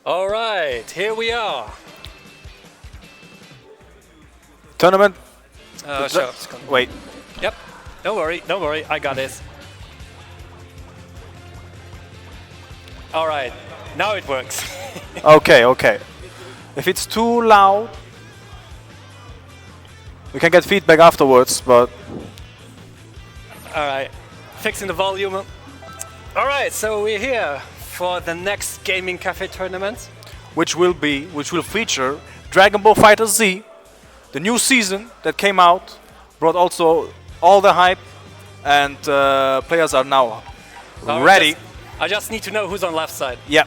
All right, here we are. Tournament. Sure. Wait. Yep. Don't worry. I got this. All right, now it works. Okay. If it's too loud, we can get feedback afterwards, but... All right, fixing the volume. All right, so we're here for the next Gaming Cafe tournament. Which will feature Dragon Ball Fighter Z, the new season that came out, brought also all the hype, and players are now ready. I just need to know who's on left side. Ja.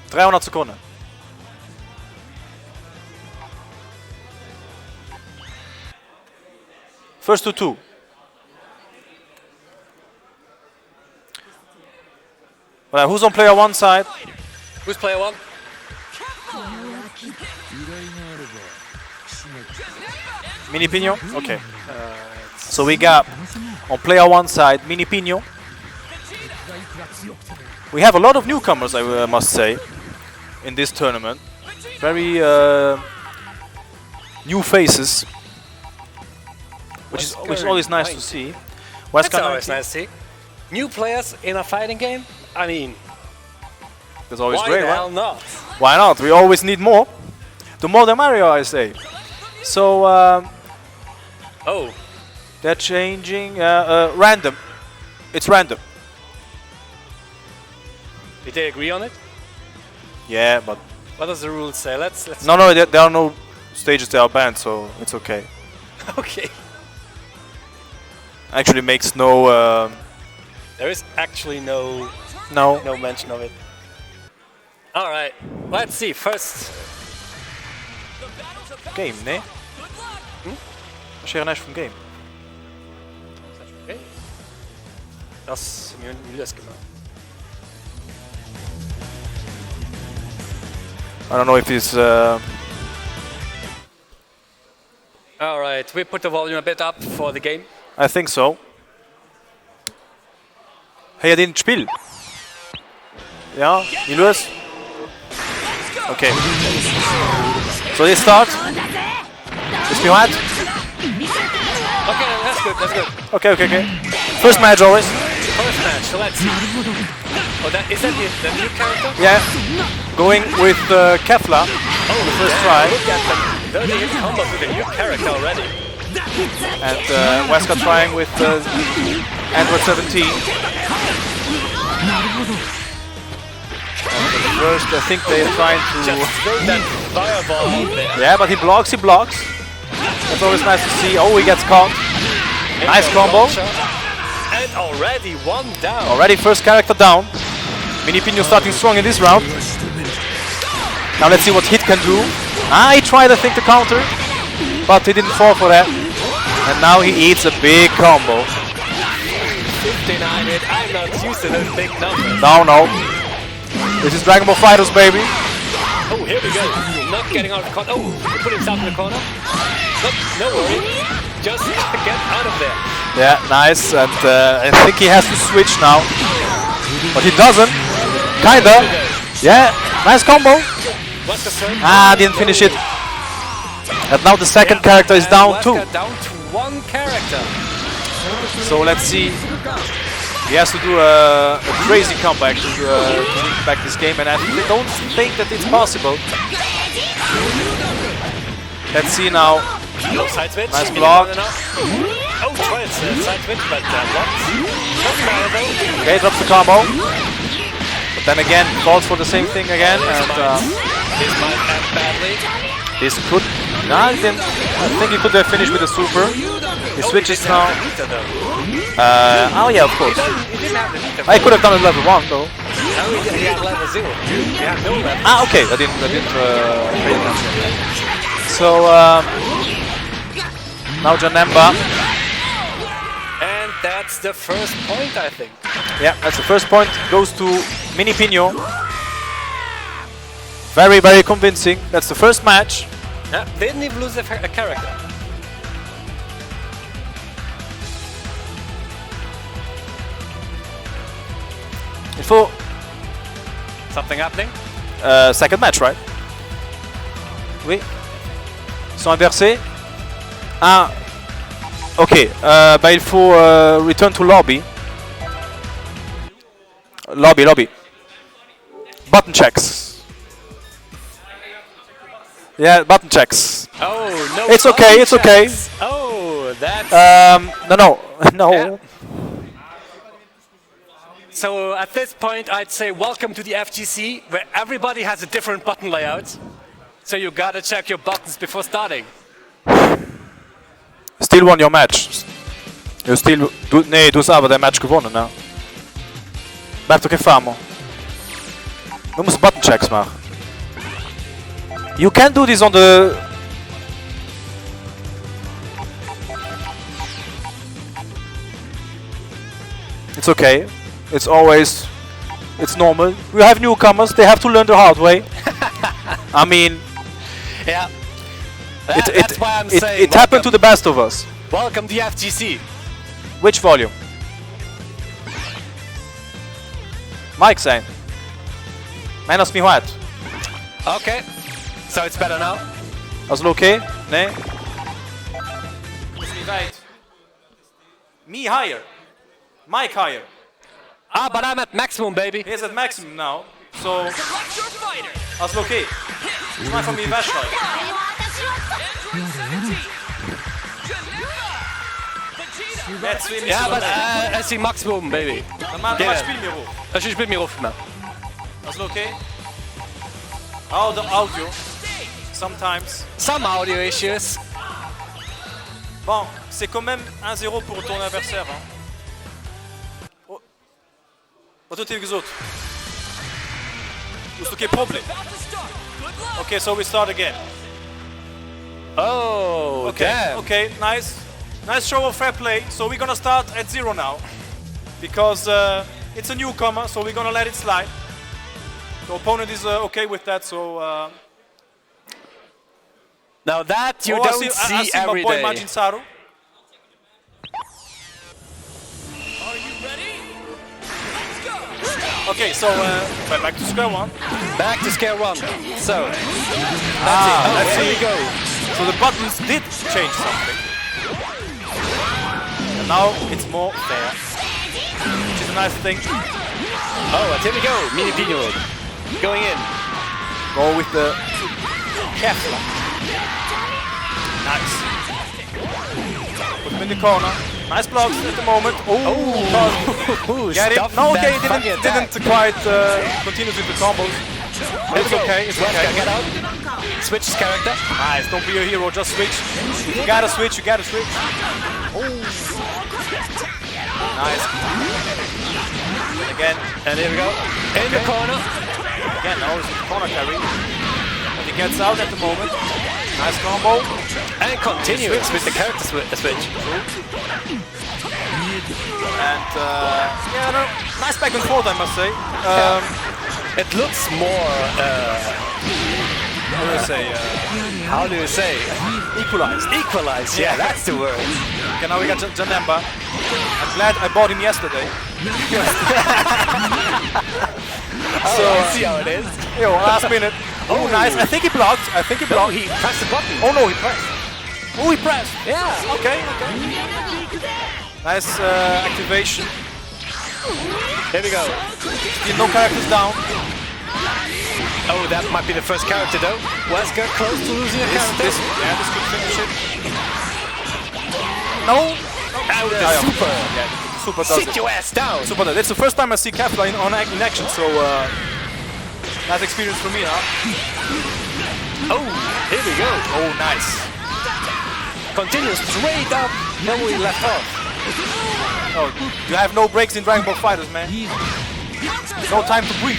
300 Sekunden. First to two. Well, who's on player one side? Who's player one? Mini Pino? Okay. So we got on player one side Mini Pino. We have a lot of newcomers, I must say, in this tournament. Very new faces, which is always nice to see. That's always nice to see. New players in a fighting game? I mean, that's always why great, the right? hell not? Why not? We always need more. The more the Mario, I say. So, Oh, they're changing random. It's random. did they agree on it? Yeah, but What does the rules say? Let's. no, there are no stages that are banned, so it's okay. Okay. Actually, makes no There is actually no no. mention of it. All right, let's see. First, Game, nee? Was je van game? okay. Das Julius gemacht. I don't know if it's All right, we put the volume a bit up for the game. I think so. Hey, din Spiel. Ja, Julius? Okay. So they start. Is behind. Okay, that's good. Okay. First match always. First match, so let's see. Oh, is that the new character? Yeah. Going with Kefla. Oh, the first try. Look at them. 30 hit combos with a new character already. And Wesker trying with Android 17. And first, I think they're trying to... Just throw that fireball out there. Yeah, but he blocks. That's always nice to see. Oh, he gets caught. Nice combo. And already one down. Already first character down. Mini Pino starting strong in this round. Now let's see what Hit can do. He tried, I think, to counter, but he didn't fall for that. And now he eats a big combo. 59 hit. I'm not used to those big numbers. No. This is Dragon Ball Fighters, baby. Oh, here we go. Not getting out of the corner. Oh, he put himself in the corner. Nope, no worry. Just get out of there. Yeah, nice. And I think he has to switch now. But he doesn't. Kinda. Yeah, nice combo. What's the third? Didn't finish it. And now the second character is down too. Down to one character. So let's see. He has to do a crazy comeback to win back this game, and I don't think that it's possible. Let's see now. No side switch. Nice block. Oh, tries side switch, but blocked. Doesn't matter though. Okay, drops the combo. But then again, falls for the same thing again, and This might end badly. this could... I think he could have finished with a super. He switches now. Oh yeah, of course. He didn't have the meter. I could have done it level 1 though. No, he had level 0. He had no level. Okay, I didn't pay attention. So now Janemba. And that's the first point, I think. Yeah, that's the first point. Goes to Mini Pino. Very, very convincing. That's the first match. Yeah, they didn't even lose a character. Il faut Something happening? Second match, right? Oui. Ils sont inversés. Ah. Ok. Bah il faut return to lobby. Lobby. Button checks. Yeah, button checks. Oh, no. It's okay, it's okay. checks. Oh, that's... No. Yeah. So at this point, I'd say welcome to the FGC, where everybody has a different button layout. So you gotta check your buttons before starting. Still won your match. Nej, du sa det match gewonnen, ne? Berto, che famo? We moeten button checks maken. You can do this on the... It's okay. It's always... It's normal. We have newcomers, they have to learn the hard way. I mean... Yeah. That's why I'm saying it happened to the best of us. welcome the FGC. Which volume? Mike zijn. Mijn als niet hard. Okay. So it's better now? Als het oké? Nee? Is niet right. Me higher. Mike higher. Ah, but I'm at maximum, baby. He is at maximum now. So... Als het oké. Volgens mij van me wegschrijven. Ja, but I see maximum, baby. Maar speel meer op. Als je speelt meer op, man. Als het oké? Oh, the audio. Sometimes. Some audio issues. Bon, c'est quand même 1-0 pour ton adversaire. Hein. Oh. Wat doet hij gezond? Is het oké probleem? Okay, so we start again. Oh, Okay, damn. okay, nice. Nice show of fair play. So we're gonna start at 0 now. Because it's a newcomer, so we're gonna let it slide. The opponent is okay with that, so... Now that you I don't see see every my boy day. Majin Saru. Are you ready? Let's go! Okay, so we're back to square one. Back to square one. So, Let's here see. we go. So the buttons did change something. And now it's more fair. Which is a nice thing. Oh, and here we go. Mini Pino going in. Go with the Kefla. Nice. Put him in the corner. Nice blocks at the moment. Ooh, Get it? stuff No, that okay, funny attack. didn't quite continue with the combos. But it's okay, it's Wesker, okay. get out. Switch his character. Nice, don't be a hero, just switch. You gotta switch, you gotta switch. Nice. Again, And here we go. In the corner. again, now it's a corner carry. But he gets out at the moment. Nice combo. And continues with the character switch. And yeah, no, nice back and forth, I must say. It looks more, How do you say? Equalized. equalized. Yeah, that's the word. Okay, now we got Janemba. I'm glad I bought him yesterday. I see how it is. Yo, last minute. Oh, nice. I think he blocked. No, he pressed the button. Oh no, he pressed. Oh, he pressed. Yeah. Okay. Nice activation. Here we go. Still no characters down. Oh, that might be the first character though. Wesker close to losing a character. This could finish it. No. Oh, the super. Yeah, super does Sit it. your ass down. Super does it. It's the first time I see Kefla in action, so nice experience for me, huh? Oh, here we go. Oh, nice. Continues straight up where we left off. Oh, you have no breaks in Dragon Ball Fighters, man. No time to breathe.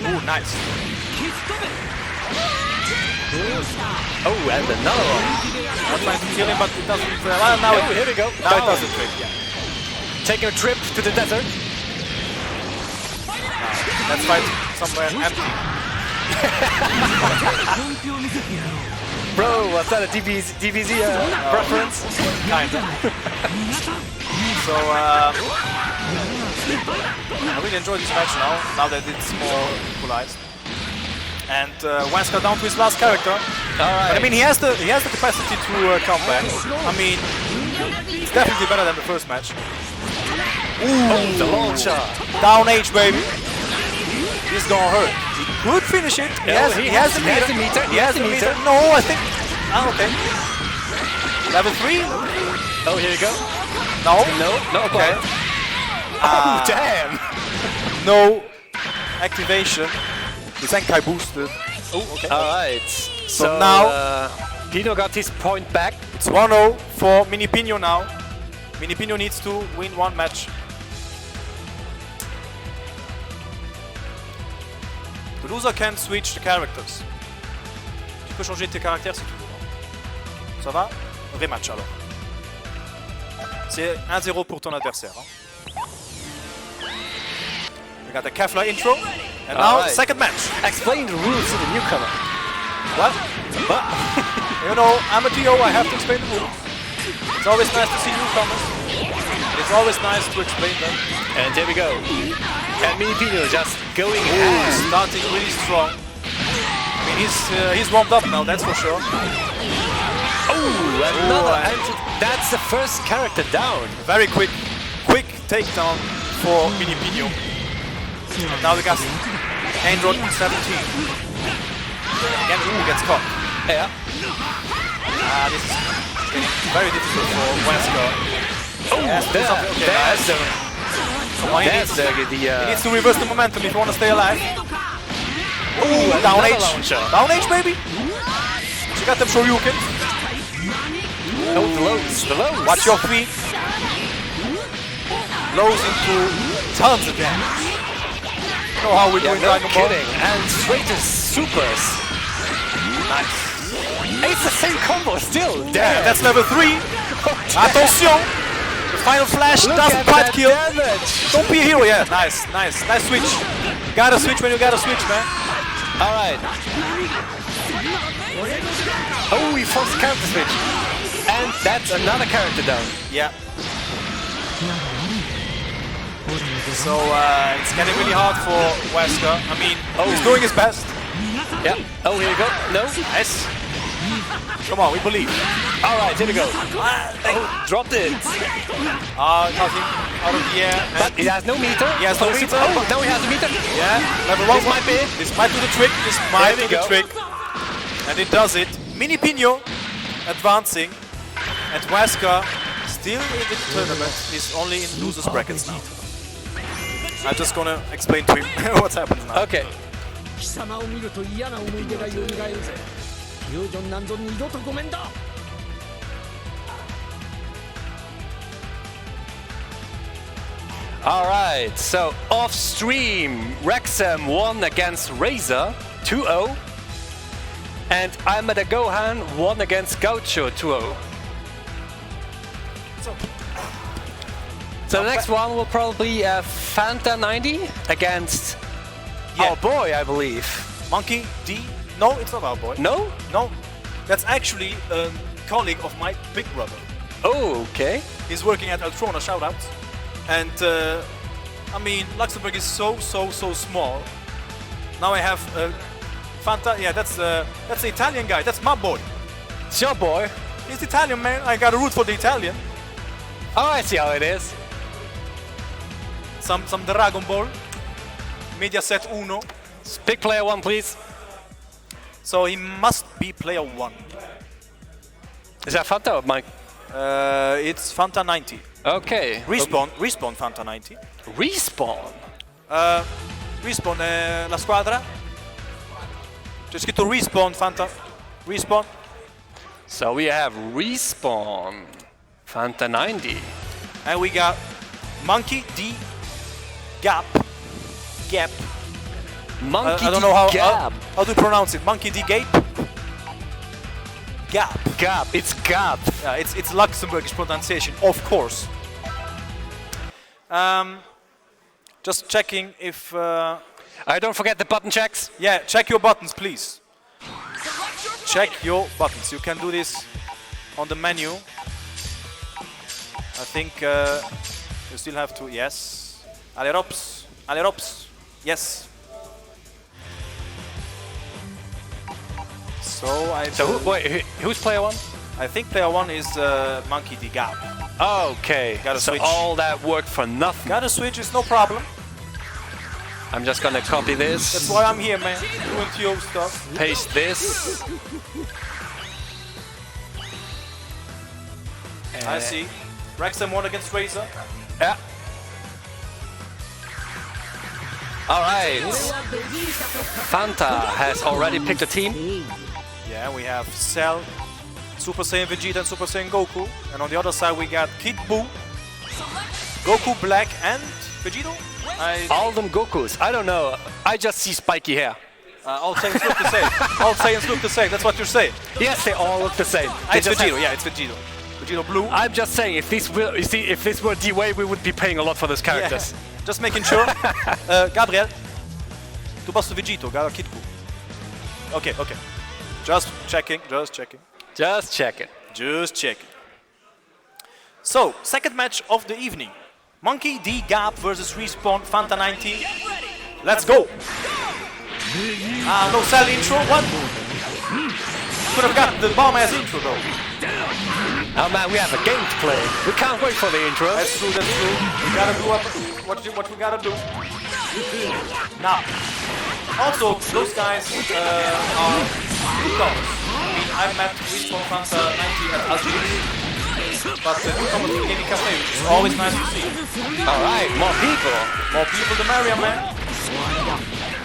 Oh, nice. Oh, and another one. I'm trying to kill him, but it doesn't. Well, now Oh, here we go. now it Down. does the trick. Yeah. Taking a trip to the desert. Let's fight somewhere empty. Bro, was that a DBZ reference? Kinda. So I really enjoy this match now that it's more equalized. And Wesker down to his last character. Alright. But I mean, he has the capacity to come back. I mean, it's definitely better than the first match. Oh, the launcher. Down H, baby. This is gonna hurt. He could finish it. He has the meter. He has the meter. No, I think. Ah, okay. Level 3. Oh, here you go. No. No, okay. Oh, damn. No activation. The Zenkai boosted. Oh, okay. Alright. So now Pino got his point back. it's 1-0 for Mini Pino now. Mini Pino needs to win one match. The loser can switch the characters. Tu peux changer tes caractères si tu veux. Ça va? Rematch alors. C'est 1-0 pour ton adversaire. Hein. We got the Kefla intro. And now Alright. second match. Explain the rules to the newcomer. What? You know, I'm a TO, I have to explain the rules. It's always nice to see newcomers. It's always nice to explain them. And there we go. And Mini Pino just going Starting really strong. I mean, he's warmed up now, that's for sure. Oh, another. And that's the first character down. Very quick takedown for Mini Pino. And now we got Android 17. Again, gets caught. Yeah. This is getting very difficult for Wesker. Oh, there's the Come on, he needs to reverse the momentum if you want to stay alive. Oh, Down another H. launcher. Down H, baby. She got them Shoryuken. Oh, the lows. Watch your feet. Lows into tons of damage. You know how we're doing No Dragon Ball. kidding. And straight to supers. Nice. It's the same combo still. Damn. Yeah, that's level 3. Attention. The final flash Look doesn't at quite that kill. damage. Don't be a hero. Yeah, nice switch. You gotta switch when you gotta switch, man. All right. Oh, we forced character switch. And that's another character down. Yeah. So it's getting really hard for Wesker. I mean, he's doing his best. Yeah. Oh, here you go. No. Nice. Come on, we believe. All right, here we go. Oh, dropped it. Nothing out of the air. But he has no meter. He has no meter. Oh, now he has a meter. Yeah, level 1 This might be it. This might do the trick. This might There we do the go. trick. And it does it. Mini Pino advancing. And Wesker still in the tournament. He's only in losers brackets now. I'm just gonna explain to him what's happened now. Okay. 貴様を見ると嫌な思い出が蘇るぜ。フュージョンなんぞ二度とごめんだ。All right. So off stream, Wrexham won against Razor 2-0, and Amada Gohan won against Gaucho 2-0. So the next one will probably be Fanta 90 against our boy, I believe. Monkey D. No, it's not our boy. No? No. That's actually a colleague of my big brother. Oh, okay. He's working at Altrona, shout out. And I mean, Luxembourg is so small. Now I have Fanta. Yeah, that's the Italian guy. That's my boy. It's your boy. He's Italian, man. I got a root for the Italian. Oh, I see how it is. Some Dragon Ball. Mediaset Uno. Pick player one, please. So he must be player 1. Is that Fanta or Mike? It's Fanta 90. Okay. Respawn Fanta 90. Respawn. Respawn è la squadra. C'è scritto Respawn Fanta. Respawn. So we have Respawn Fanta 90. And we got Monkey D. Gap. Monkey I don't know how to pronounce it. Monkey D. Gape. Gap. Gap. It's Gap. Yeah, it's Luxembourgish pronunciation, of course. Just checking if. Don't forget the button checks. Yeah, check your buttons, please. Check your buttons. You can do this on the menu. I think you still have to. Yes. Alerops. Alerops. Yes. So Who's player 1? I think player 1 is Monkey D. Gap. Okay, Gotta so switch. all that work for nothing. Gotta switch, it's no problem. I'm just gonna copy this. That's why I'm here, man. Doing TO stuff. Paste this. I see. Wrexham 1 against Razor. Yeah. All right. Fanta has already picked a team. Yeah, we have Cell, Super Saiyan Vegeta and Super Saiyan Goku. And on the other side we got Kid Buu, Goku Black and Vegito. All them Gokus. I don't know. I just see spiky hair. All Saiyans look the same. All Saiyans look the same. That's what you're saying. Yes, they all look the same. It's Vegito. Yeah, it's Vegito. Vegito Blue. I'm just saying, if this were D-Way, we would be paying a lot for those characters. Yeah. Just making sure. Gabriel, tu basta Vegito, gara Kid Buu. Okay, okay. Just checking. Just checking. Just check it. Just checking. So, second match of the evening. Monkey D. Gap versus Respawn Fanta 19. Let's go! No Cell intro, what? Could have got the bomb-ass intro though. Oh man, we have a game to play. We can't wait for the intro. That's true, that's true. We gotta do what we gotta do. Now, also, those guys are newcomers. I mean, I met Respawn Fanta 19 at Algiers. But the newcomers to Gaming Cafe, which is always nice to see. Alright, more people. More people, the merrier, man.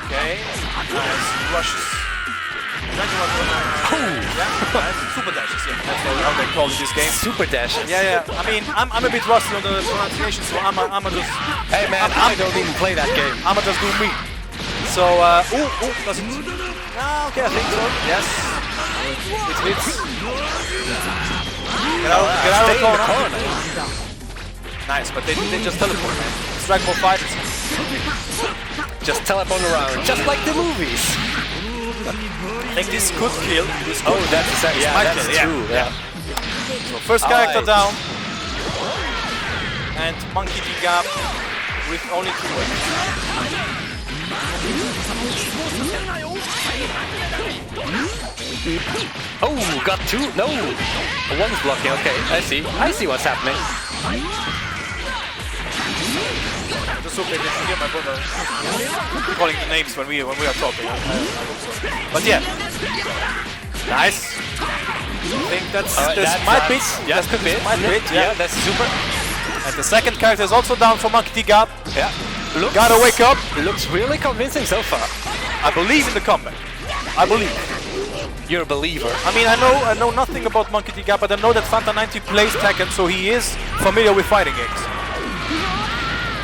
Okay, nice. Rushes. Yeah, nice. Super dashes, yeah. That's how they call it this game. Super dash. Yeah, yeah. I mean, I'm a bit rusty on the pronunciation, so I'm just... Hey man, I don't even play that game. I'ma just do me. So, does it... Ah, okay, I think so. Yes. It hits. Get out of the corner. Nice, but they just teleport, man. It's Dragon Ball Fighters. Just teleport around, just like the movies. I think this could kill. Oh, that's true. Yeah. So first character down. And Monkey D. Gap with only 2 weapons. Oh, got 2? No. One's blocking. Okay, I see what's happening. Just hope they didn't forget my brother calling the names when we are talking. I hope so. But yeah, nice. I think that's might be. Yeah, could be. Might be. Yeah, that's super. And the second character is also down for Monkey D. Gap. Yeah. Gotta wake up. Looks really convincing so far. I believe in the comeback. I believe. You're a believer. I mean, I know nothing about Monkey D. Gap, but I know that Fanta 90 plays Tekken, so he is familiar with fighting games.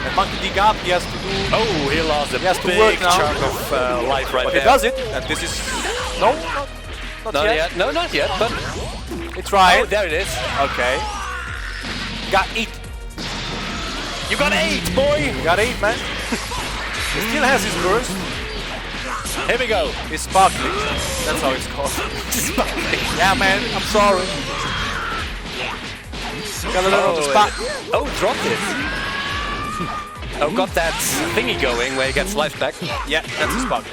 And Monkey D. Gap, he has to do... Oh, he lost a big chunk of life right but there. he does it, and this is... No, not yet. No, not yet, but... He tried. Oh, there it is. Okay. Got 8. You got 8, boy! Got 8, man. He still has his burst. Here we go. It's sparkling. That's how it's called. Sparkling. Yeah, man, I'm sorry. Got a little spark. Oh, dropped it. Oh, got that thingy going where he gets life back. Yeah, that's a spark.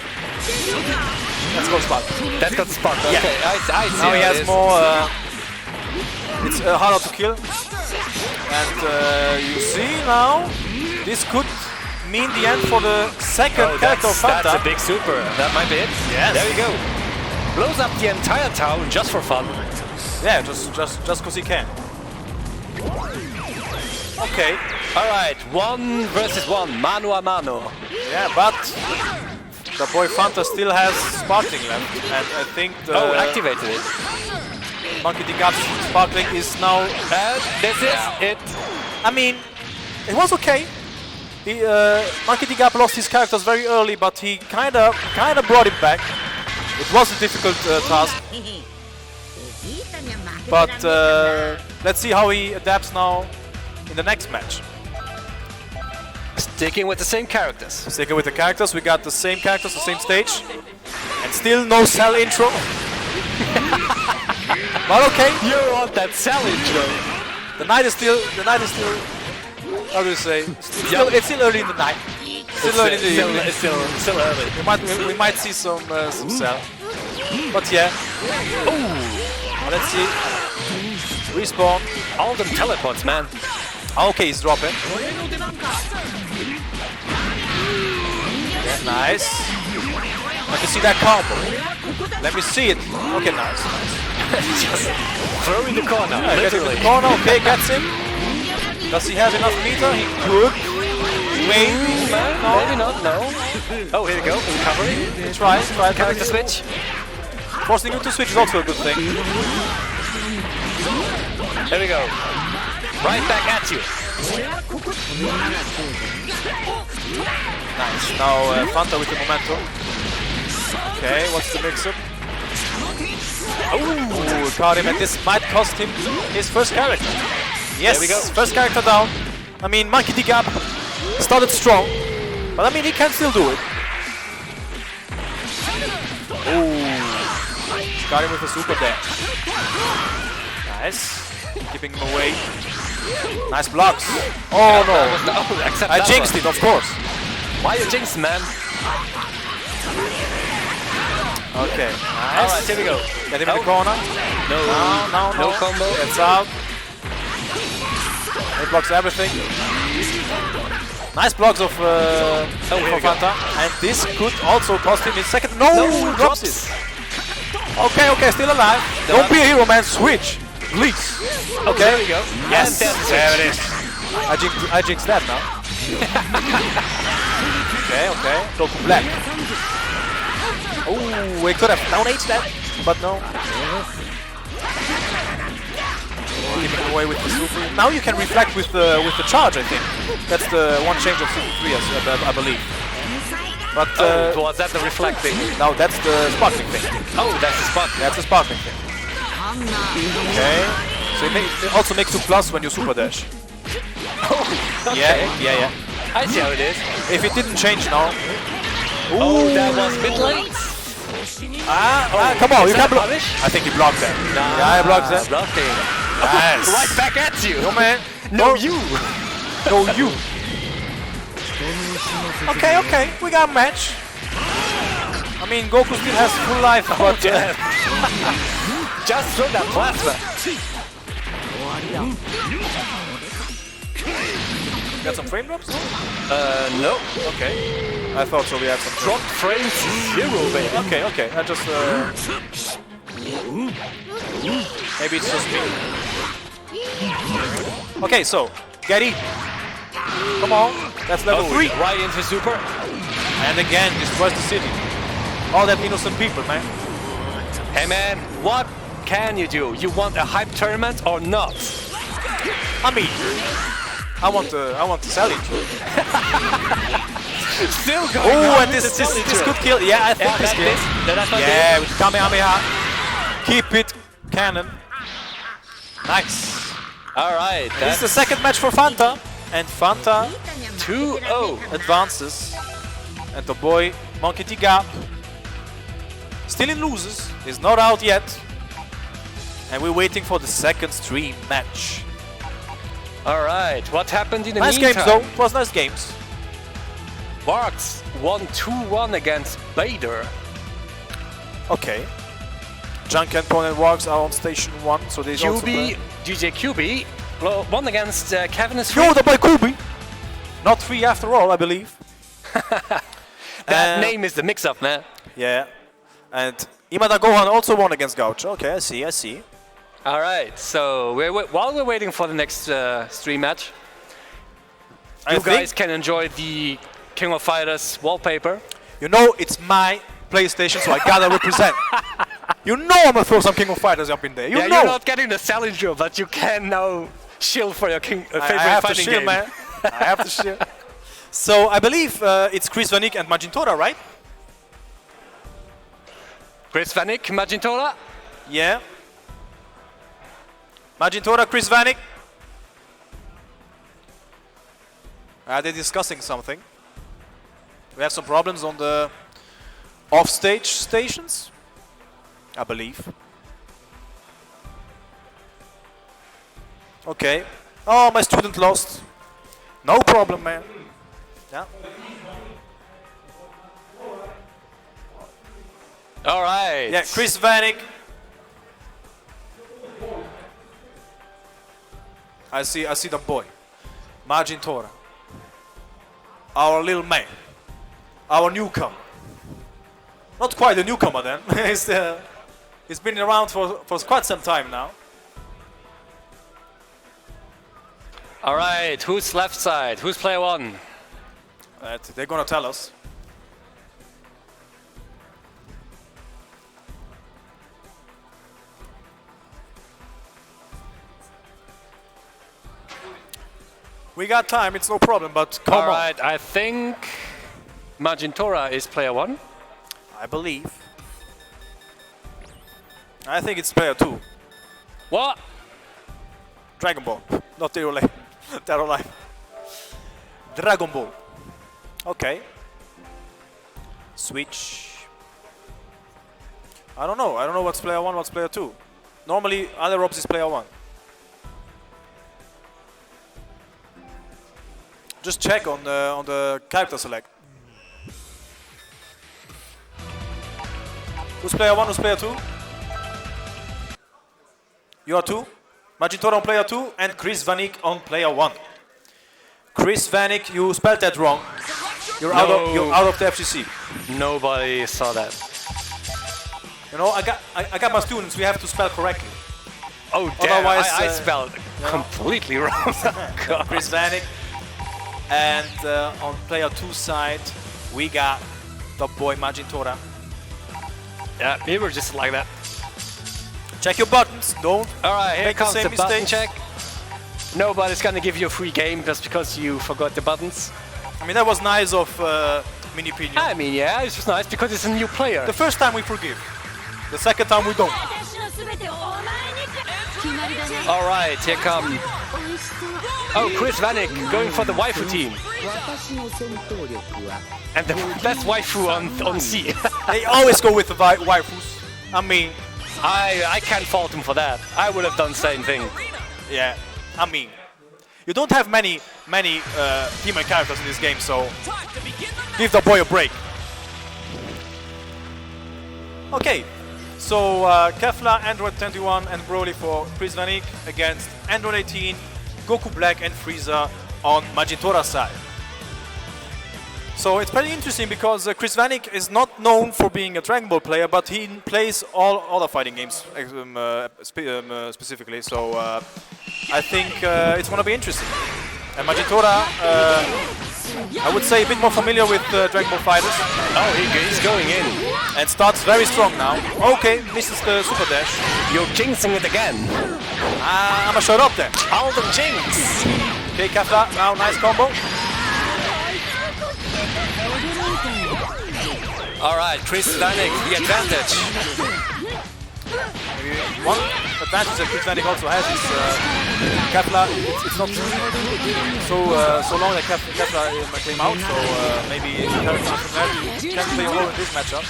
Let's go spark. That got spark. Yeah. Okay, I see. Now he has it is. more. It's harder to kill. And you see now, this could mean the end for the second character of Fanta. That's a big super. That might be it. Yes. There you go. Blows up the entire town just for fun. Yeah, just because he can. Okay. All right, 1 versus 1, mano a mano. Yeah, but the boy Fanta still has sparkling left, and I think the activated it. Monkey D. Gap's sparkling is now. This is it. I mean, it was okay. He, Monkey D. Gap lost his characters very early, but he kind of brought it back. It was a difficult task, but let's see how he adapts now in the next match. Sticking with the same characters. Sticking with the characters, we got the same characters, the same stage, and still no Cell intro. But okay, You want that Cell intro. the night is still how do you say? It's still early in the night. Still early in the evening. It's still early. We might see some cell. But yeah. Let's see. Respawn. All them teleports, man. Okay, he's dropping. Yeah, nice. Let me see that combo. Let me see it. Okay, nice. Just throw in the corner, Yeah, gets in literally. the corner. Okay, gets him. Does he have enough meter? He could. Maybe. No. Maybe not, no. Oh, here we go, recovery. Try. Character switch. Forcing him to switch is also a good thing. There we go. Right back at you. Nice. Now Fanta with the momentum. Okay, what's the mix-up? Oh, caught him, and this might cost him his first character. Yes, There we go. first character down. I mean, Monkey D. Gap started strong, but I mean, he can still do it. Oh, got him with a super dash. Nice, keeping him away. Nice blocks. Oh no, No, accept I that jinxed one. it, of course. Why you jinx, man? Okay, nice. Alright, here we go. Get him in the corner. No, No combo. Gets out. He blocks everything. Nice blocks of here for we go. Fanta. And this could also cost him his second. No, No, drops it. Okay, still alive. Don't be a hero, man. Switch, please. Okay, there we go. Yes, And there's the there switch. it is. I jinxed that now. Okay. Go to black. Oh, we could have down H that, but no. Keeping away with the super. Now you can reflect with the charge. I think that's the one change of Super 3, I believe. But Was that the reflecting? now that's the sparkling thing. Oh, that's the spot. That's the sparkling thing. Okay. So it also makes you plus when you super dash. Oh, Yeah. I see how it is. If it didn't change now. Oh, that was a bit late. Come on, Is you that can block. punish? I think he blocked that. Yeah, he blocked that. Blocking. Yes. Right back at you. No man. No, you. No, you. Okay, we got a match. I mean, Goku still has full life, but Just throw that plasma. got some frame drops? No. Okay. I thought so. We had some Drop frames 0, baby. Okay. I just maybe it's just me. Okay, so Gary, come on. That's level 3. Right into super. And again, destroys the city. All that innocent people, man. Hey man, what can you do? You want a hype tournament or not? I mean, I want to sell it. Still going Oh, on and with this the signature. could kill. Yeah, I think Yeah, this that's kills. this. That's not Yeah, with Kamehameha. Keep it, cannon. Nice. All right, This is the that's second match for Fanta, and Fanta 2-0. advances. And the boy Monkey D. Gap still in loses. Is not out yet. And we're waiting for the second stream match. All right, what happened in the Nice meantime? games though. It was nice games. Varks won 2-1 against Bader. Okay. Junk and Pon and Wargs are on station 1, so they also play. DJ QB won against Kevin is Yo, the boy Kubi! Not 3 after all, I believe. That name is the mix-up, man. Yeah. And Imada Gohan also won against Gaucho. Okay, I see. All right, so while we're waiting for the next stream match, you guys can enjoy the King of Fighters wallpaper. You know, it's my PlayStation, so I gotta represent. You know I'm gonna throw some King of Fighters up in there. You Yeah, know. you're not getting the Challenger, but you can now shield for your favorite I have to fighting shield, game. man. I have to shield. So I believe it's Chris Vanik and Majintora, right? Chris Vanik, Majintora. Yeah. Majintora, Chris Vanik. Are they discussing something? We have some problems on the off-stage stations, I believe. Okay. Oh, my student lost. No problem, man. Yeah. All right. Yeah, Chris Vanek. I see the boy. Margin Tora. Our little man. Our newcomer. Not quite a newcomer then. He's been around for quite some time now. All right. Who's left side? Who's player one? They're gonna tell us. We got time, it's no problem, but come All on. right. I think Magintora is player one. I believe. I think it's player 2. What? Dragon Ball, not Dead or Alive. Dead or Alive. Dragon Ball. Okay. Switch. I don't know what's player 1, what's player 2. Normally, other ops is player 1. Just check on the character select. Who's player 1, who's player 2? You are 2. Magintora on player 2 and Chris Vanek on player 1. Chris Vanek, you spelled that wrong. You're out of the FGC. Nobody saw that. You know, I got my students. We have to spell correctly. Oh, damn. Otherwise, I spelled completely wrong. God. Chris Vanek. And on player 2 side, we got the boy Magintora. Yeah, we were just like that. Check your buttons. Don't All right, here make the comes same the button mistake. check. Nobody's gonna give you a free game just because you forgot the buttons. I mean, that was nice of Mini Pino. I mean, yeah, it's just nice because it's a new player. The first time we forgive. The second time we don't. All right, here come. Oh, Chris Vanek going for the waifu team. And the best waifu on C. They always go with the waifus. I mean, I can't fault him for that. I would have done the same thing. yeah. I mean, you don't have many female characters in this game, so give the boy a break. Okay, so Kefla, Android 21, and Broly for Chris Vanek against Android 18, Goku Black, and Frieza on Magintora's side. So it's pretty interesting because Chris Vanek is not known for being a Dragon Ball player, but he plays all other fighting games specifically. So I think it's going to be interesting. And Magintora, I would say a bit more familiar with Dragon Ball Fighters. Oh, he's going in. And starts very strong now. Okay, misses the super dash. You're jinxing it again. I'm a shut up there. Alden Jinx. Okay, Kefla, now nice combo. All right, Chris Vanek, the advantage. Maybe one advantage that Chris Vanek also has is Kefla. It's not so long that Kefla came out, so maybe characters from there can play a role in this matchup.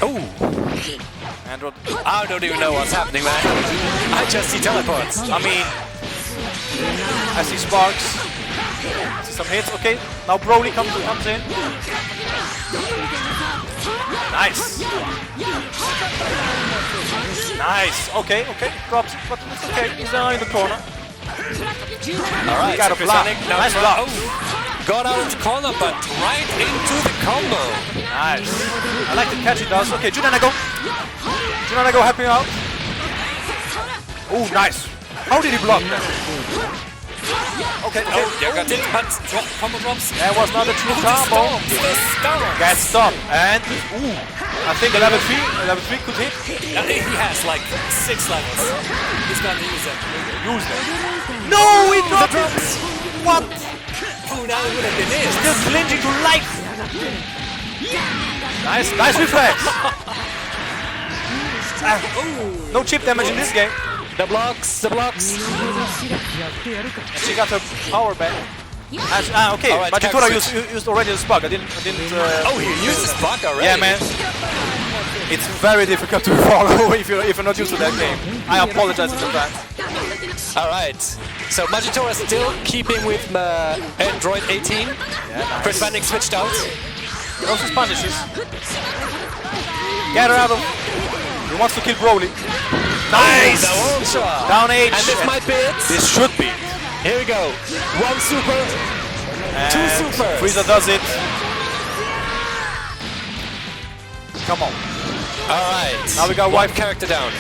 Oh, Android. I don't even know what's happening, man. I just see teleports. I mean, I see sparks. I see some hits. Okay, now Broly comes in. Nice. Nice. Okay. Drops it, but it's okay. He's down in the corner. All right, Got a Chris block. Vanek now Nice block. got out of the corner, but right into the combo. Nice. I like the catch he does. Okay, Junanago. Junanago helping out. Oh, nice. How did he block that? Okay. Oh, there got it, but combo drops. That was not a true combo. Gets stopped. And, I think a level 3 could hit. He has like 6 levels. He's gonna use it. Use them. No, he dropped it. What? Oh, now it would have been it. Still clinging to life. Nice reflex. No chip damage in this game. The blocks. And she got her power back. Okay, Alright, Magintora Kax used already the spark. I didn't Oh, he used the spark already? Yeah, man. It's very difficult to follow if you're not used to that game. I apologize in advance. Alright, so Magitora still keeping with Android 18. Yeah, nice. Chris Van Dijk switched out. Those punishes. Get her out of. He wants to kill Broly. Nice! The ultra! Down H. And this might be it. This should be it. Here we go. One super, two And supers. Frieza does it. Come on. Alright. Now we got one wife. character down.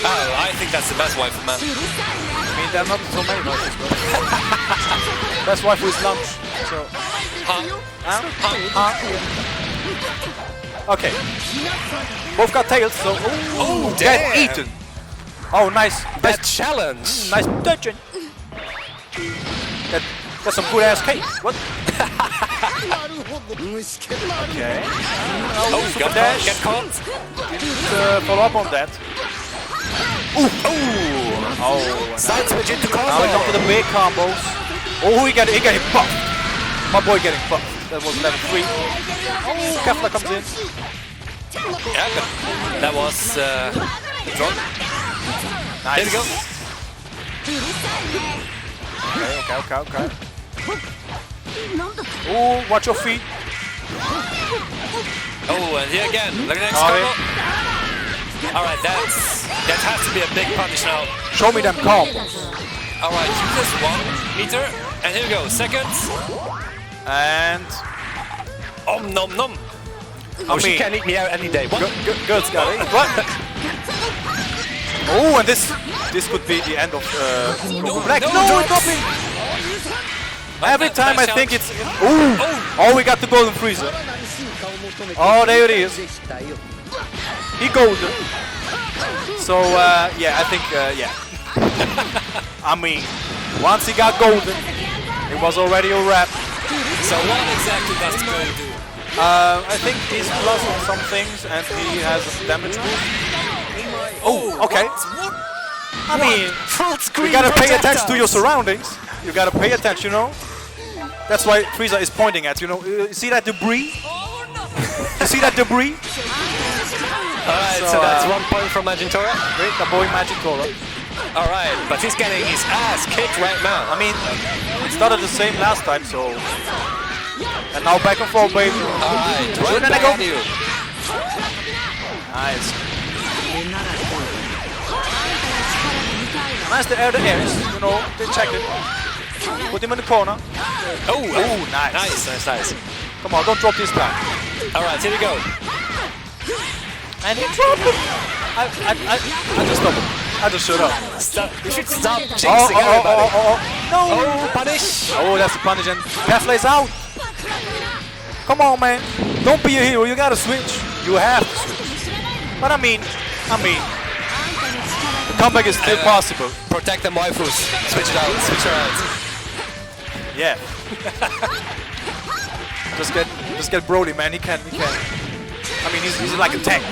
Oh, I think that's the best wife, man. I mean, there are not so many noises, but best wife is lunch. So. Okay. Both got tails, so Oh, get damn. eaten. Oh, nice. That challenge. Nice dungeon. That's some good ass cake. What? Okay. Oh, super get dash. Get caught. Follow up on that. Oh, Oh. side switch into combo. Now we come to the big combos. Oh, he got him buffed. My boy getting buffed. That was level 3. Oh, Kefla comes in. Yeah, that was drone. Nice. Here we go. Okay. Oh, watch your feet. Oh, and here again. Look at that Oh, combo. Alright, that has to be a big punish now. Show me them combos. Alright, use this 1 meter. And here we go. Second. And Nom nom. I She mean, can eat me out any day. What? girls got it. What? Oh, and this could be the end of Goku Black. No, it's dropping. Every time I think it's. Oh, we got the golden Frieza. Oh, there it is. He golden. So yeah, I think yeah. I mean, once he got golden, it was already a wrap. So what exactly does the goal do? I think he's plus on some things and he has a damage boost. Oh, okay. I mean, Full screen. you gotta pay attention to your projectiles. surroundings. You gotta pay attention, you know. That's why Frieza is pointing at, you know. You see that debris? You see that debris? Alright, so that's 1 point from Magitora. Great, the boy Magitora. Alright, but he's getting his ass kicked right now. I mean, it started the same last time, so. And now back and forth, baby. Alright, right Then I back go. at you. Nice. Nice to air the airs, you know. They check it. Put him in the corner. Oh, nice. Nice. Come on, don't drop this time. Alright, here we go. And he dropped it. I just stopped it. I just shut up. Stop. You should stop jinxing everybody. No. Oh, punish. Oh, that's the punish and Kefla is out. Come on, man. Don't be a hero. You gotta switch. You have to switch. But I mean, the comeback is still possible. Protect them waifus. Switch it out. Switch her out. Yeah. just get Broly, man. He can. I mean, he's like a tank.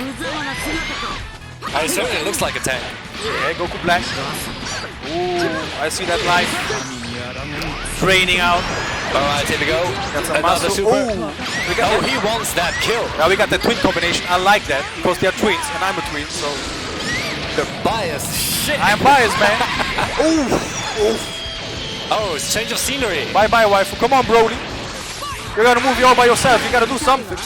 It certainly looks like a tank. Yeah, Goku Black. Ooh, I see that life. Draining out. Alright, here we go. Got some Another muscle. super. Ooh, we got Oh, he wants that kill. now we got the twin combination. I like that because they are twins and I'm a twin, so The bias. Shit. I am biased, man. Oh, it's change of scenery. Bye bye, waifu. Come on, Broly. You're gonna move you all by yourself. You gotta do something.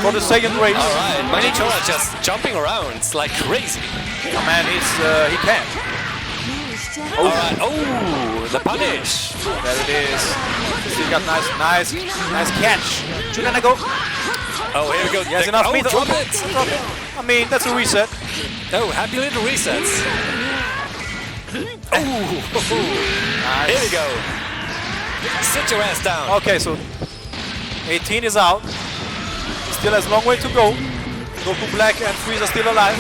For the second race. Alright, Magitora just jumping around. It's like crazy. Oh, man, he can. Alright, oh, the punish. There it is. Still got nice catch. Should I go? Oh, here we go. He has enough oh, meter. drop it. I mean, that's a reset. Oh, happy little resets. Oh, here we go. Sit your ass down. Okay, so 18 is out. Still has a long way to go. Goku Black and Frieza still alive.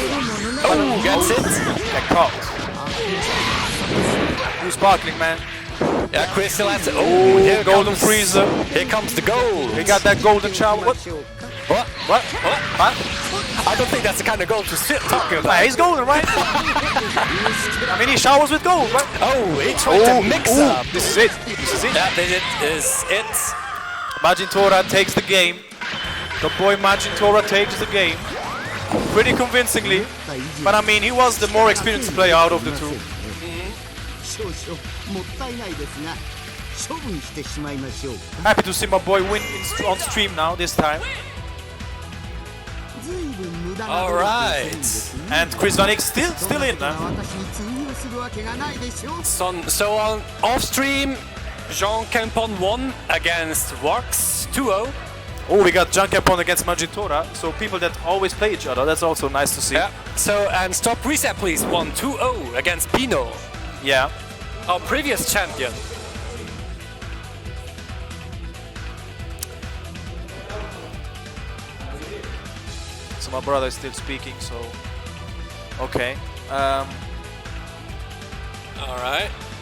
Oh, gets it. Get caught. Who's sparkling, man? Yeah, Chris still has it. Oh, here Golden comes, Frieza. Here comes the gold. We got that golden shower. What? What? What? Huh? I don't think that's the kind of gold to sit talking Nah, about. he's golden, right? I mean, he showers with gold, right? Oh, he tried to mix up. This is it. This is it. Yeah, this is it. Majin Tora takes the game. The boy Majin Tora takes the game pretty convincingly, but I mean, he was the more experienced player out of the two. 少々もったいないですが処分してしまいましょう Happy to see my boy win on stream now, this time. ずいぶん無駄な Alright. And Chris Van Eyck still in, 私に通用するわけがないでしょう So on off stream, Jean Campon won against Works 2-0. Oh, we got Jean Capon against Majin Tora, so people that always play each other, that's also nice to see. Yeah. So and Stop Reset Please won 2-0 against Pino, Yeah. our previous champion. So my brother is still speaking, so okay. Alright.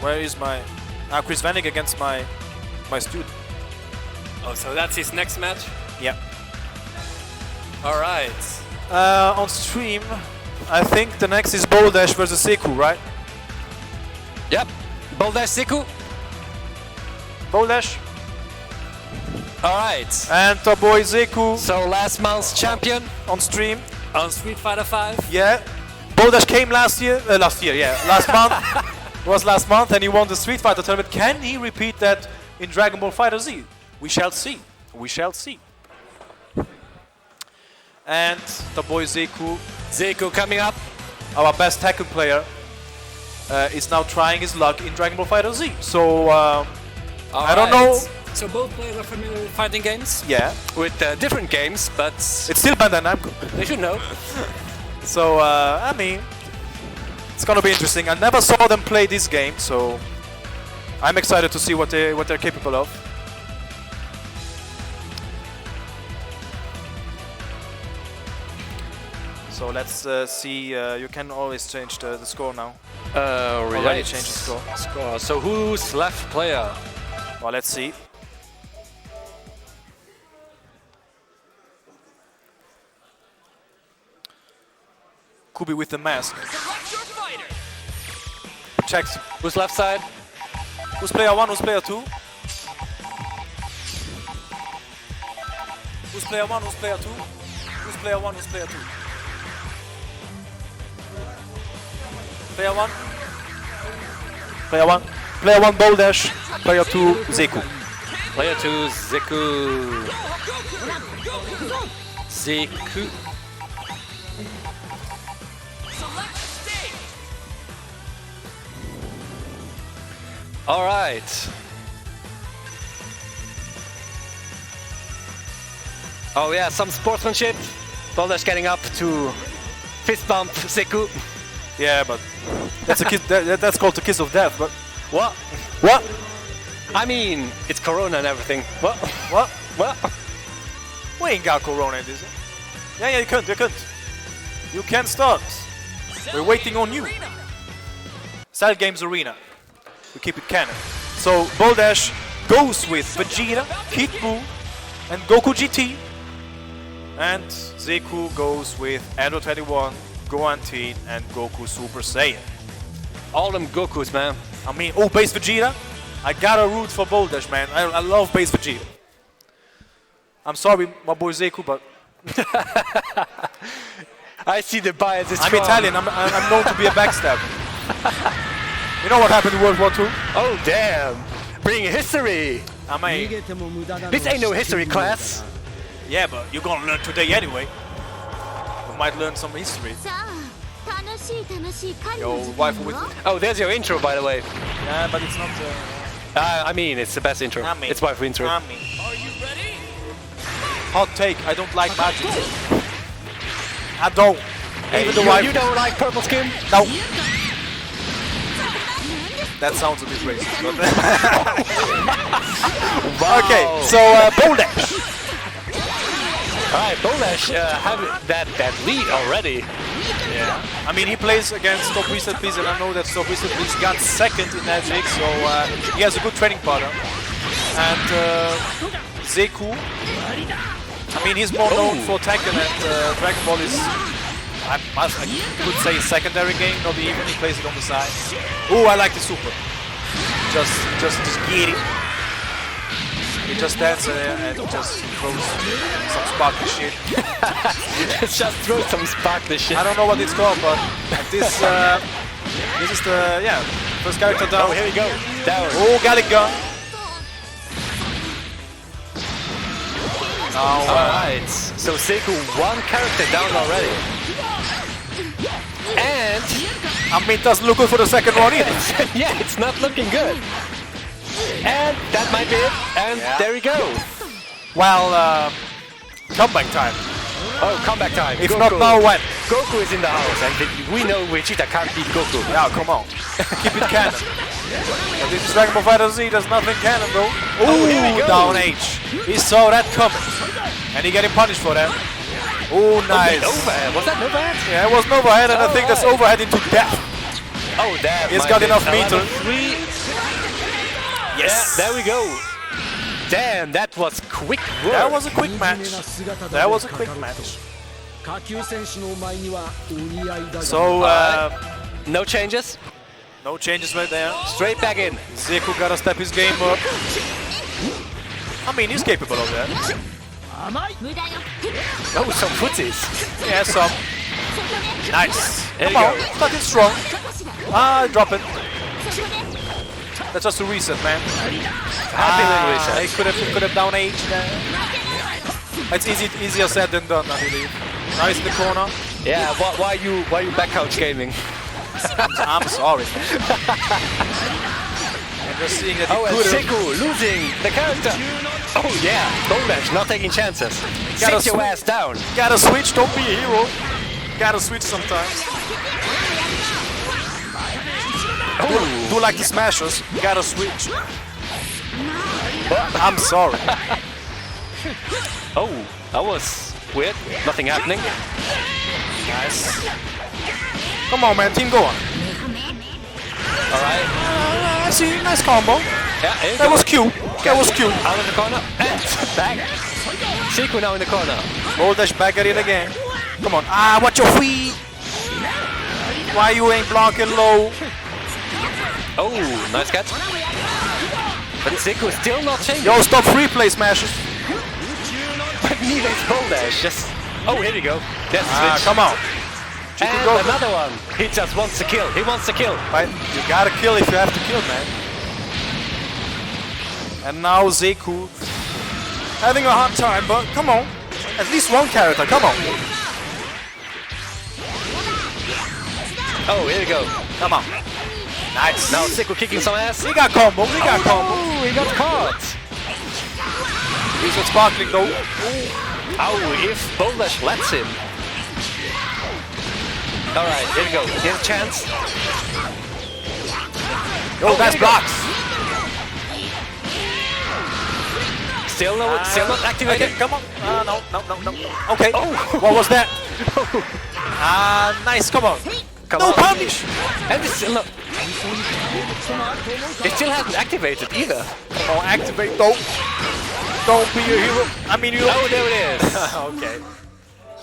Where is my Chris Van Eyck against my student? Oh, so that's his next match? Yeah. Alright. On stream, I think the next is Boldash versus Seku, right? Yep. Boldash Siku. Boldash Alright. and our boy Seku So last month's champion on stream. on Street Fighter 5. Yeah. Boldash came last year, last month. It was last month, and he won the Street Fighter tournament. Can he repeat that in Dragon Ball Fighter Z? We shall see. We shall see. And the boy Seku, Zeku coming up. our best Tekken player, is now trying his luck in Dragon Ball Fighter Z. So I don't know. So both players are familiar with fighting games Yeah, with different games, but it's still Bandai Namco. they should know. So I mean, it's gonna be interesting. I never saw them play this game, so I'm excited to see what they're capable of. So let's see. You can always change the score now. Already Right. changed the score. So who's left player? Well, let's see. Kubi with the mask. Checks. Who's left side? Who's player 1? Who's player 2? Who's player 1? Who's player 2? Who's player 1? Who's player 2? Player 1? Player 1. Player 1 Boldash. Player 2 Zeku. Player 2 Zeku. Zeku. All right. Oh yeah, some sportsmanship. Boldash getting up to fist bump Zeku. Yeah, but that's a kiss. That's called the kiss of death. But What? what? I mean, it's Corona and everything. What? What? What? We ain't got Corona in this. Yeah, you can't. You can't start. We're waiting on you. Cell Games Arena. We keep it canon. So Boldash goes with Vegeta, Kid Buu, and Goku GT. And Zeku goes with Android 21, Gohan Teen, and Goku Super Saiyan. All them Gokus, man. I mean, oh, base Vegeta? I gotta root for Boldash, man. I love base Vegeta. I'm sorry, my boy Zeku, but I see the bias is I'm strong. Italian. I'm known to be a backstabber. You know what happened in World War II? Oh damn! Bring history. I 逃 mean, げても無駄だ This ain't no history class. yeah, but you're gonna learn today anyway. You might learn some history. さあ楽しい楽しい狩り Yo, の時 wife 間 with よ Oh, there's your intro, by the way. Yeah, but it's not. I mean, it's the best intro. I mean, It's my intro. I mean. Are you ready? Hot take. I don't like magic. I don't. Hey, Even the wife. you don't like purple skin? No. That sounds a bit racist. But okay, so Boldash. Alright, Boldash have that lead already. Yeah. I mean, he plays against Stop Reset Please, and I know that Stop Reset Please got second in Magic, so he has a good training partner. And Zeku, I mean, he's more known for Tekken, and Dragon Ball is, I could say, a secondary game, not even, he plays it on the side. Oh, I like the super. Just get it. He just stands there and just throws some sparkly shit. Just throw some sparkly shit. I don't know what it's called, but this is the first character down. Oh, here we go. Down. Oh, Gallic gun. Now, Alright, so Seku one character down already. And I mean, it doesn't look good for the second one either. yeah, it's not looking good. And that might be it. And there we go. Well, comeback time. Oh, comeback time. If Goku. not now, when? Goku is in the house, and we know Vegeta can't beat Goku. Yeah, come on. Keep it canon. But this is Dragon Ball Fighter Z, there's nothing canon though. Oh, here we go. Down H. He saw that coming. And he getting punished for that. Oh, nice. Overhead. Was that an overhead? Yeah, it was an overhead, and I think that's overhead into death. Oh, that He's might got be enough a meter. level 3. Yes. Yeah, there we go. Damn, that was quick work. That was a quick match. That was a quick match. 下級選手の前にはお似合いだが So, No changes. no changes right there. Straight back in. Zeku gotta step his game up. I mean, he's capable of that. 甘い 無駄よ Oh, some footsies. Yeah, some. Nice. There Come you on, go. starting strong. Ah, drop it. そこで That's just a reset, man. Happy little reset. He could have down H there. It's easier said than done, I believe. Nice in the corner. Yeah, why you back couch gaming? I'm sorry. I'm just seeing that he Oh, and could have. Seku losing the character. Oh yeah, Bowlash not taking chances. Gotta Sit your sw- ass down. Gotta switch, don't be a hero. Gotta switch sometimes. Do like the smashers, gotta switch. I'm sorry. Oh, that was weird. Nothing happening. Nice. Come on, man, team go on. All right. I see, nice combo. Yeah, here you That go. was cute. That was cute. Out of the corner and back. Seku now in the corner. Roll dash back at it again. Come on. Ah, watch your feet. Why you ain't blocking low? Oh, nice catch. But Seku is still not changing. Yo, stop free play smashes. But neither is Bowlash. Just. Oh, here we go. That's the Ah, switch. come on. You And can go. another one. He just wants to kill. He wants to kill. Right? You gotta kill if you have to kill, man. And now Zeku having a hard time, but come on. At least one character, come on. Oh, here we go. Come on. Nice. Now Seku kicking some ass. We got combo, we got combo. Oh, he got caught. He's with sparkling though. Oh, if Bowlash lets him. Alright, here we go. Here's a chance. Yo, that's here we go. blocks. Still not activated. Okay, come on. No. Okay. Oh. What was that? Nice, come on. Come No on. punish. And it's still not. It still hasn't activated either. Come on, activate though. Don't be a hero. I mean, you Oh, there it is. Okay.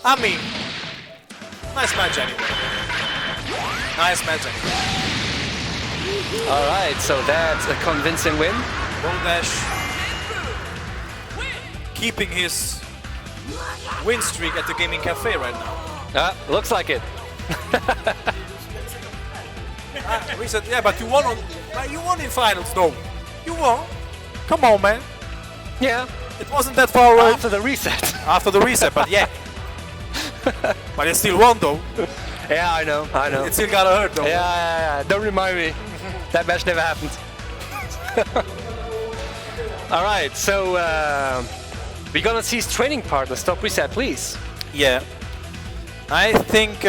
I mean, nice match anyway. Nice match anyway. Alright, so that's a convincing win. Goldash keeping his win streak at the gaming cafe right now. Looks like it. We said, yeah, but you won in finals though. You won. Come on, man. Yeah. It wasn't that far away After the reset. after the reset, but yeah. But it still won though. Yeah, I know. It still gotta hurt though. Yeah. Don't remind me. That match never happened. Alright, so we're gonna see his training partner. Stop reset, please. Yeah. I think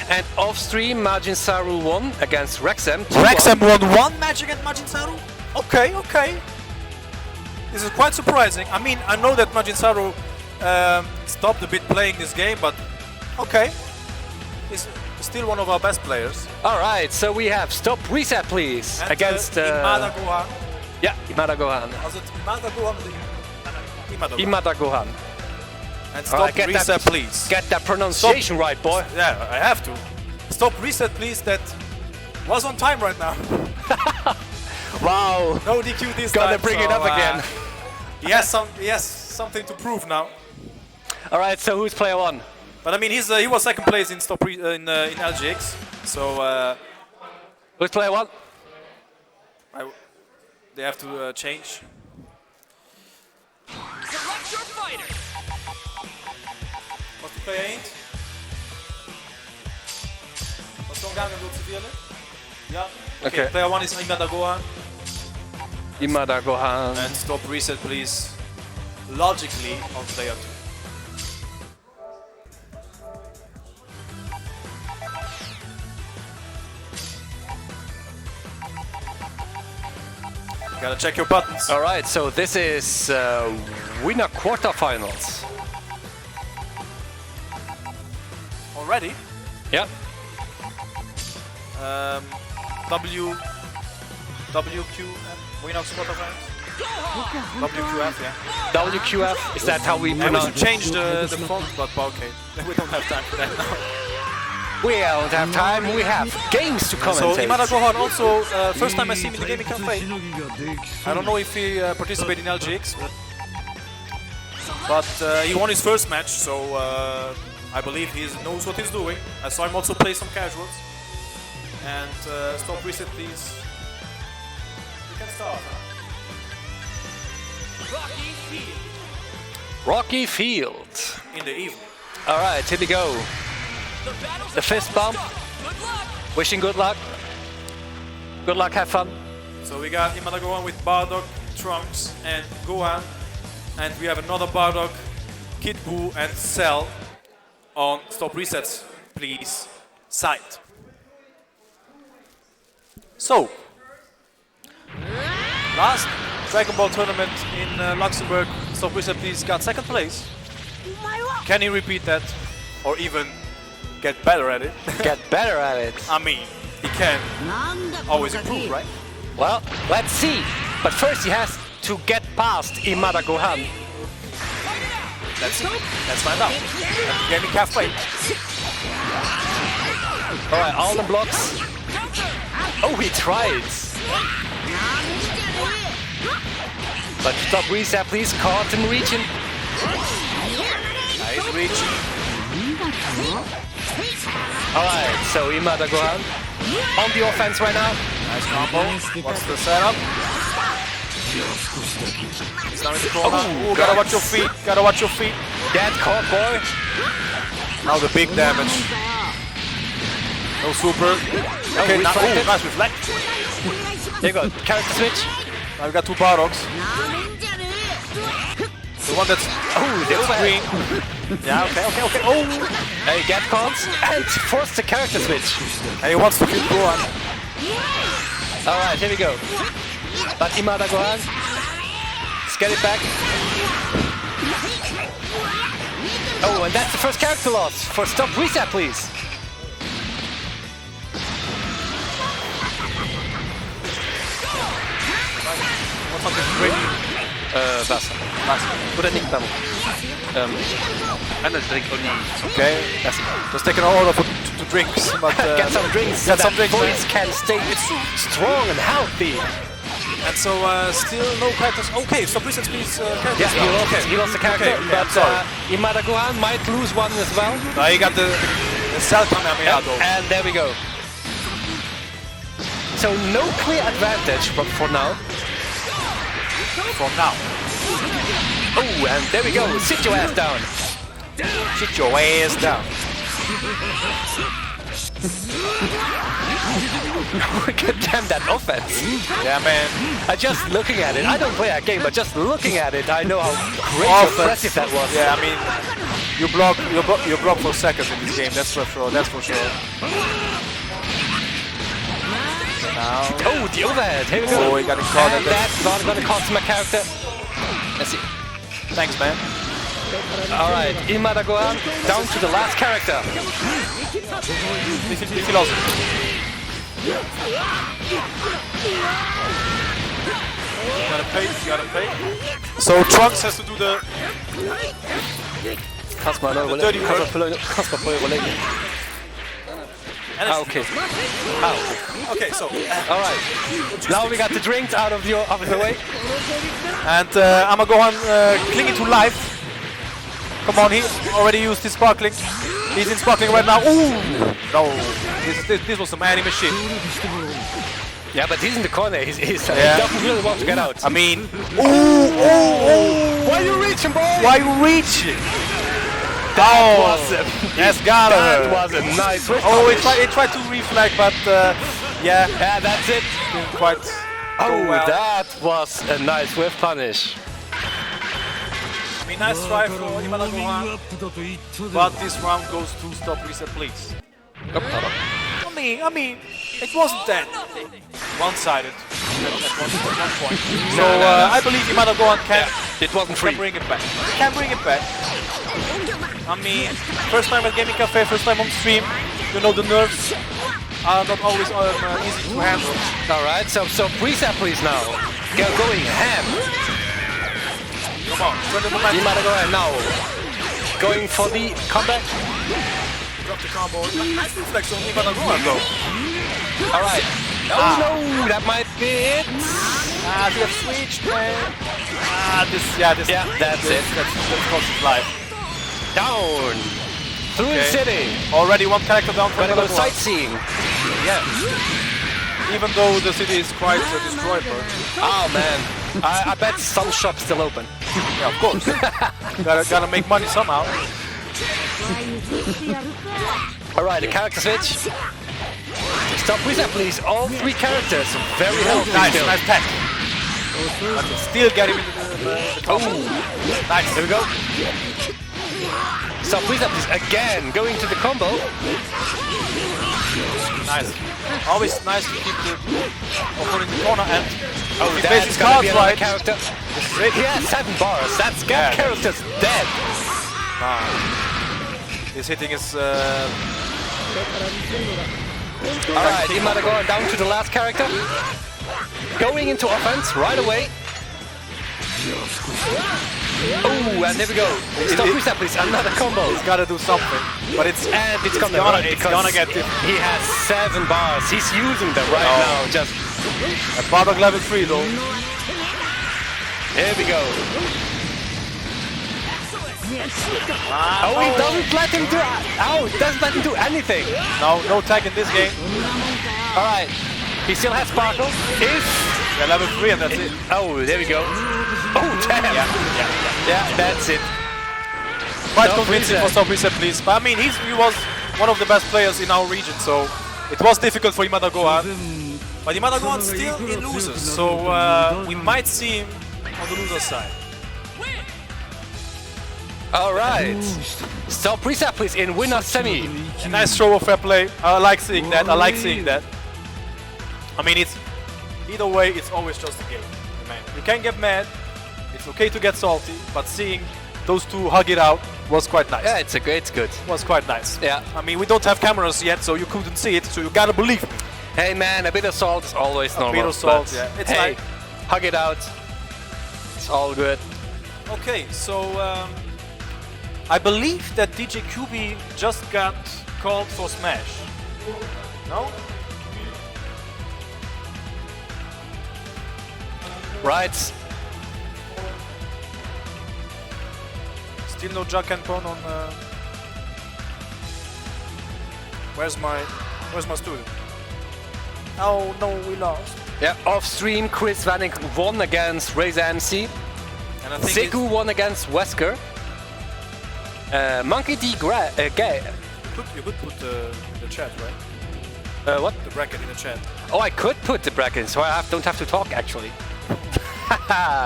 And off stream, Majin Saru won against Rexem. 2-1. Rexem won one match against Majin Saru. Okay. This is quite surprising. I mean, I know that Majin Saru stopped a bit playing this game, but okay. He's still one of our best players. Alright, so we have stop reset, please. And, Against Imada Gohan. Yeah, Imada Gohan. Was it Imada Gohan? Imada Gohan. Imada Gohan. And stop Alright, get reset, that, please. Get that pronunciation right, boy. Yeah, I have to. Stop reset, please. That was on time right now. Wow. No DQ this Gotta time. bring it up again. He has something to prove now. All right, so who's player one? But I mean, he was second place in in LGX. So Who's player one? they have to change. Select your fighter. Wat de player 1? Wat zo'n gang wilt spelen? Ja. Okay. Player 1 is Imada Gohan. Imada Gohan. And stop reset, please. Logically on player 2. Gotta check your buttons. All right, so this is winner quarterfinals. Already? Yeah. WQF, Winox quarterfinals? WQF, yeah. WQF, is that how we And we pronounce should change the font, but okay. We don't have time for that now. We don't have time, we have games to So commentate. Imada Gohan also, first time I see him in the gaming cafe. I don't know if he participated in LGX, but he won his first match, so I believe he knows what he's doing. I saw him also play some casuals. And stop reset, please. You can start. Rocky Field. Rocky Field. In the evening. All right, here we go. The battle's The fist about bump. to start. Good luck. Wishing good luck. Good luck, have fun. So we got Imada Gohan with Bardock, Trunks, and Gohan. And we have another Bardock, Kid Buu, and Cell on stop resets, please. Side. So, last Dragon Ball tournament in Luxembourg, stop reset, please, got second place. Can he repeat that, or even get better at it? Get better at it. I mean, he can なんだこの always ガキ improve, right? Well, let's see. But first he has to get past Imada Gohan. Let's see. Let's find out. At the Gaming Cafe. All right, all the blocks. Oh, he tried. But stop reset, please. Caught him reaching. Nice reach. All right, so Imada Gohan on the offense right now. Nice combo. What's the setup? He's down in the corner. Oh, Ooh, gotta watch your feet. Gotta watch your feet. Get caught, boy. Now the big damage. No super. Okay, now, reflected. ooh, nice reflect. There you go. Character switch. Now we got two Bardogs. The one that's Oh, the overhead. green. Yeah, okay. Oh! Hey, get caught and force the character switch. And he wants to kill Gohan. All right, here we go. But Imada Gohan, let's get it back. Oh, and that's the first character loss for stop reset, please. What's on this green? Wasser. Oder nicht da. Anders drink only. Okay, just taking an order for to drinks, but Get some drinks so Get some that drinks, voice man. can stay strong and healthy. And so still no characters. Okay, stop resets, please. Yeah, Characters. he lost the character, Okay, but I'm sorry. Imada Gohan might lose one as well. He got the Cell Kamehameha though. And there we go. So no clear advantage for now. From now. Oh, and there we go. Sit your ass down. Sit your ass down. God damn that offense. Yeah, man. Just looking at it, I don't play that game, but just looking at it, I know how great impressive that was. Yeah, I mean, you block for seconds in this game. That's for sure. That's for sure. Now. Oh, the overhead. Here we go. Oh, he got caught. And that's not going to cost him a character. Let's see. Thanks, man. All right, Imada Gohan down to the last character. If he lost it. You gotta pay. So Trunks has to do the Kannst mal neu dirty work. überlegen. And it's Okay. Okay, so All right. Now we got the drinks out of the way. and Amagohan clinging to life. Come on, he already used his sparkling. He's in sparkling right now. Ooh, no, this was some anime shit. Yeah, but he's in the corner. He Yeah. doesn't really want to get out. I mean, ooh, Why are you reaching, boy? why reaching? That's gotta That hurt. was a nice whiff Oh, punish. it tried to reflect, but yeah, Yeah, that's it. didn't quite Oh, go well. that was a nice whiff punish. I mean, nice try for Imada Gohan, but this round goes to stop reset, please. I mean, it wasn't that one-sided at one point. So I believe Imada Gohan can, It wasn't can free. bring it back. Can bring it back. I mean, first time at Gaming Cafe, first time on stream. You know the nerves are not always easy to handle. All right, so Brisa, please now. Going ham. Come on, turn the momentum. Imada Gohan now. Going for the comeback. Drop the combo. Nice reflex on Imada Gohan though. All right. Oh no, that might be it. Ah, they have switched, man. This. Yeah, that's it. That's cost his life. Down. Through the Okay. city. Already one character down for Gonna go Imada Gohan. sightseeing. Yeah. Even though the city is quite destroyed, but Oh man. I bet some shops still open. yeah, of course. gotta make money somehow. All right, the character switch. Stop Brisa, please. All three characters very healthy Nice, still. nice tech. But still get him into the combo. Nice. Here we go. Stop Brisa, please. Again, going to the combo. Nice. Always nice to keep the opponent in the corner and Oh, he that's plays his gonna cards be another right. character. He has 7 bars. That's Yeah, character's dead. His hitting is All right, Imada going down to the last character. Going into offense right away. Oh, and there we go. Stop Brisa, please. Another combo. gotta do something. But it's And it's gonna gonna- run it's because gonna get different. he has 7 bars. He's using them right Oh. now. Just a Bardock level 3 though. here we go. Oh, he doesn't let him do. Oh, he doesn't let him do anything. No tag in this game. All right, he still has sparkle. Yeah, level 3 and that's it. Oh, there we go. Oh, damn. Yeah, that's it. Quite Stop convincing Reset. for Stop Reset, please. But I mean, he was one of the best players in our region, so it was difficult for Imada Gohan. But Imada Gohan still in losers, so we might see him on the loser side. All right. Stop Brisa, please, in winner semi. A nice show of fair play. I like seeing that. I mean, it's either way, it's always just a game. Man, you can get mad. It's okay to get salty, but seeing those two hug it out was quite nice. Yeah, it's good. Was quite nice. Yeah. I mean, we don't have cameras yet, so you couldn't see it. So you gotta believe me. Hey man, a bit of salt is always normal. bit of salt, but yeah. It's hey, like- hug it out. It's all good. Okay, so I believe that DJ QB just got called for Smash. No? Right. Still no Jack and Pon on. Where's my student? Oh no, we lost. Yeah, off stream, Chris Vanek won against Razor MC. And I think Seku won against Wesker. Monkey D. Gay. you could put in the chat, right? What? The bracket in the chat. Oh, I could put the bracket, so I don't have to talk actually.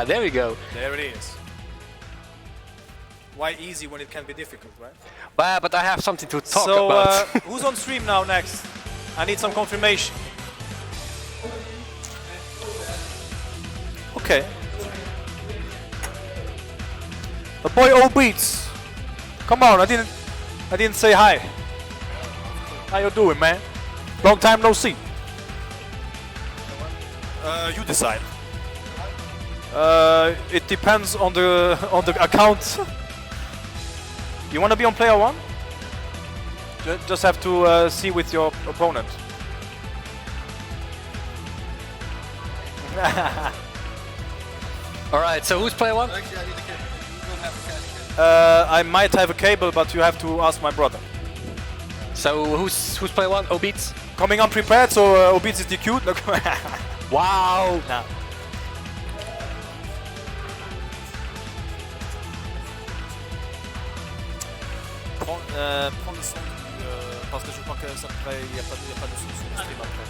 There we go. There it is. Why easy when it can be difficult, right? Well, but I have something to talk So, about. who's on stream now next? I need some confirmation. Okay. The boy O Beats. Come on, I didn't say hi. How you doing, man? Long time no see. You decide. It depends on the account. You wanna be on player 1? Just have to see with your opponent. Alright, so who's player 1? Actually, I need a cable. You don't have a cash. I might have a cable, but you have to ask my brother. So who's player 1? Obeats? Coming unprepared, so Obeats is DQ'd. Look. Wow! Nah. Prends le son parce que je crois que ça il n'y a pas de son sur le stream après.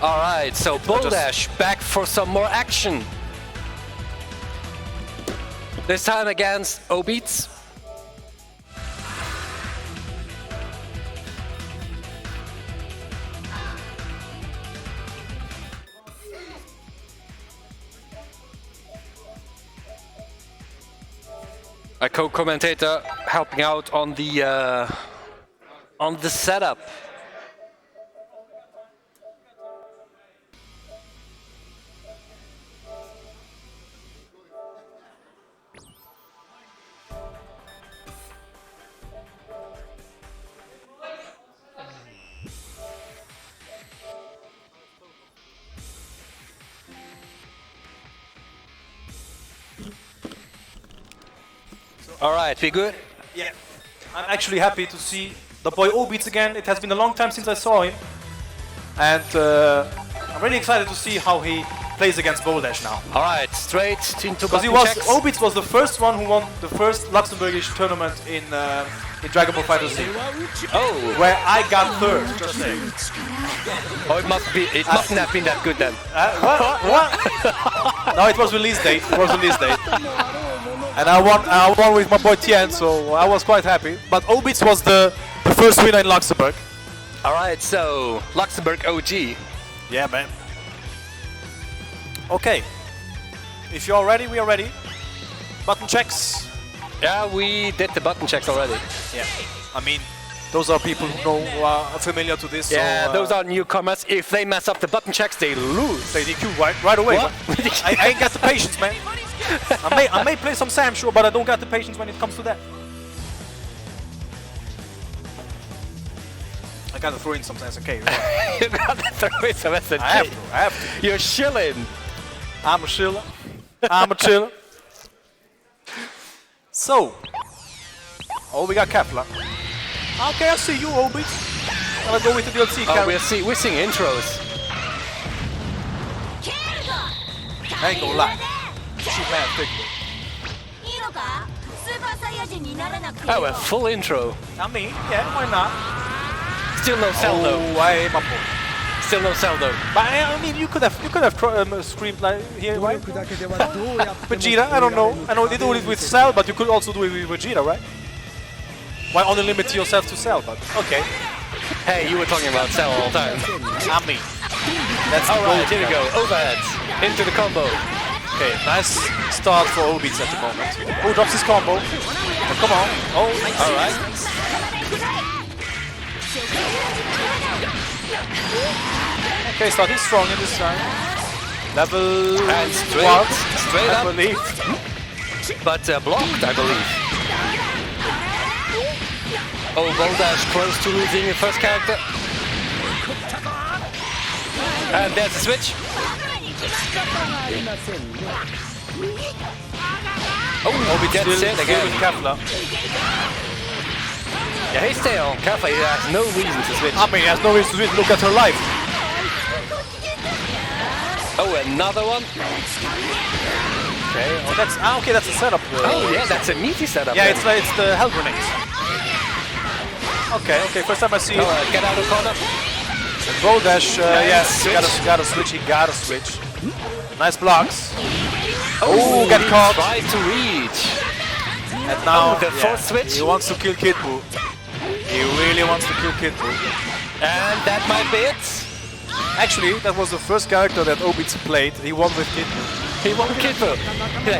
Alright, so Boldash back for some more action. This time against Obeats. A co-commentator helping out on the setup. All right, we good? Yeah. I'm actually happy to see the boy Obeats again. It has been a long time since I saw him. And I'm really excited to see how he plays against Boldash now. All right, straight into Because button checks. Obeats was the first one who won the first Luxembourgish tournament in Dragon Ball FighterZ. Oh, Where I got third, just saying. oh, it mustn't have been that good then. What? No, it was release date. It was release date. And I won with my boy Tien, so I was quite happy. But Obeats was the first winner in Luxembourg. All right, so Luxembourg OG. Yeah, man. Okay. If you're ready, we are ready. Button checks. Yeah, we did the button checks already. Yeah. I mean, those are people who are familiar to this. Yeah, so, those are newcomers. If they mess up the button checks, they lose. They DQ right away. What? I ain't got the patience, man. I may play some Sam, sure, but I don't got the patience when it comes to that. I gotta throw in some SNK. Right? You gotta throw in some SNK. I have to. You're chilling. I'm a chiller. I'm a chiller. So, we got Kefla. Okay, I see you, Obeats. I'll go with the DLC. Oh, we're seeing intros. I ain't gonna lie. Shoot man, thick. Oh, a full intro. I mean, yeah, why not? Still no cell though. Oh, I my boy. Still no cell though. But I mean, you could have screamed like here, right? 努力だけではどうやっても Vegeta, I don't know. I know they do it with Cell, but you could also do it with Vegeta, right? Why only limit yourself to Cell? But okay. Hey, you were talking about cell all the time. I mean, that's All right, gold. here we go. Overheads into the combo. Okay, nice start for Obeats at the moment. Oh, drops his combo. Oh, come on. Oh, nice. All right. Okay, starting strong in this side. Level And straight I up. believe. But blocked, I believe. Oh, Boldash close to losing the first character. And there's a switch. Oh, Obi gets Still it again. with Kefla. Yeah, he's still. Kefla, he has no reason to switch. I mean, he has no reason to switch. Look at her life. Oh, another one. Okay, okay, that's a setup. Oh, yeah, that's a meaty setup. Yeah, then. it's the hell grenades. Okay, first time I see it. Get out of the corner. Boldash, yes, switch. gotta switch, he gotta switch. Nice blocks. Oh, get caught. Try to reach. And now, the fourth switch. He wants to kill Kid Buu. He really wants to kill Kid Buu. And that might be it. Actually, that was the first character that Obeats played. He won with Kid Buu. He won Kid Buu.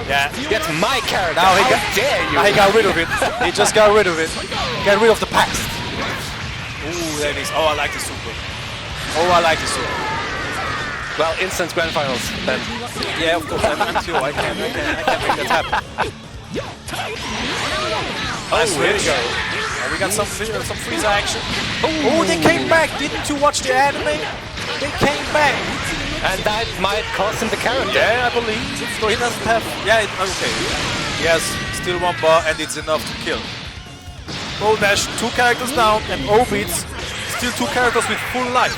Yeah. That's my character. Now he How got, dare you? now he got rid of it. He just got rid of it. Get rid of the past. Ooh, there it is. Oh, I like the super. Oh, I like the super. Well, instant grand finals then. Yeah, of course. I'm too. I can't make that happen. Nice switch. And we got some freeze action. Oh, they came back. Didn't you watch the anime? They came back. And that might cost him the character. Yeah, I believe. So he doesn't have. Yeah, okay. He has still one bar and it's enough to kill. Boldash, 2 characters down, and O-Beats still 2 characters with full life.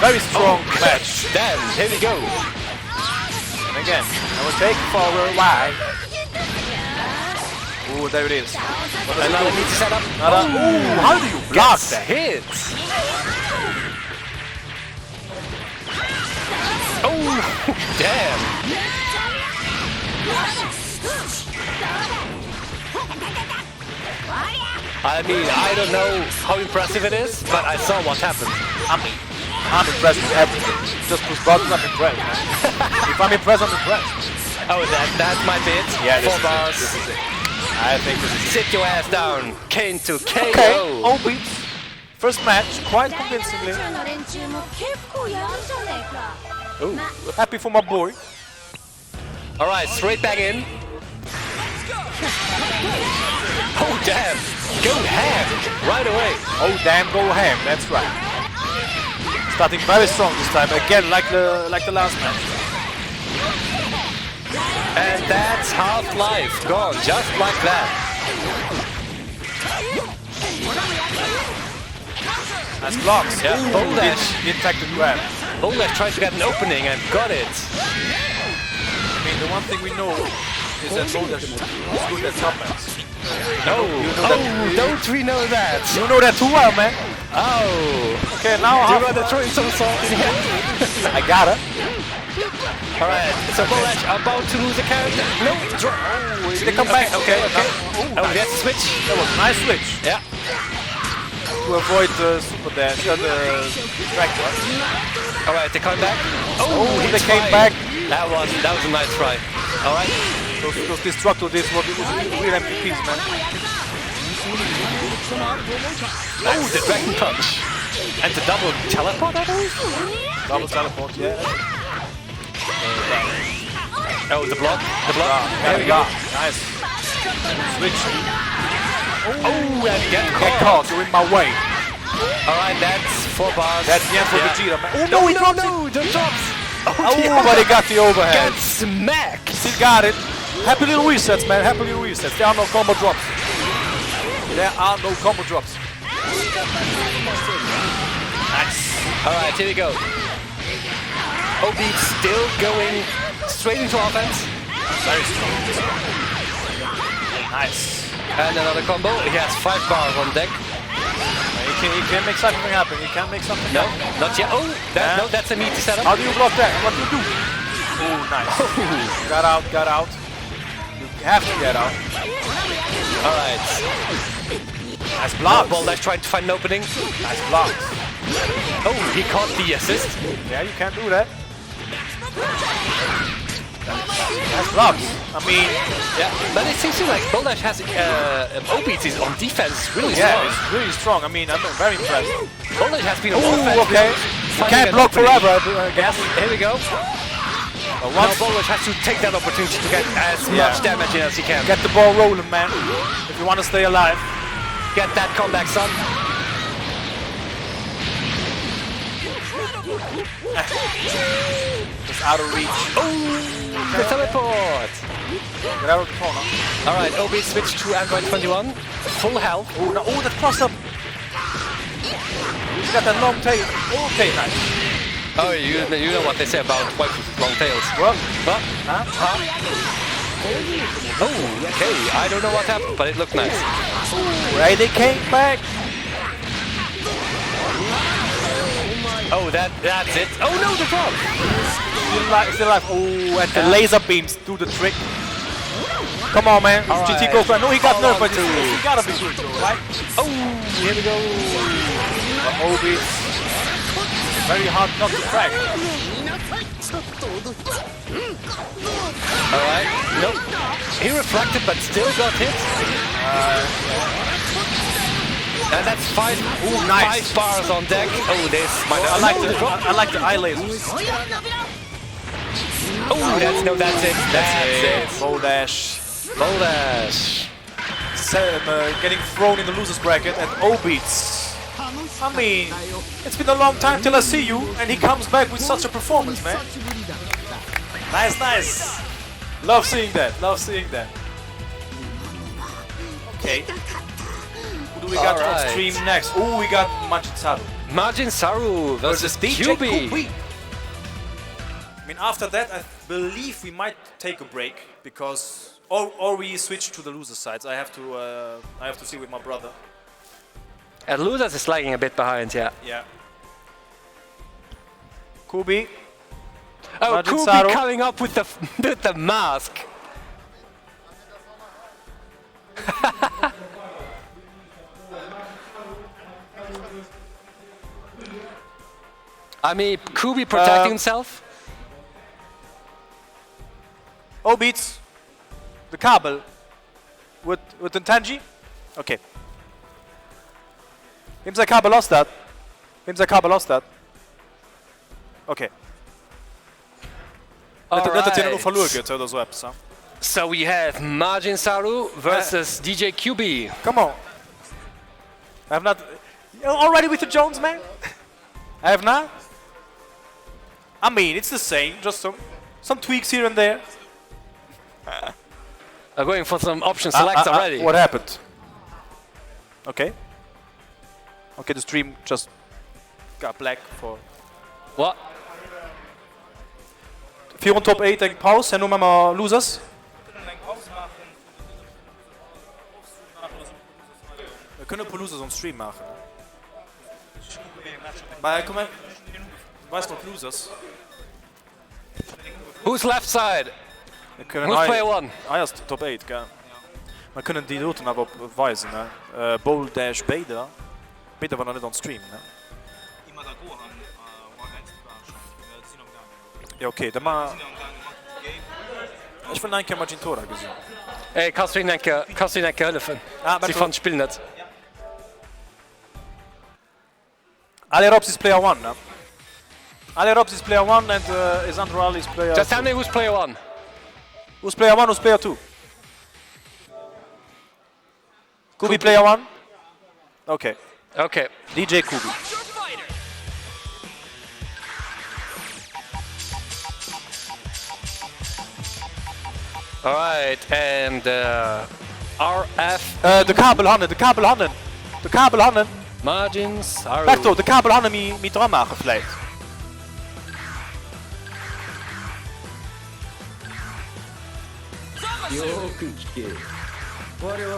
Very strong match. Then, here we go. And again, I will take forward wide. Ooh, there it is. Another need to set up. Ooh, how do you block Gets the that? hit. Oh, damn. I mean, I don't know how impressive it is, but I saw what happened. I'm impressed with everything. Just push buttons, I'm impressed. If I'm impressed, I'm impressed. Oh, that might be it. Yeah, this 4 is bars. it. This is it. I think this is it. Sit your ass down. Kane to KO. Okay, O-Beats. First match, quite convincingly. の連中も結構やるじゃねえか Happy for my boy. All right, straight back in. Oh, damn. Go ham right away. Oh damn, go ham. That's right. Starting very strong this time. Again, like the last match. And that's Half-Life gone, just like that. Nice blocks. Yeah, Boldash. Didn't take the grab. Boldash tried to get an opening and got it. I mean, the one thing we know is that Boldash is good at top mats. No, don't we know that? You know that too well, man. Oh, Okay, now you rather throwing some salt in here. I got it. All right, so Boldash about to lose a character. No, drop. They come back. Okay. Oh, Oh, that's a switch. that was a nice switch Yeah. to avoid the super dash, the drag dash. All right, they come back. Oh, he they came tried. back. That was a nice try. All right. Those destructo, this was real MVPs, man. Oh, the dragon punch. And the double teleport, I believe? Double teleport, yeah. Oh, the block. There we go. Nice. Switch. Oh, and get Get caught, you're in my way. All right, that's 4 bars. That's the end for Yeah. Vegeta, man. Oh, no, he drops it. The drops. Oh, but he got the overhead. Get smacked. Still got it. Happy little resets, man. Happy little resets. There are no combo drops. There are no combo drops. Nice. All right, here we go. OB still going straight into offense. Very strong. Nice. And another combo. He has 5 bars on deck. He can make something happen. He can make something No, happen. not yet. Oh, no, that's a meaty setup. How do you block that? What do you do? Oh, nice. Got out, got out. You have to get out. All right. Nice blocks. Boldash trying to find an opening. Nice blocks. Oh, he caught the assist. Yeah, you can do that. Nice blocks. I mean, Yeah, but it seems like Boldash has OBs is on defense really yeah, strong. it's really strong. I mean, I'm very impressed. Boldash has been on Ooh, offense. okay. You finding can't an block opening. forever, I guess. Here we go. Now Once Boldash has to take that opportunity to get as Yeah. much damage in as he can. get the ball rolling, man. If you want to stay alive. Get that comeback, son. Just out of reach. The teleport. Get out of the corner. All right, OB switched to Android 21. Full health. Oh, no, oh, that cross up. He's got that long tail. Okay, nice. Oh, you know what they say about white with long tails. Well, What? huh? Oh, okay. I don't know what happened, but it looked nice. Right, they came back. Oh, that's it. Oh no, the drop. Still alive. Oh, and the laser beams do the trick. Come on, man. All GT right. goes back. No, he got Hold nerfed, on but to- he gotta be good, though, right? Oh, here we go. Obi. Very hard not to crack. All right. Nope. He reflected, but still got hit. And that's 5. Ooh, nice. 5 bars on deck. Oh, this might. I like the eye lasers. Oh, that's it. That's it. Boldash. Baldash. Getting thrown in the losers bracket and O-Beats. I mean, it's been a long time till I see you, and he comes back with such a performance, man. 久しぶりだった Nice, nice. Love seeing that. Love seeing that. Okay. Who do we got on Alright. stream next? Oh, we got Majin Saru Majin Saru versus DJ QB. Kubi. I mean, after that, I believe we might take a break because, or we switch to the loser sides. I have to see with my brother. And Losers is lagging a bit behind, yeah. Yeah. Kubi. Oh, Majin Kubi Saru. coming up with the with the mask. I mean, Kubi protecting himself. O-Beats. The Kabel. With the Tanji. Okay. Seems like Kabel lost that. Seems like Kabel lost that. Okay. Detta till nog förlorat eller så här. So we have Majin Saru versus DJ QB. Come on. I have not. You're already with the Jones, man? I have not. I mean, it's the same. Just some tweaks here and there. I'm going for some option selects already. What happened? Okay. Okay, the stream just got black for. What? 4 top 8 en paus en nu med mig losers. Vi kunde på losers on stream maken. Maar kom maar. Waar nog losers? Who's left side? Who's player one? Ja, top 8 kan. Man kunnen die routen naar op wijzen, hè. Bowl dash beta. Beta var nog niet on stream, hè. Ja, okay, de maar. Ich will ein Majin Tora gesehen. Hey, kannst du ihnen helfen? Sie von Spiel nicht. Ali Robs is player 1, no? Ali Robs is player 1 and Isandro Ali is player Just 2. tell me who's player one. Who's player 1, who's player 2? Kubi player 1? Okay. Okay. DJ Kubi. Your fighter. All right, and RF De kabelhanden, de kabelhanden. De kabelhanden. Majin Saru. Berto, de kabelhanden mi drama gefleid.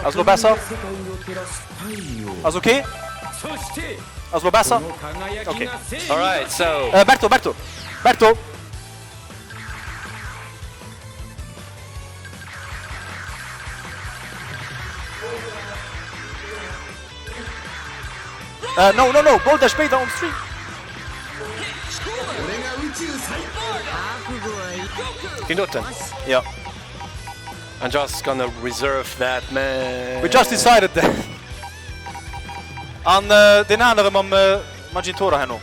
Also besser? Also okay? Also besser? Okay. All right, so Berto. No. Gold dash beta on stream. 俺が宇宙最覚悟はいい Genoten. Yeah. I'm just gonna reserve that, man. We just decided that. An den anderen om Majin Tora här nu.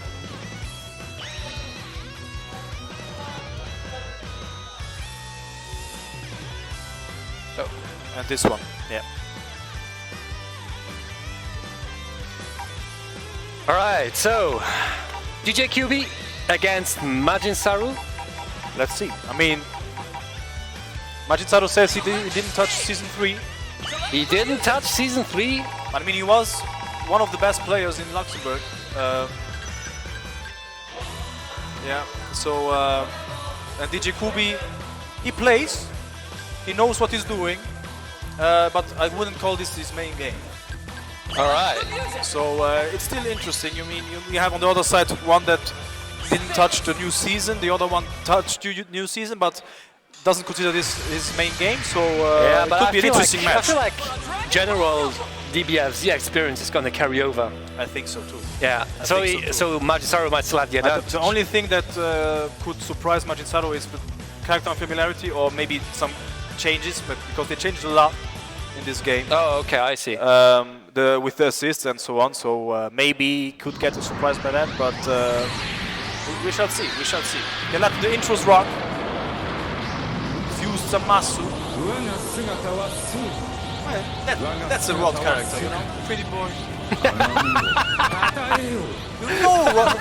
Oh. And this one, yeah. All right, so DJ QB against Majin Saru. Let's see. I mean, Majin Saru says he didn't touch season 3. He didn't touch season 3. But I mean, he was one of the best players in Luxembourg. Yeah. So, and DJ Kubi, he plays. He knows what he's doing. But I wouldn't call this his main game. All right. So it's still interesting. You mean you have on the other side one that didn't touch the new season, the other one touched the new season, but doesn't consider this his main game. So Yeah, it but could I be an feel, interesting like, I match. feel like general DBFZ experience is gonna carry over. I think so too. Yeah. I So think so Majin Saru might still have the advantage. The only thing that could surprise Majin Saru is the character unfamiliarity or maybe some changes, but because they changed a lot in this game. Oh, okay, I see. With the assists and so on, so maybe could get a surprise by that, but we shall see. We shall see. They let the intros rock. Fuse Zamasu. That's a Rod character, you know? Pretty boy. You know Rod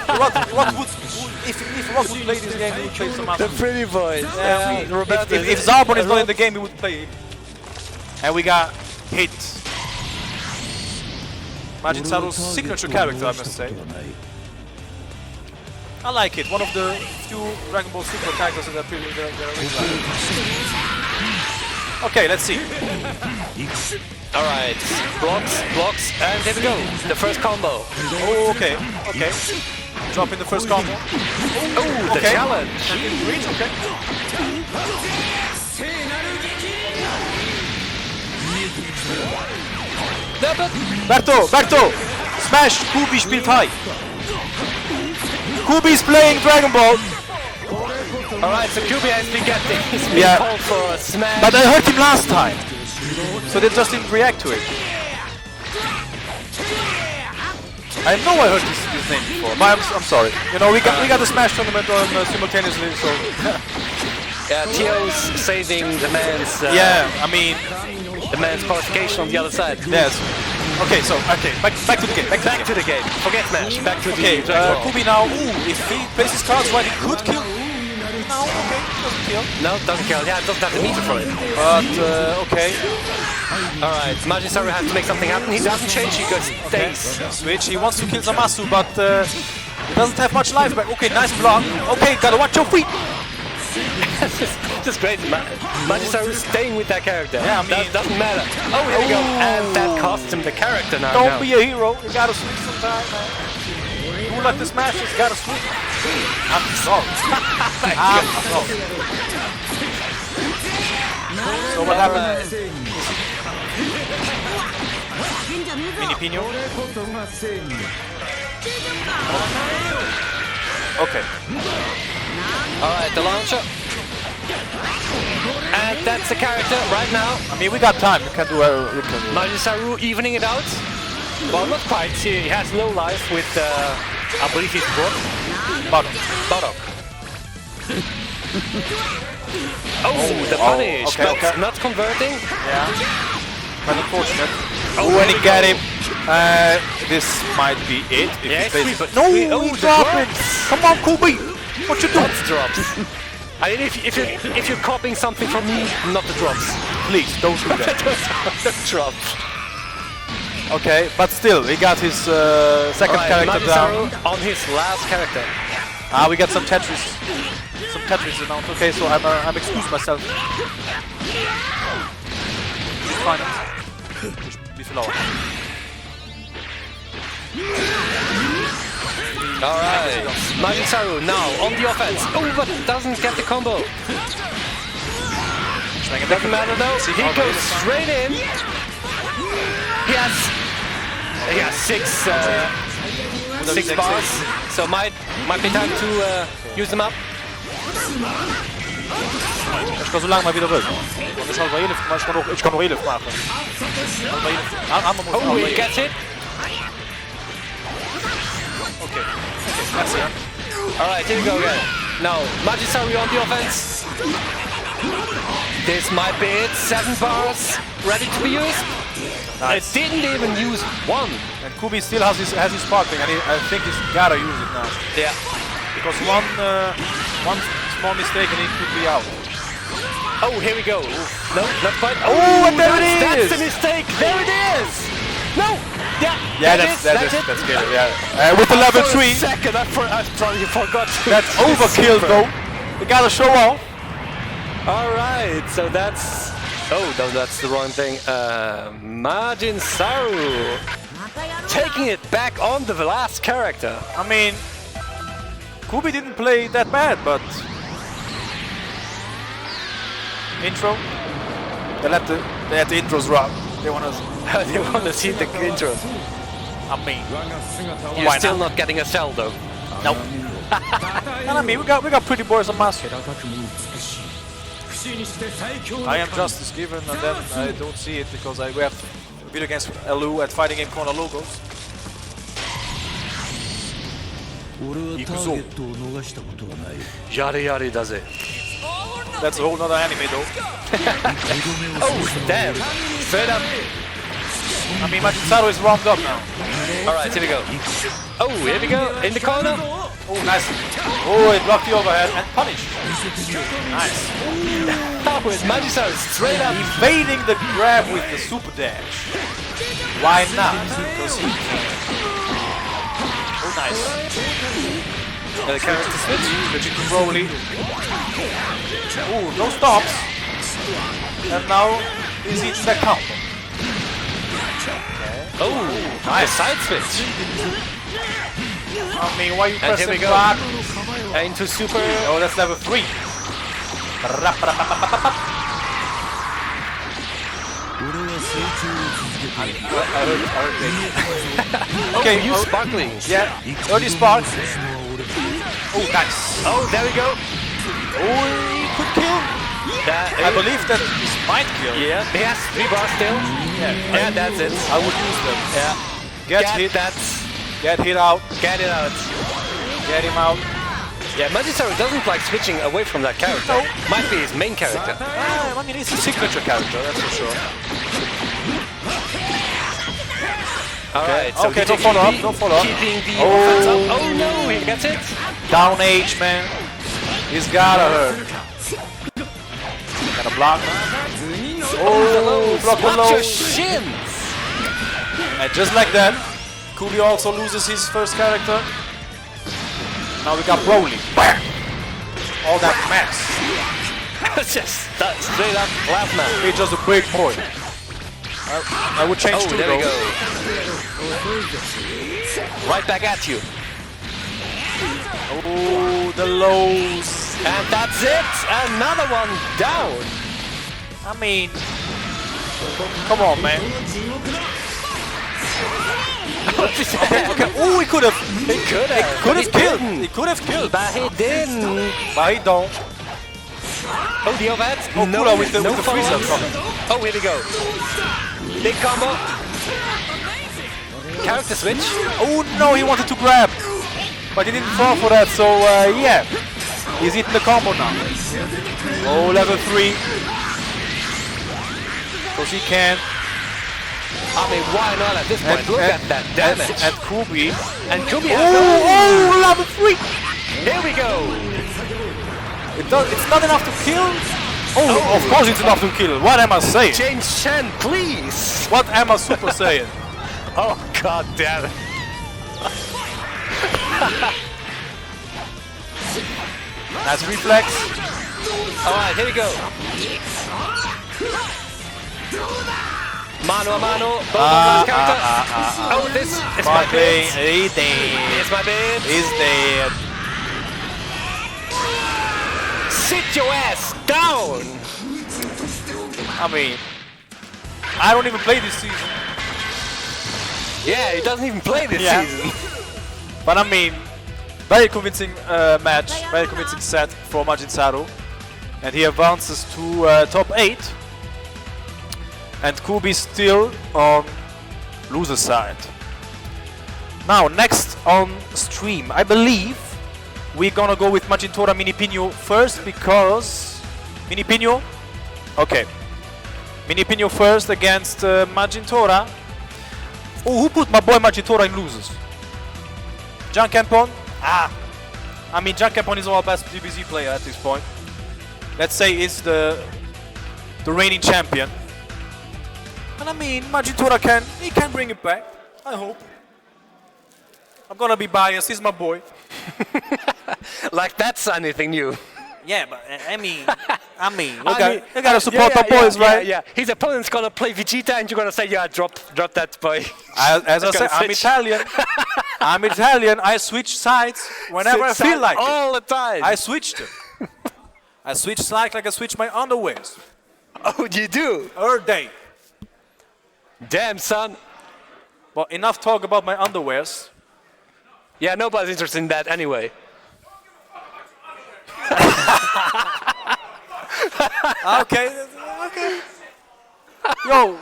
would, if Rod would play this game, he would play some other. The pretty boys. Yeah, Roberto. if Zarbon is not in the game, he would play it. And we got hit. Majin Saru's signature character, I must say. I like it. One of the few Dragon Ball Super characters that are really Okay, let's see. Alright, blocks, and here we go. The first combo. Oh, okay. Drop in the first combo. Oh, the challenge. Reach, okay. Berto! Smash! Kubi spielt high. Kubi's playing Dragon Ball. Alright, so Kubi has been called for a smash. But I hurt him last time. So they just didn't react to it. I know I heard his name before, but I'm sorry. You know, we got the Smash tournament on simultaneously, so... Yeah, Tio's saving the man's... I mean... The man's qualification on the other side. Yes. Okay, back to the game. Back to the game. Forget Smash. Back to the Okay, Dragon Ball. Kubi now, if he plays his cards right, he could kill. No, okay, doesn't kill. No, doesn't kill. Yeah, it doesn't have the meter for it. But, okay. Alright, Majin Saru has to make something happen. He doesn't change, he goes stays. Switch, he wants to kill Zamasu, but he doesn't have much life back. Okay, nice block. Okay, gotta watch your feet. Just great. Majin Saru staying with that character. Yeah, I mean... That doesn't matter. Oh, here we go. And that cost him the character now. Don't be a hero. You gotta switch sometime, man. You like the Smashers, you gotta switch. I'm sorry. I'm sorry. So what happened? Mini Pino? Okay. Alright, the launcher. And that's the character right now. I mean, we got time. We can do Majin Saru evening it out. Well, not quite. He has no life with, I believe he's broke. Bottom. Oh, the punish, but not converting. Yeah. But unfortunate. Oh, when he got him. This might be it. If he plays... No, he dropped it. Come on, Kubi. What you doing? That's drops. I mean, if you're copying something from me, not the drops. Please, don't do that. The drops. Okay, but still, he got his second character Majin down. Saru on his last character. We got some Tetris. Some Tetris announced. Okay, so I'm excuse myself. Alright, Majin Saru now on the offense. Oh, but doesn't get the combo. Doesn't matter though. He goes straight in. He has six bars, so might be time to use them up. Ich kan zo lang maar weer terug. Want ik kan nog heel even maken. Oh, he gets it. Okay, that's it. Alright, here we go again. Now, Majin Saru on the offense. This might be it. 7 bars ready to be used. Nice. It didn't even use one. And Kubi still has his sparkling, and I think he's gotta use it now. Yeah. Because one small mistake and he could be out. Oh, here we go. No, not quite. Oh, and there it is! That's the mistake. There it is. No. Yeah. That's it. good. Yeah. With the level 3. Second, I probably forgot. That's overkill, though. We gotta show off. All right. So that's. Oh, no, that's the wrong thing. Majin Saru taking it back on the last character. I mean, Kubi didn't play that bad, but intro. They let the intros rock. They want to see the intro. I mean, You're still not getting a cell though. No. And I mean, we got pretty boys on master. I am Justice given, and then I don't see it because we have video against LU at Fighting Game Corner logos. 俺はターゲットを逃したことはない。やれやれだぜ。 All or That's a whole nother anime though. Oh, damn. Straight up. I mean, Majin Saru is warmed up now. Alright, here we go. Oh, here we go. In the corner. Oh, nice. Oh, it blocked the overhead and punish. Nice. Oh, it's Magisaur straight up. Evading the grab with the super dash. Why not? Because he can. Oh, nice. The character switch. Switching to Broly. Oh, no stops. And now he's eating the counter. Oh, nice side switch. I mean, why you And here we pressing go. back? Into super. Oh, that's level 3. Okay, You sparkling. yeah, early spark. Oh, nice. Oh, there we go. Oh, he could kill. I believe that is might kill. Yeah, he has 3 bars still. Yeah, that's it. I would use them. Yeah. Get hit. Get hit out. Get it out. Get him out. Yeah, Magisaur doesn't like switching away from that character. No. Might be his main character. I mean, he's a signature character, that's for sure. Alright, so Okay, keeping don't follow up, the- don't follow up. Keeping the Oh. offense up. Oh no, he gets it. Down H, man. He's gotta hurt. Gotta block. Oh, block Watch below. your shins. And just like that, Kubi also loses his first character. Now we got Broly. Bam! All that mess. Just straight up plasma. He's just a big boy. I would change Oh, too, there though. we go. Right back at you. Oh, the lows. And that's it. Another one down. I mean, come on, man. Okay. Oh, he could have. He could have. Could have He killed. didn't. He could have killed. But he didn't. But he don't. Oh, the overhead. Oh, Kula with the follow-ups. freezer coming. Oh, here we go. Big combo. Character switch. Oh no, he wanted to grab, but he didn't fall for that. So yeah, he's eating the combo now. Oh, level 3. Because he can. I mean, why not at this point? Look at that damage. And Kubi. And Kubi has Oh, level 3. Here we go. It's not enough to kill. Oh, of course it's enough to kill. What am I saying? James Chen, please. What am I super saying? Oh, god damn it. That's reflex. Alright, here we go. Mano a mano. Both of the character. Oh, this is my bit. He's dead. It's my bit. He's dead. Sit your ass down. I mean, I don't even play this season. Yeah, he doesn't even play this Yeah. season. But I mean, very convincing match, very convincing set for Majin Saru. And he advances to top 8. And Kubi still on loser side. Now, next on stream, I believe we're gonna go with Majin Tora Mini Pino first because... Mini Pino? Okay. Mini Pino first against Majin Tora. Oh, who put my boy Majin Tora in losers? John Campon? I mean, John Campon is our best DBZ player at this point. Let's say he's the reigning champion. And I mean, Majin Tora can bring it back. I hope. I'm gonna be biased. He's my boy. Like that's anything new. Yeah, but I mean, you gotta support the boys, right? Yeah. His opponent's gonna play Vegeta, and you're gonna say, "Yeah, drop that boy." As I said, I'm switch. Italian. I'm Italian. I switch sides whenever I feel like it. all the time. I switched them. I switch sides like I switch my underwears. Oh, you do? Every day. Damn, son. Well, enough talk about my underwears. Yeah, nobody's interested in that anyway. Okay. Yo,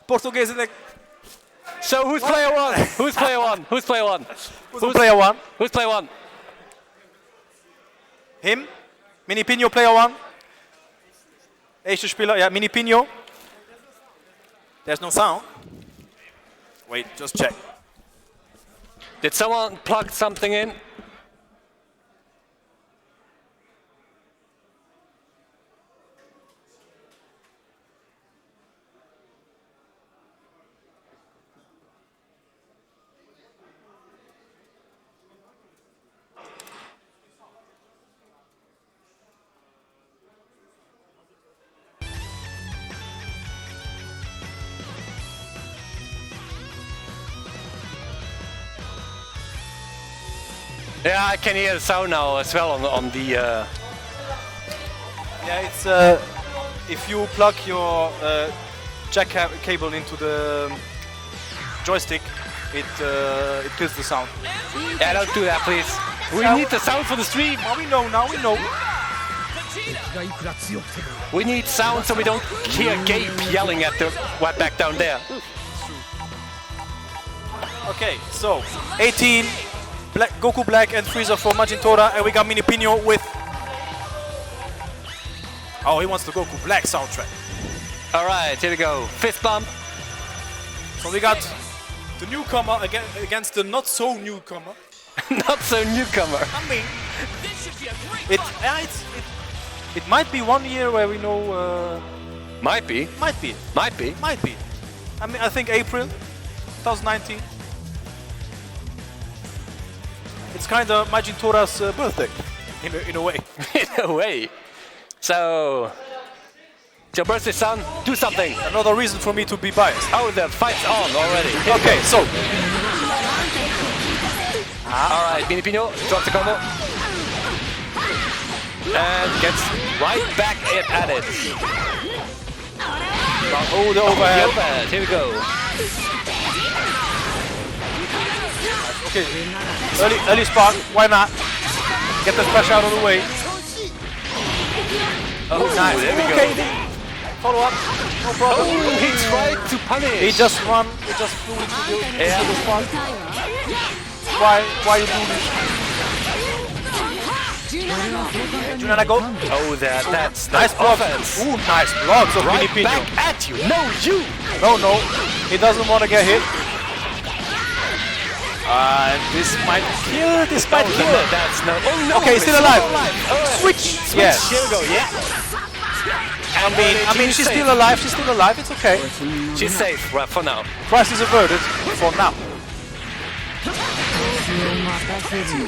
Portuguese in the... So who's player one? Who's player one? Who's player one? Who's player 1? Who's player one? Him? Mini Pino player 1? Ace-Spieler, ja, Mini Pino. There's no sound. Wait, just check. Did someone plug something in? Yeah, I can hear the sound now as well on the. Yeah, it's if you plug your jack cable into the joystick, it kills the sound. Yeah, don't do that, please. We need the sound for the stream. Now we know. Now we know. がいくら強くても We need sound so we don't hear Gabe yelling at the right back down there. Okay, so 18, Goku Black and Frieza for Majin Tora, and we got Mini Pino with. Oh, he wants the Goku Black soundtrack. All right, here we go. Fist bump. So we got the newcomer against the not so newcomer. Not so newcomer. I mean, This should be a great it might be 1 year where we know. Might be. Might be. Might be. Might be. I mean, I think April 2019. It's kind of Majin Tora's birthday, in a way. In a way. So, it's your birthday, son. Do something. Another reason for me to be biased. Oh, the fight's on already. Okay, so All right, Mini Pino drops the combo. And gets right back at it. oh, the overhead. Overhead. Here we go. Okay, early spark. Why not? Get the splash out of the way. Oh, nice. There we go. Okay, follow up. No problem. Oh, he tried to punish. He just flew into the Yeah. spark. Why you do this? Junana go. Oh, that's Nice block. offense. Ooh, nice blocks of Mini Right Pino. back at you. No, you. No, he doesn't want to get hit. And this might kill. This might kill. That's no. Oh no. Okay, it's still alive. Oh, Switch. Switch. Yes. Here we go. Yeah. I mean, she's still alive. She's still alive. It's okay. She's safe right for now. Price is averted for now.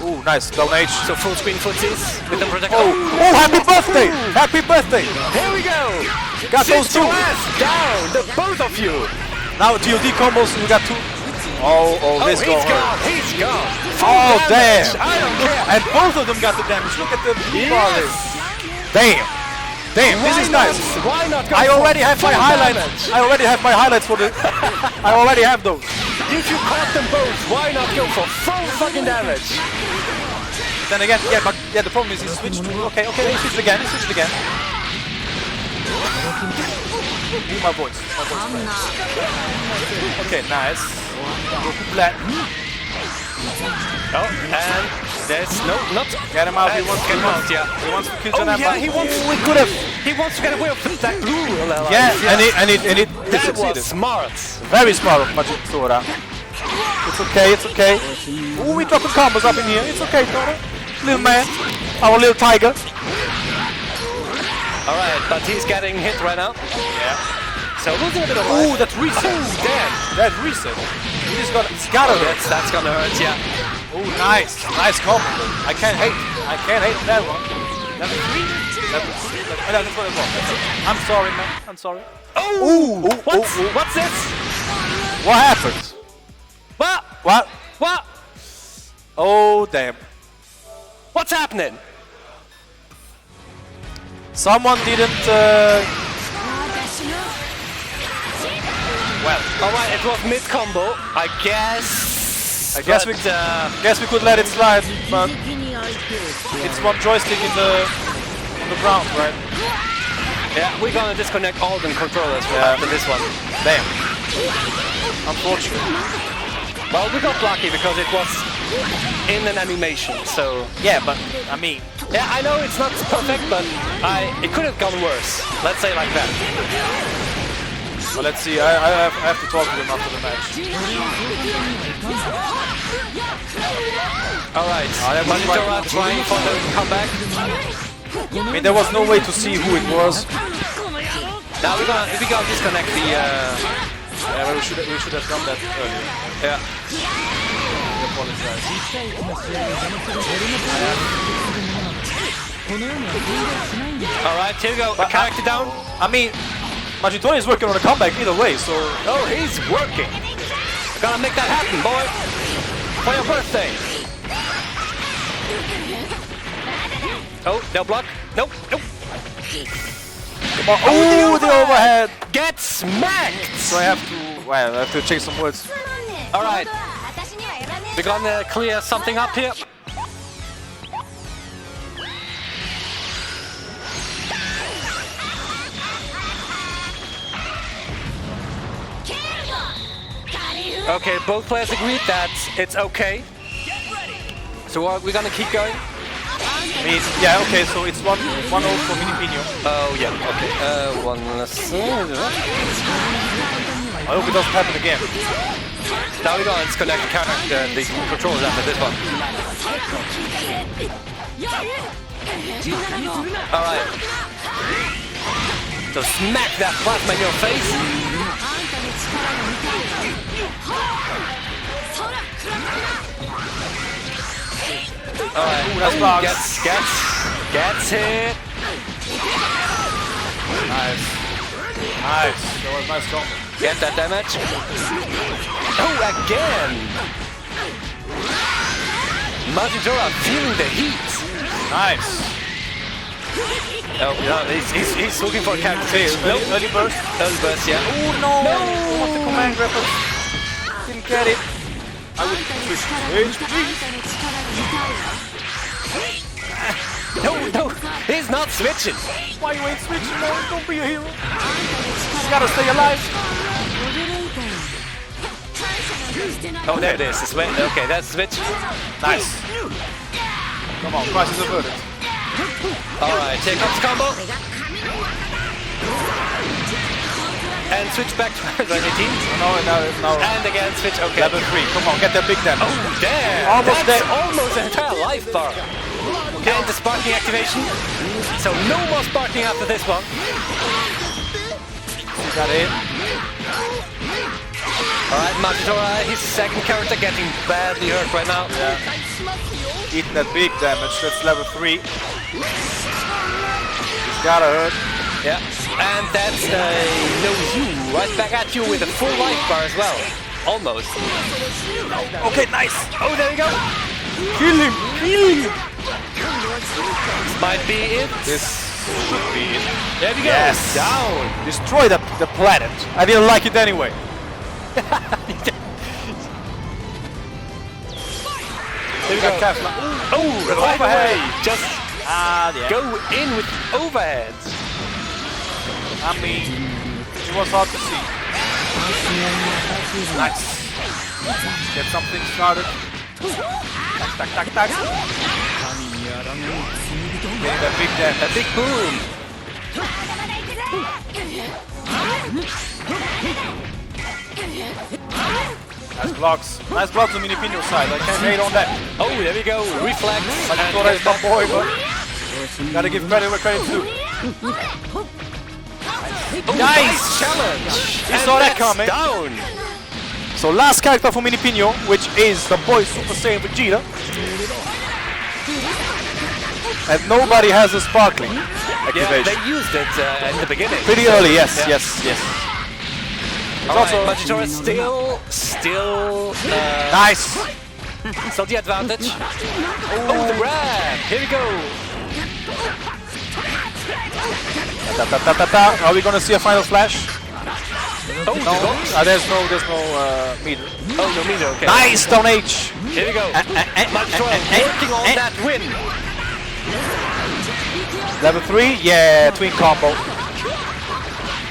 Ooh, nice. Down H. So full screen footsies with the projector. Oh, happy birthday! Happy birthday! Here we go. Got Sit those two. your ass down, the both of you. Now TOD combos. We got two. Oh, this he's gonna hurt. gone. He's gone. Full Oh, damage. damn. I don't care. And both of them got the damage. Look at the Yes. bars. Damn. This is nice. Why not go I for already have my full highlights. damage? I already have my highlights for the. I already have those. If you caught them both, why not go for full fucking damage? Then again, yeah, the problem is he switched to. Okay, he switched again. Need my voice. Okay, nice. Goku Black. Oh, and there's not. Get him out. He wants to Get kill him out, yeah. He wants to kill Oh Janamba. yeah, he wants. We could have. He wants to get away with that blue. Yeah, and it that succeeded. was smart. Very smart of Majin Tora. It's okay. Ooh, we dropping combos up in here. It's okay, Tora. Little man. Our little tiger. All right, but he's getting hit right now. Yeah. So losing a bit of life. Ooh, that reset. Oh, damn. That reset. He's got it. That's gonna hurt, yeah. Ooh, nice combo. I can't hate that one. Level 3? Level 4 as well. I'm sorry, man. I'm sorry. Oh! Ooh, What's this? What happened? What? What? Oh, damn. What's happening? Someone didn't. Well, Alright, it was mid combo, I guess. I guess we could let it slide, but it's one joystick on the ground, right? Yeah, we're gonna disconnect all the controllers after this one. Damn. Unfortunate. Well, we got lucky because it was in an animation. So Yeah, but I mean, yeah, I know it's not perfect, but it could have gone worse. Let's say like that. well, let's see. I have to talk to him after the match. All right, that was Manitora trying for the comeback. I mean, there was no way to see who it was. Now we're gonna disconnect the. Yeah, but we should have done that earlier. Yeah. I apologize. All right, here we go. A character down. I mean, Magitori is working on a comeback either way, so Oh, he's working. Gonna make that happen, boy. For your birthday. Oh, no block. Nope, nope. oh, the overhead. Get smacked. So I have to change some words. All right, we're gonna clear something up here. Okay, both players agreed that it's okay. So we're gonna keep going. I mean, yeah, okay, so it's 1-0 for Minipino. Oh yeah, okay. One less. I hope it doesn't happen again. Now we're gonna disconnect the controls after this one. All right. So smack that plasma in your face. All right. that's Ooh, blocks. gets hit. Nice. Nice. That was nice combo. Get that damage. Oh, again. Majidora feeling the heat. Nice. Oh, yeah, he's looking for a character fail. Early burst. Early burst, yeah. Oh no! What the command grapple? Didn't get it. I would switch. No, he's not switching. Why you ain't switching, man? Don't be a hero. You gotta stay alive. Oh, there it is. It's okay, that's the switch. Nice. Come on, crisis averted. All right, here comes combo. And switch back to 18. No. And again, switch. Okay. Level 3. Come on, get that big damage. Oh, damn! Almost That's there. almost an entire life bar. Okay, and the sparking activation. So no more sparking after this one. Got it. All right, Majidora, his second character, getting badly hurt right now. Yeah. Eating that big damage. That's level 3. He's gotta hurt. Yeah. And that's no you right back at you with a full life bar as well. Almost. Okay, nice. Oh, there you go. Kill him. Kill him. This might be it. This should be it. There we go. Yes. Down. Destroy the planet. I didn't like it anyway. There we go. Oh, overhead. Just Yeah. go in with overheads. I mean, it was hard to see. Nice. Get something started. Tack, tack, tack, tack. Getting that big damage. A big boom. Nice blocks. Nice blocks on Minipino's side. I can't hate on that. Oh, there we go. Reflex. Majidora is my boy, but gotta give credit where credit's due. Oh, nice challenge. You saw that coming. Down. So last character for Minipino, which is the boy Super Saiyan Vegeta. And nobody has a sparkling Yeah, activation. they used it in the beginning. Pretty early, yes, Yeah. yes. All also- right, Majidora still Nice. still the advantage. Oh, the grab. Here we go. Are we gonna see a final flash? Oh, No, there's no meter. Oh, no meter. Okay. Nice, Stone Age. Here we go. Majidora working on that win. Level 3, yeah, twin combo.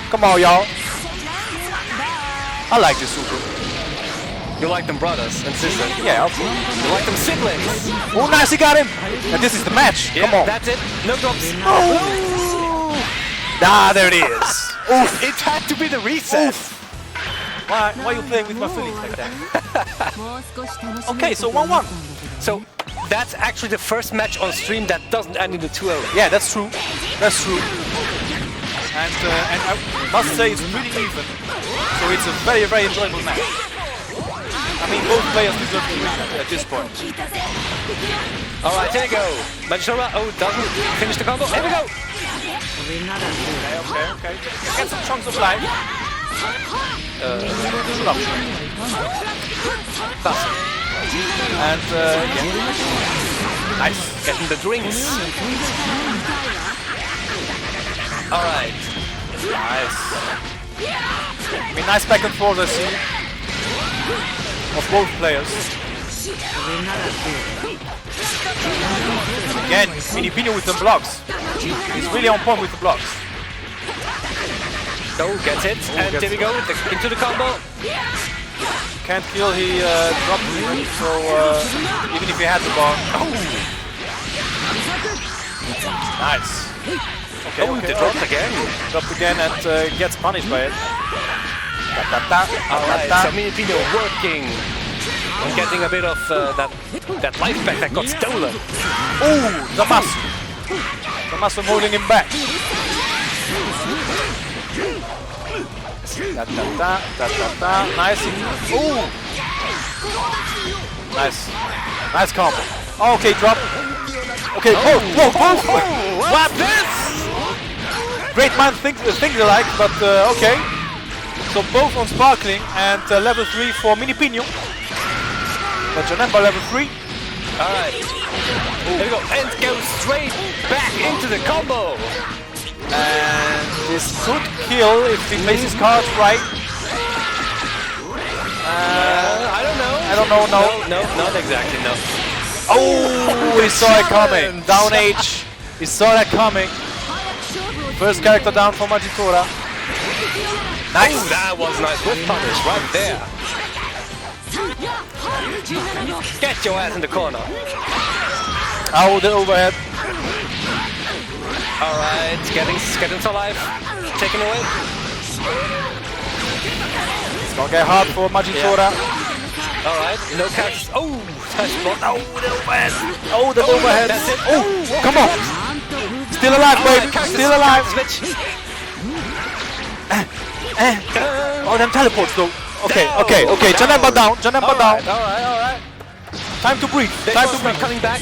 Come on, y'all. I like this super. You like them brothers and sisters. Yeah, of course. You like them siblings. Oh, nice, he got him! And this is the match. Yeah, Come on. that's it. No drops. Ah, there it is. Oof. It had to be the reset. Why are you playing with my feelings like that? もう少し楽し Okay, so 1-1. So that's actually the first match on stream that doesn't end in the 2-0. Yeah, that's true. That's true. And I must say it's pretty even. So it's a very, very enjoyable match. I mean, both players deserve to win at this point. All right, here we go. Majora, doesn't finish the combo. Here we go. Okay. Get some chunks of life. Shoot up. Pass. And yeah. Nice. Getting the drinks. All right. Nice. I mean, nice back and forth, I see. Of both players. Again, Minipinho with the blocks. He's really on point with the blocks. Oh, gets it. And gets there we go. Into the combo. Can't kill, he dropped it. So even if he had the bar. Nice. Okay, They dropped again. Dropped again and gets punished by it. Alright, so Minipinho working on getting a bit of that life back that got stolen. Oh, Zamasu. Zamasu holding him back. Nice. Ooh. Nice. Nice combo. Okay, drop. Okay, whoa. What this? Great man think alike, but okay. So both on Sparkling and level 3 for Minipinho. But Janemba level 3. Alright. There we go. And goes straight back into the combo. And this could kill if he plays his cards right. I don't know. I don't know, No, not exactly, no. Oh, he saw it coming. Down H. He saw that coming. First character down for Majitora. Nice. Oh, that was nice with punish right there. Get your ass in the corner. Oh, the overhead. Alright, getting to life. Taken away. It's gonna get hard for Majitora. Alright, no catch. Oh, touch block. Oh, the overhead. Oh, the overhead. That's it. Oh, come on. Still alive, baby. Still alive. Switch. Oh, them teleports though. Okay. Janemba down. Janemba down. Alright. Time to breathe. Time to breathe. Coming back.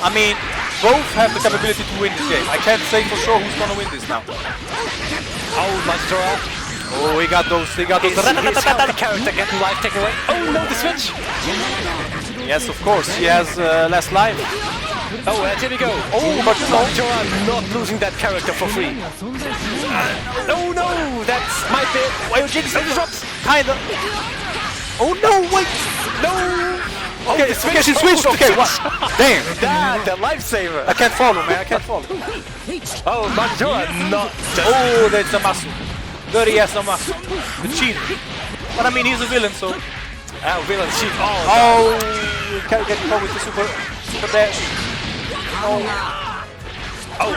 I mean, both have the capability to win this game. I can't say for sure who's gonna win this now. Oh, Majitora. Oh, he got those. His character getting life taken away. Oh no, the switch. Yes, of course. He has less life. Oh, here we go. Oh, but no. Majitora not losing that character for free. Oh no, that's might be. Why you jinx? Oh, the drops. Kinda. Oh no, wait. No. Okay, okay, she switched. Okay, what? Damn. That, the lifesaver. I can't follow, man. I can't follow. Oh, Majitora not. Oh, there's Zamasu. Dirty ass Zamasu. The cheat. But I mean, he's a villain, so. Villain chief. Oh, can't get caught with the super dash. Oh,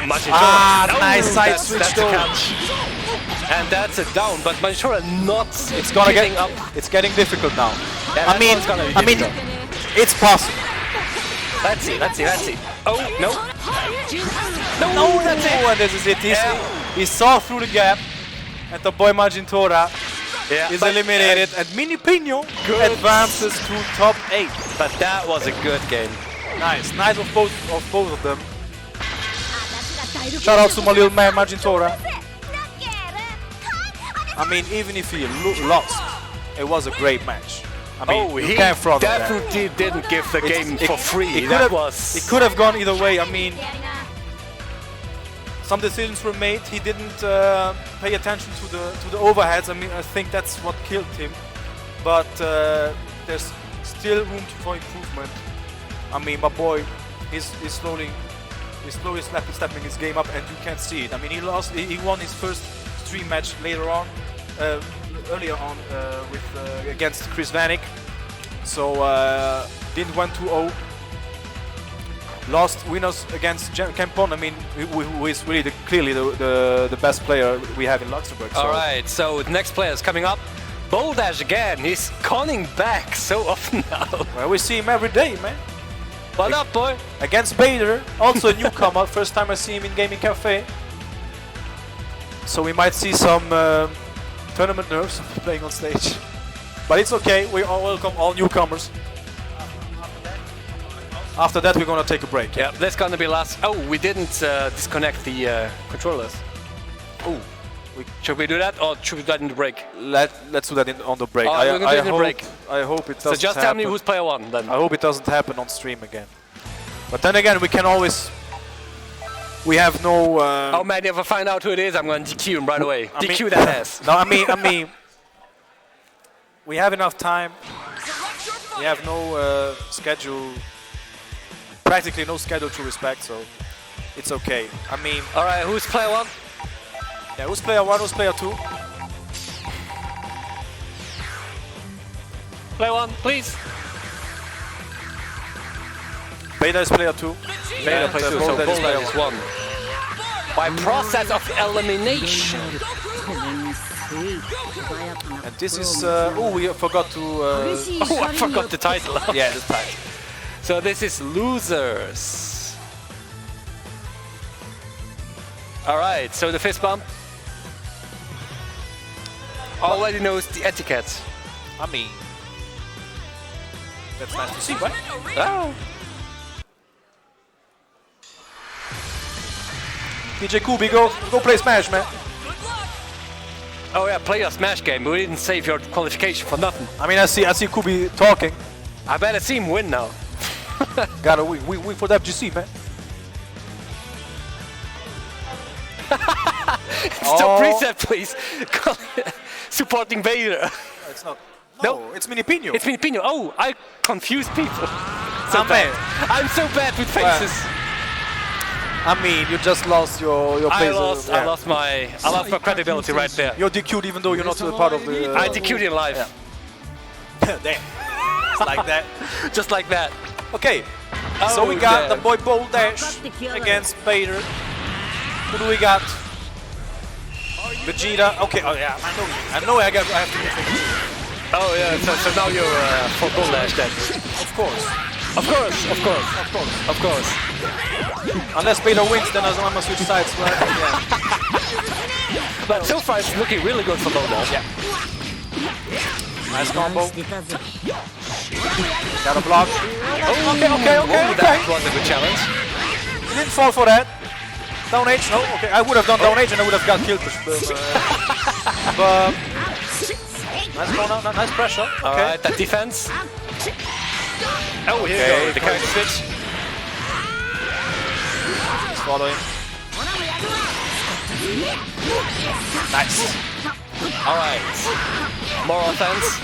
Majitora. Ah, nice side that's switch a though. catch. And that's a down, but Majitora not. It's gonna giving get up. It's getting difficult now. Yeah, I mean, that one's gonna be difficult. it's possible. Let's see. Oh no. No, that's it. And this is it. He saw through the gap, and the boy Majitora is eliminated, and Minipinho advances to top 8. But that was a good game. Nice of both of them. Shout out to my little man Majitora. I mean, even if he lost, it was a great match. I mean, you he can't front on that. definitely didn't give the game for free. It could have gone either way. I mean, some decisions were made. He didn't pay attention to the overheads. I mean, I think that's what killed him. But there's still room for improvement. I mean, my boy, he's slowly stepping his game up, and you can see it. I mean, he won his first stream match later on, earlier on against Chris Vanek. So didn't went 2-0. Lost winners against Kempon. I mean, who is really clearly the best player we have in Luxembourg. So. All right, so the next player is coming up. Boldash again. He's conning back so often now. Well, we see him every day, man. What up, boy? Against Bader, also a newcomer. First time I see him in Gaming Cafe. So we might see some tournament nerves playing on stage. But it's okay, we all welcome all newcomers. After that we're gonna take a break. Yeah, that's gonna be last. Oh, we didn't disconnect the controllers. Oh, should we do that, or should we do that in the break? Let's do that on the break. We're gonna do it in the break. I hope it doesn't So just tell me who's player one then. I hope it doesn't happen on stream again. But then again, we can always. We have no. Oh man, if I find out who it is, I'm gonna DQ him right away. I DQ mean, that ass. No, I mean, we have enough time. We have no schedule. Practically no schedule to respect, so it's okay. I mean. All right, who's player one? Yeah, who's player one? Who's player two? Player one, please. Beta is player two. Beta player two, so Boldash is player Boldash is one. By process of elimination. And this is. Oh, we forgot to. Oh, I forgot the title. Yeah, the title. So this is losers. All right, so the fist bump. Already knows the etiquette. I mean, that's nice to see, right? Oh. DJ Kubi, go play Smash, man. Oh yeah, play your Smash game. We didn't save your qualification for nothing. I mean, I see Kubi talking. I better see him win now. Gotta win for the FGC, man. Stop preset, please. Supporting Vader. It's not. No, it's Mini Pino. It's Minipino. Oh, I confuse people. So I'm bad. I'm so bad with faces. I mean, you just lost your place. I lost my credibility right there. You're DQ'd even though you're not a part of the. I DQ'd in live. Yeah. Damn. It's like that. Just like that. Okay. Oh, So we got damn. the boy Boldash against Bader. Who do we got? Vegeta. Okay. Oh yeah. I know. I have to do things. Oh yeah. So now you're for Boldash then. Of course. Of course. Of course. Of course. Of course. Unless Bader wins, then I'm gonna switch sides. Right? Yeah. But so far it's looking really good for Boldash. Yeah. Nice combo. Got a block. Oh, Okay. that was a good challenge. He didn't fall for that. Down H, no? Okay, I would have done down H and I would have got killed. But nice corner, nice pressure. Okay. Alright, that defense. Oh, here you go, the character switch. He's following. Nice. Alright. More offense.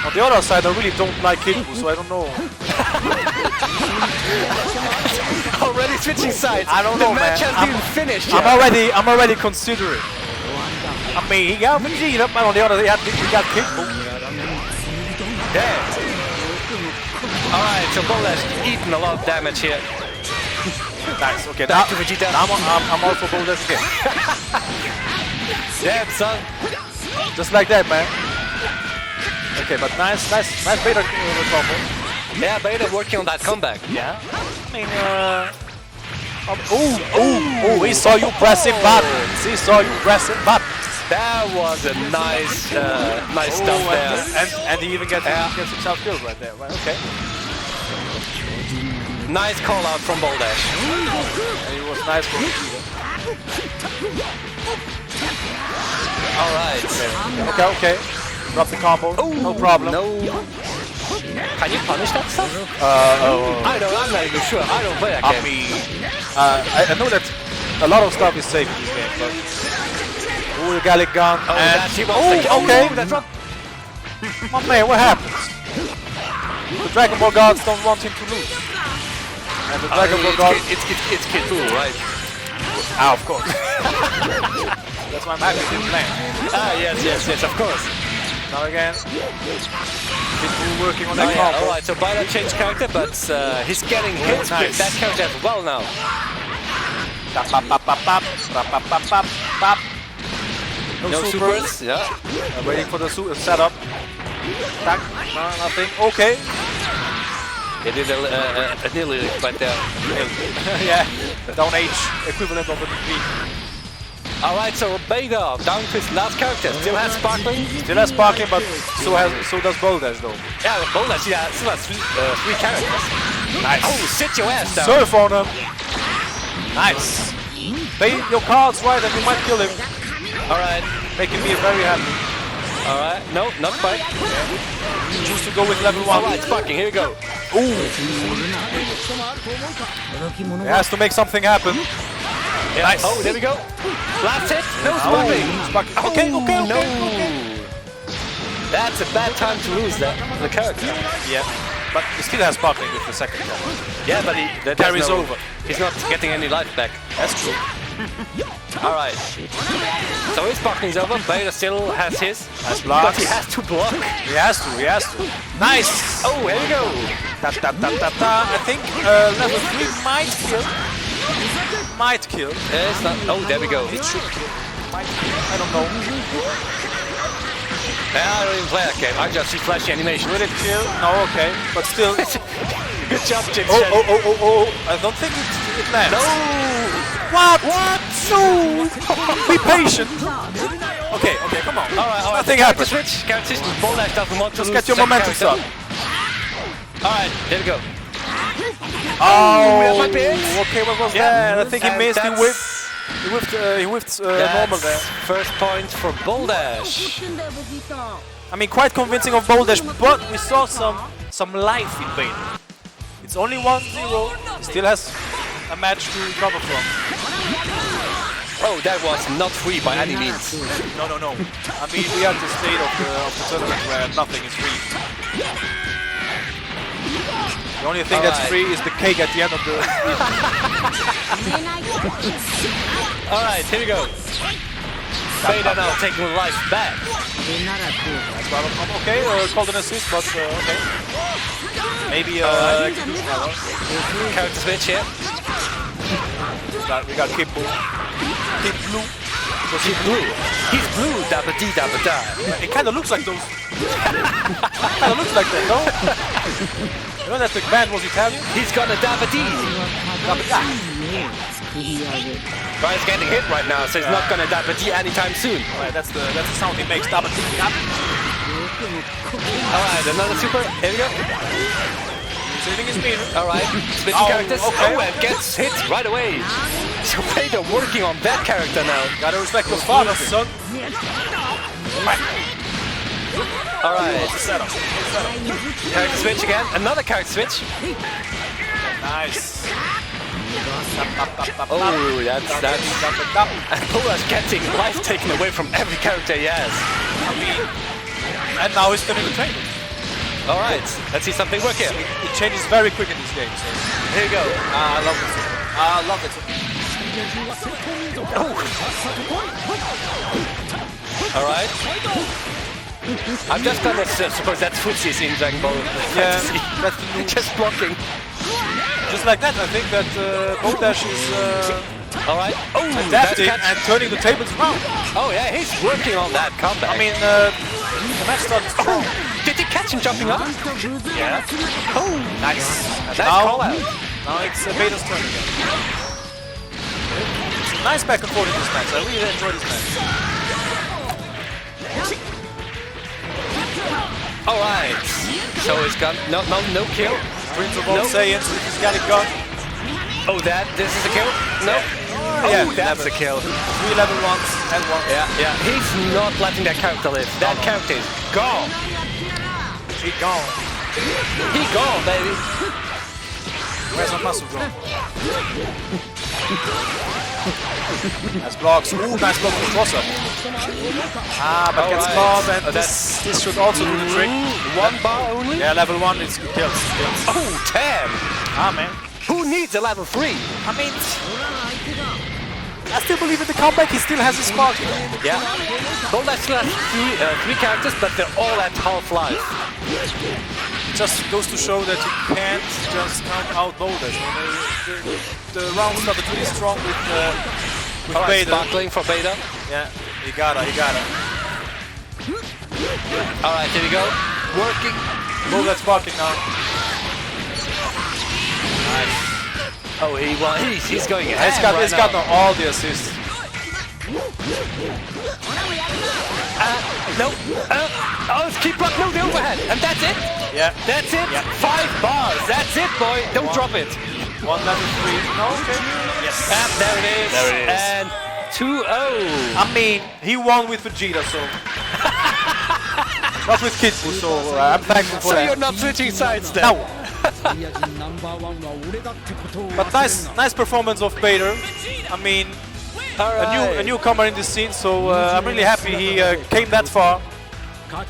On the other side, I really don't like Kickboo, so I don't know. Already switching sides. I don't know, the match man. hasn't even finished yet. I'm already considering. I mean, he got Vegeta, but on the other, he got Kickboo. Yeah. Alright, so Boldash eating a lot of damage here. Nice. Okay. Back to Vegeta. I'm all for Boldash again. Yeah, son. Just like that, man. Okay, but nice Bader combo. Yeah, Bader working on that comeback. Yeah. I mean, he saw you pressing buttons. He saw you pressing buttons. That was a nice stuff there. And he even gets himself killed right there. Right? Okay. Nice call out from Boldash. And it was nice for Vegeta. Alright. Okay. Drop the combo. No problem. No. Can you punish that stuff? I'm not even sure. I don't play that I game. mean, I know that a lot of stuff is safe in this game, but. Ooh, the Gallic gun. Oh, and that he wants to okay. that's right. My man, what happens? The Dragon Ball gods don't want him to lose. And the Dragon Ball gods. It's Kid Buu, right? Ah, of course. That's why I'm happy with playing. Ah, yes, of course. Now again. Pitbull working on Oh, that yeah. combo. Alright, so Bailar changed character, but he's getting hit with nice. that character as well now. Tap, pap, pap, pap, pap, pap, pap, pap, pap, pap. No supers. Yeah. Waiting for the setup. Tack. No, nothing. Okay. They did a nearly right there. Yeah. Down H, equivalent of a degree. Alright, so Beta down to his last character. Still has Sparkling. Still has Sparking, but so does Boldash though. Yeah, Boldash, yeah, still has three characters. Nice. Oh, sit your ass down. Surf on him. Nice. Play your cards right and you might kill him. Alright, Making me very happy. alright. No, not quite. Choose to go with level 1. Alright, Sparking, here we go. He has to make something happen. Yeah. Nice. Oh, there we go. Last hit. No Sparkling. Sparking. Okay. No. That's a bad time to lose the character. Yeah. But he still has Sparkling with the second one. Yeah, but that Carries over. He's not getting any life back. That's true. Alright. So his Sparkling's over. Beta still has his. Has But blocks. he has to block. He has to. Nice. Oh, here we go. Tap, tap, tap, tap, tap. I think level 3 might kill. Might kill. It's not. Oh, there we go. It should kill. Might kill. I don't know. Yeah, I don't even play that game. I just see flashy animation. Will it kill? No, okay. But still. Good job, Jim. Oh. I don't think it lands. No. What? No. Be patient. Okay, come on. Alright. Nothing Character happened. switch. Character switch. Boldash doesn't want to Just lose get your second momentum character. up. Alright, there we go. Oh, that might be it. okay, what was Yeah. that? I think he And missed. He that's- whiffed normal there. First point for Boldash. I mean, quite convincing of Boldash, but we saw some life in Vader. It's only 1-0. He still has a match to recover from. Oh, that was not free by any means. No. I mean, we are at the state of the tournament where nothing is free. The only thing that's Alright. free is the cake at the end of the. Alright, here we go. Beta now taking life back. Okay, called an assist, but okay. Maybe Character switch here. we got Kip Blue. Kip Blue. He's blue. He's blue. Dabba dee dabba da. It kind of looks like those. Kind of looks like that, no? You know that the band was Italian? He's got a dabba dee. Dabba da. Brian's getting hit right now, so he's not gonna dabba dee anytime soon. Right, that's the sound he makes. Dabba dee. Alright, another super. Here we go. Saving his meter. Alright, switching Oh, characters. okay. Oh, and gets hit right away. So Beta working on that character now. Gotta respect your father, son. Alright, Setup. character switch again. Another character switch. Nice. Oh, that's. And Boldash getting life taken away from every character he has. And now he's turning the table. Alright, let's see something work here. It changes very quick in this game. So. Here we go. I love this. I love it. Alright. I'm just gonna suppose that's footsies in Dragon Ball Yeah, Fantasy. that's the new. Just blocking. Just like that, I think that Boldash is Alright. Oh, adapting that catch. and turning the tables around. Oh yeah, he's working on that comeback. I mean, the match started strong. Did he catch him jumping up? Yeah. Oh, Nice. nice Now- call out. Now it's Beta's turn again. It's a nice back and forth in this match. I really enjoy this match. Alright. So he's got no kill. Prince of all Nope. Saiyans, he's got it gone. Oh, this is a kill? No. Yeah, Oh, that's a kill. 3 level 1s and 1. Yeah. He's not letting that character live. That character is gone. He gone. He gone, baby. Where's my muscle gone? Nice blocks. Ooh, nice block from crosser. But gets Alright. caught, and Oh, this should also do the trick. One bar only? Yeah, level 1 is kills. Oh, damn. Ah, man. Who needs a level 3? I mean, I still believe in the comeback. He still has his spark. Yeah. Golda still has three characters, but they're all at half-life. It just goes to show that you can't just count out boulders. The round started really strong with All right, Beta. sparkling for Beta. Yeah, you gotta. All right, here we go. Working. Boulder sparking now. Oh, he's going ahead. He's got now all the assists. No. Oh, it's keep block. No, the overhead. And that's it. Yeah. That's it. Yeah. 5 bars. That's it, boy. Don't drop it. 1 level 3. No, okay. Yes. And there it is. There it is. And 2-0. I mean, he won with Vegeta, so. Not with Kitsu, so I'm thankful for So that. you're not switching sides then? No. サイヤ人ナンバーワンは俺だってことを忘れるな But nice performance of Bader. I mean, All right. a newcomer in this scene, so I'm really happy he came that far.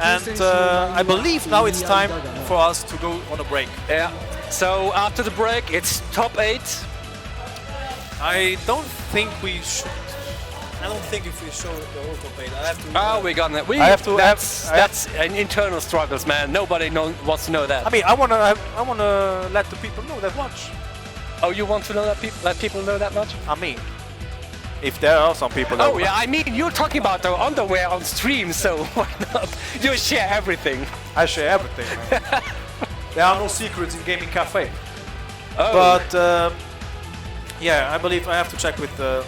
And I believe now it's time for us to go on a break. Yeah. So after the break, it's top 8. I don't think we should. I don't think if we show the whole top 8, I have to. Oh, we're gonna. I have to- That's an internal struggles, man. Nobody wants to know that. I mean, I wanna let the people know that much. Oh, you want to know that let people know that much? I mean, if there are some people that. Oh yeah, I mean you're talking about the underwear on stream, so why not? You share everything. I share everything. Man. There are no secrets in Gaming Cafe. Oh. But yeah, I believe I have to check with the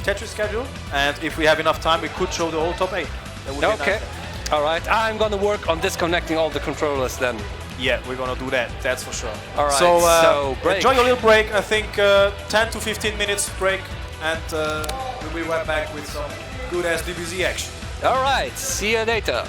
Tetris schedule, and if we have enough time, we could show the whole top 8. That would be Okay. nice. All right. I'm gonna work on disconnecting all the controllers then. Yeah, we're gonna do that. That's for sure. All right, So, so break. enjoy your little break. I think 10 to 15 minutes break, and we'll be right back with some good ass DBZ action. All right. See you later.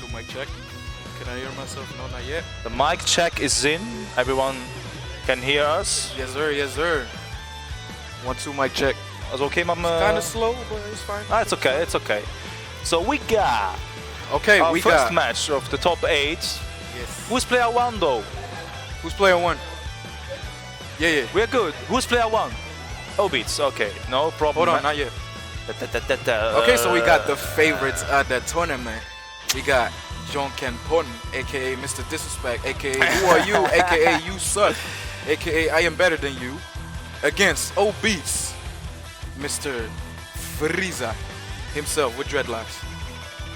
1-2 mic check. Can I hear myself? No, not yet. The mic check is in. Everyone can hear us. Yes, sir. Yes, sir. 1-2 mic check. That's okay, Mom. Kind of slow, but it's fine. Ah, it's okay. It's okay. So we got Okay, our we first got. match of the top 8. Yes. Who's player 1 though? Who's player 1? Yeah. We're good. Who's player 1? Obits. Okay, no problem. Hold on, not yet. Okay, so we got the favorites at the tournament. We got John Ken Pon, aka Mr. Disrespect, aka Who Are You, aka You Suck, aka I Am Better Than You, against Obits, Mr. Frieza himself with dreadlocks.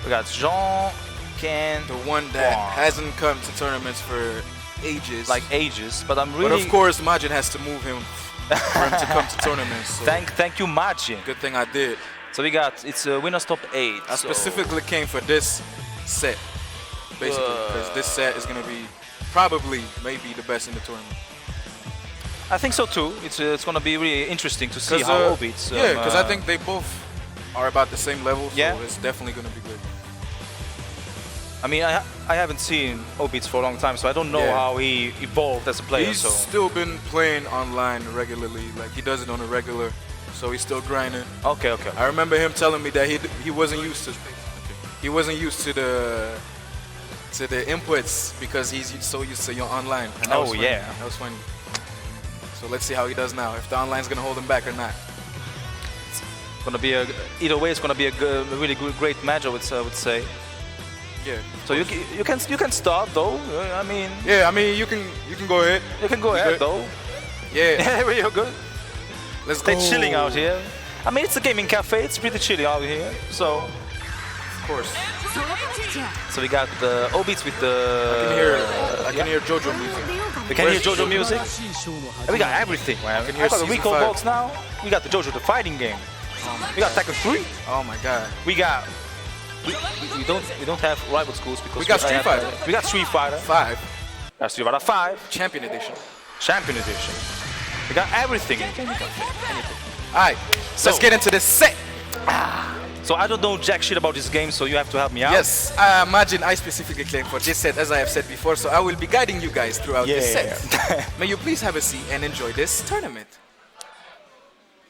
We got Jean Ken, The one that Pon. hasn't come to tournaments for ages. like ages, but I'm really. But of course, Majin has to move him for him to come to tournaments. So Thank you, Majin. good thing I did. So we got it's winners top 8. I specifically came for this set, basically, because this set is gonna be probably maybe the best in the tournament. I think so too. It's gonna be really interesting to see how Obits. Yeah, because I think they both are about the same level, so Yeah. it's definitely gonna be good. I mean, I haven't seen Obits for a long time, so I don't know Yeah. how he evolved as a player. He's So still been playing online regularly, like he does it on a regular, so he's still grinding. okay. I remember him telling me that he wasn't used to the inputs because he's so used to your online. And that was funny. yeah. That was funny. So let's see how he does now. If the online's gonna hold him back or not. Gonna be either way. It's gonna be a really good, great match. I would say. Yeah. So you can start though. I mean, Yeah, I mean you can go ahead. you can go ahead good. though. Yeah. You're good. Let's go. They're chilling out here. I mean, it's a gaming cafe. It's pretty chilly out here. So Of course. we got the Obits with the. I can hear JoJo music. We can hear JoJo music. 新しいショーの始 And we ま got り everything, man. can I hear got the season Rico 5. box now. We got the JoJo the fighting game. We got Tekken 3. Oh my god. We got. We don't have rival schools because We got Street have, Fighter. We got Street Fighter. 5 We got Street Fighter 5 Champion Edition. Champion Edition. We got everything. Alright, let's get into this set. So I don't know jack shit about this game, so you have to help me out. Yes, imagine I specifically came for this set as I have said before, so I will be guiding you guys throughout this set. May you please have a seat and enjoy this tournament.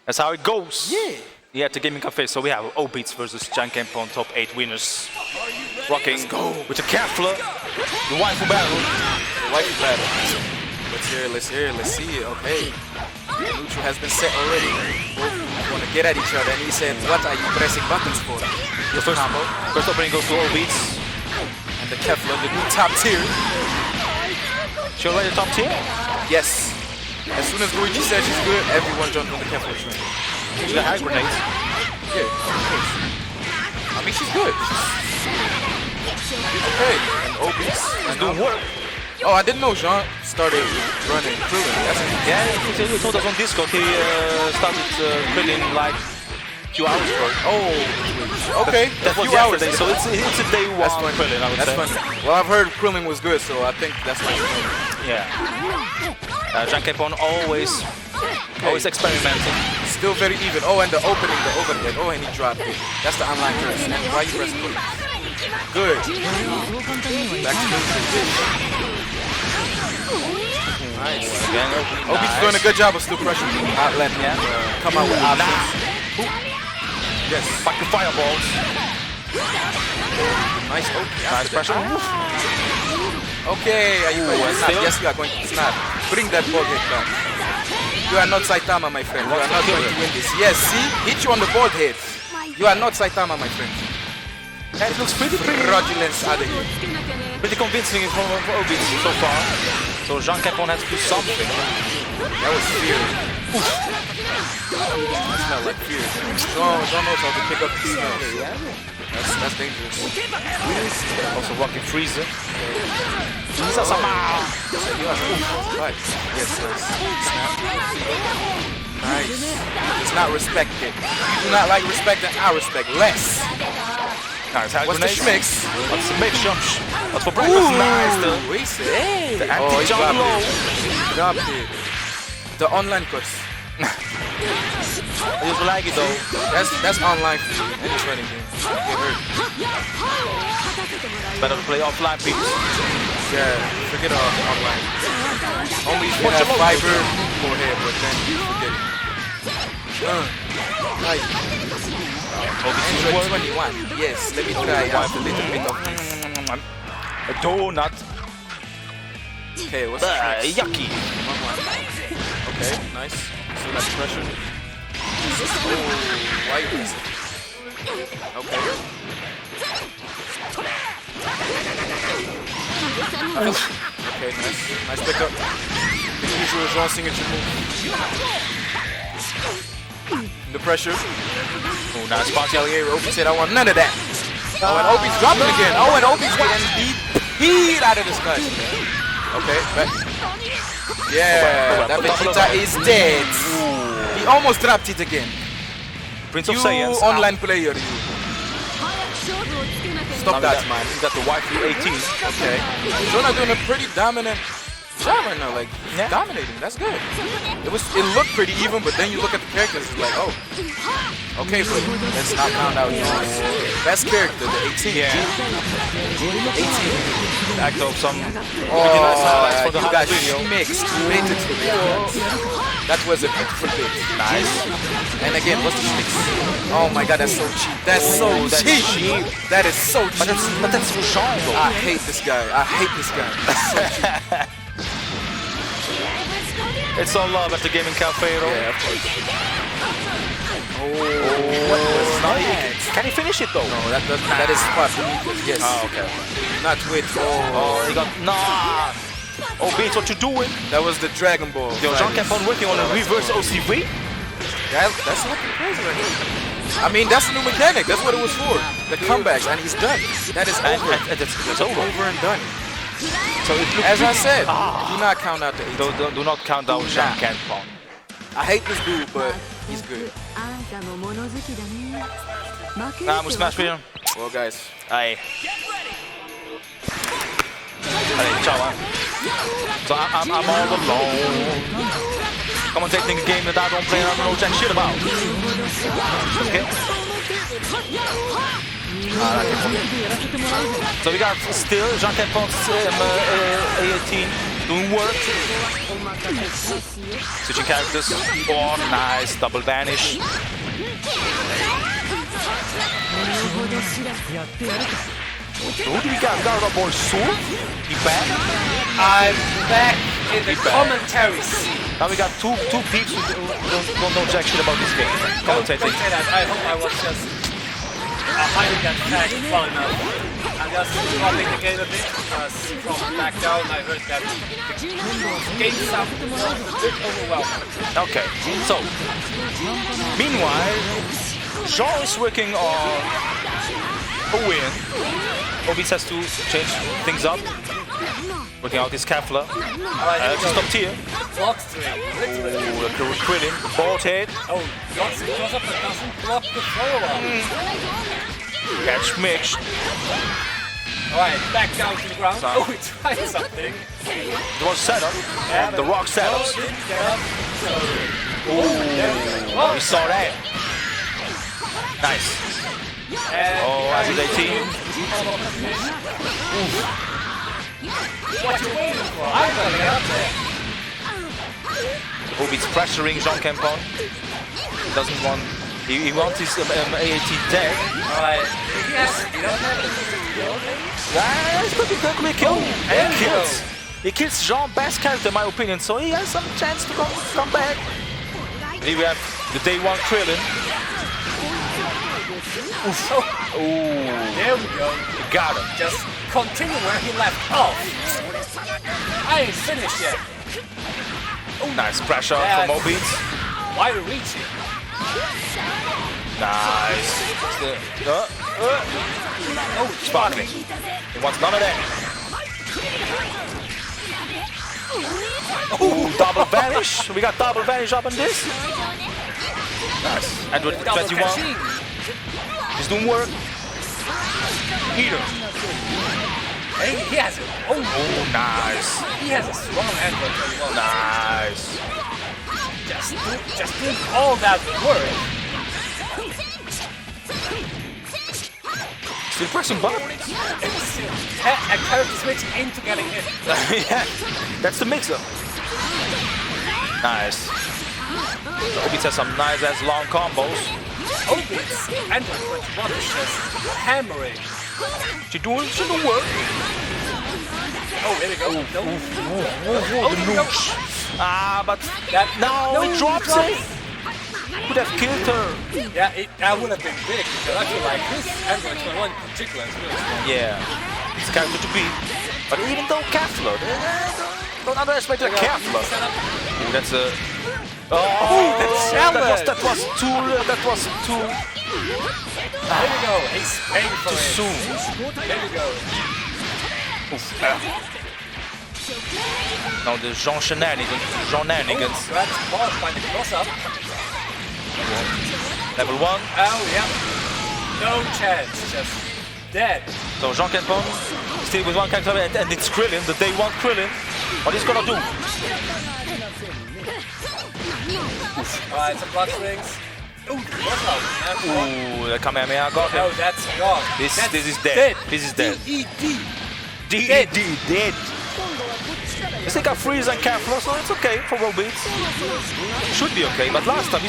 That's how it goes. Yeah. Yeah, at the gaming cafe. So we have Obits versus Jankenpon top 8 winners. Rocking with the Kefla, the waifu battle. White battle. Let's hear it, let's see it. Okay. Neutral has been set already. Both want to get at each other, and he said, "What are you pressing buttons for?" The first opening goes to Obits. And the Kefla, the new top tier. She already top tier? Yes. As soon as Luigi said she's good, everyone jumped on the Kefla train. She got high grenades. Yeah, of course. I mean, she's good. Okay, and Obits. She's doing work. Oh, I didn't know Jean started running Krillin. That's Yeah, he told us on Discord he started Krillin like a few hours ago. Oh, okay. That was few hours. yesterday, so it's a day one That's funny. Krillin, I would That's say. funny. Well, I've heard Krillin was good, so I think that's why. Yeah. Jankenpon always experimenting. Still very even. Oh, and the overhead. Oh, and he dropped it. That's the online curse. And why you press it? Good. Back to nice. Obits doing a good job of still crushing you. Not letting him come out with options. Yes. Back to fireballs. Nice. Okay. Nice pressure. Okay. Are you going to snap? still? Yes, we are going to snap. Bring that ball head back. You are not Saitama, my friend. You are not going to win this. Yes, see? Hit you on the bald head. You are not Saitama, my friend. And it looks pretty Fraudulence out of here. pretty convincing from Obits so far. So Jankenpon has to do something. That was fear. That smelled like fear. John knows how to pick up the smell. That's dangerous. Also rocking Frieza. Frieza-sama! Right. Yes, nice. Snap. Nice. It's not respected. You do not like respect, and I respect less. Nice. What's the schmix? What's the mix jump? What's for breakfast? Nice. Hey. The Oh, he anti-jump dropped low. it. Dropped it. The online cuts. I just like it though. That's online for you. Any training game. Get hurt. Better to play offline, people. Yeah, forget online. Only if you have fiber, go ahead, but then forget it. Right. Android 21. Yes, let me try out a little bit of A donut. Okay, what's the next? Yucky. Okay, nice. So that's pressure. Oh, why is it? Okay. Okay, nice. Nice pickup. The usual Jean signature move. The pressure. Oh, nice spot. Obi said, I want none of that. Oh, and Obi's dropping again. Oh, and Obi's getting beat out of the sky. Okay, back. Yeah, that Vegeta is dead. He almost dropped it again. Prince You of Saiyans. online player, you. Stop that, man. He's got the waifu 18. Okay. Jonah doing a pretty dominant job right now. Like, he's dominating. That's good. It looked pretty even, but then you look at the characters, it's like, oh. Okay, but let's not count out Jonah's best character, the 18. Yeah. 18. Act of some. Oh, for the you got video. mixed. Baited to me. That was a beautiful bait. Nice. And again, what's the mix? Oh my god, that's so cheap. That's so cheap. That is so cheap. But that's Jean though. I hate this guy. I hate this guy. That's so cheap. It's all love at the gaming cafe, though. Yeah, of course. What was that? Can he finish it though? No, that doesn't. That is spot beneath. Yes. Oh, okay. Not with. Oh, he got nah. Oh, Beats, what you doing? That was the Dragon Ball. Yo, Jean kept on working on a reverse OCV. That's looking crazy right now. I mean, that's a new mechanic. That's what it was for. The comebacks, and he's done. That is over. It's over. Over and done. So it looks As I said, do not count out the 18. do not count out Jean Kenpon. I hate this dude, but he's good. Ah, moet smash weer. Well, guys. Hey. Allee, ciao man. So I'm all alone. Commentating a game that I don't play and I don't know jack shit about. Okay. So we got still Jean Kenpon's A18 doing work. Switching characters. Oh, nice. Double vanish. Who do we got? We got our boy Sur. He back? I'm back in the commentary seat. Now we got two peeps who don't know jack shit about this game. Don't say Commentating. that. I hope I was just hiding that fact well enough. I'm just dropping the game a bit because from back down I heard that the game sound was a bit overwhelming. Okay, so meanwhile, Jean is working on a win. Obi has to change things up. Working out his Kefla. Just top tier. Block string, literally. Oh, Krillin, bald head. Oh, blocks it goes up but doesn't block the follow-up. Catch mixed. Alright, back down to the ground. Oh, we tried something. It was setup. The rock setups. Oh, didn't get up. Oh, we saw that. Nice. Oh, as his 18. What you waiting for? I'm gonna get up there. Obi's pressuring Jean Kenpon. He doesn't want. He wants his A18 dead. Alright. Yes, he doesn't have it. It's could be a kill. And he kills. He kills Jean's best character, in my opinion, so he has some chance to come back. And here we have the day one Krillin. Oof. Ooh. There we go. He got him. Just continue where he left off. I ain't finished yet. Nice pressure Yeah. from Obi. Why reaching? Nice. Sparkling. He wants none of that. Ooh, double vanish. We got double vanish up on this. Nice. And with Double 21. catching. He's doing work. Heater. Hey, he has it. Oh, Oh, nice. he has a strong hand for 21. Nice. just doing all that work. Still pressing buttons. A character switch into getting hit. Yeah, that's the mix-up. Nice. Obits has some nice ass long combos. Obits and what is just hammering. She doing the work. Oh, here we go. The nooch. Ah, but no, it drops it. Could have killed her. Yeah, that would have been big because I feel like this Android 21 in particular is really strong. Yeah, it's character to beat. But even though Kefla, don't underestimate the Kefla. Ooh, that's a. That was too. There we go. He's paying for Too it. soon. There we go. Now the Jean shenanigans. That's caught by the cross-up. Level 1. Oh, yeah. No chance. Just dead. So Jean Kenpon still with one character and it's Krillin, the day one Krillin. What he's gonna do? Alright, some blood strings. Ooh, cross-up. Ooh, the Kamehameha got No, him. that's gone. This is dead. Dead. This is dead. D-E-D. Dead. You still got Freeze and Kefla, so it's okay for Obits. Should be okay, but last time,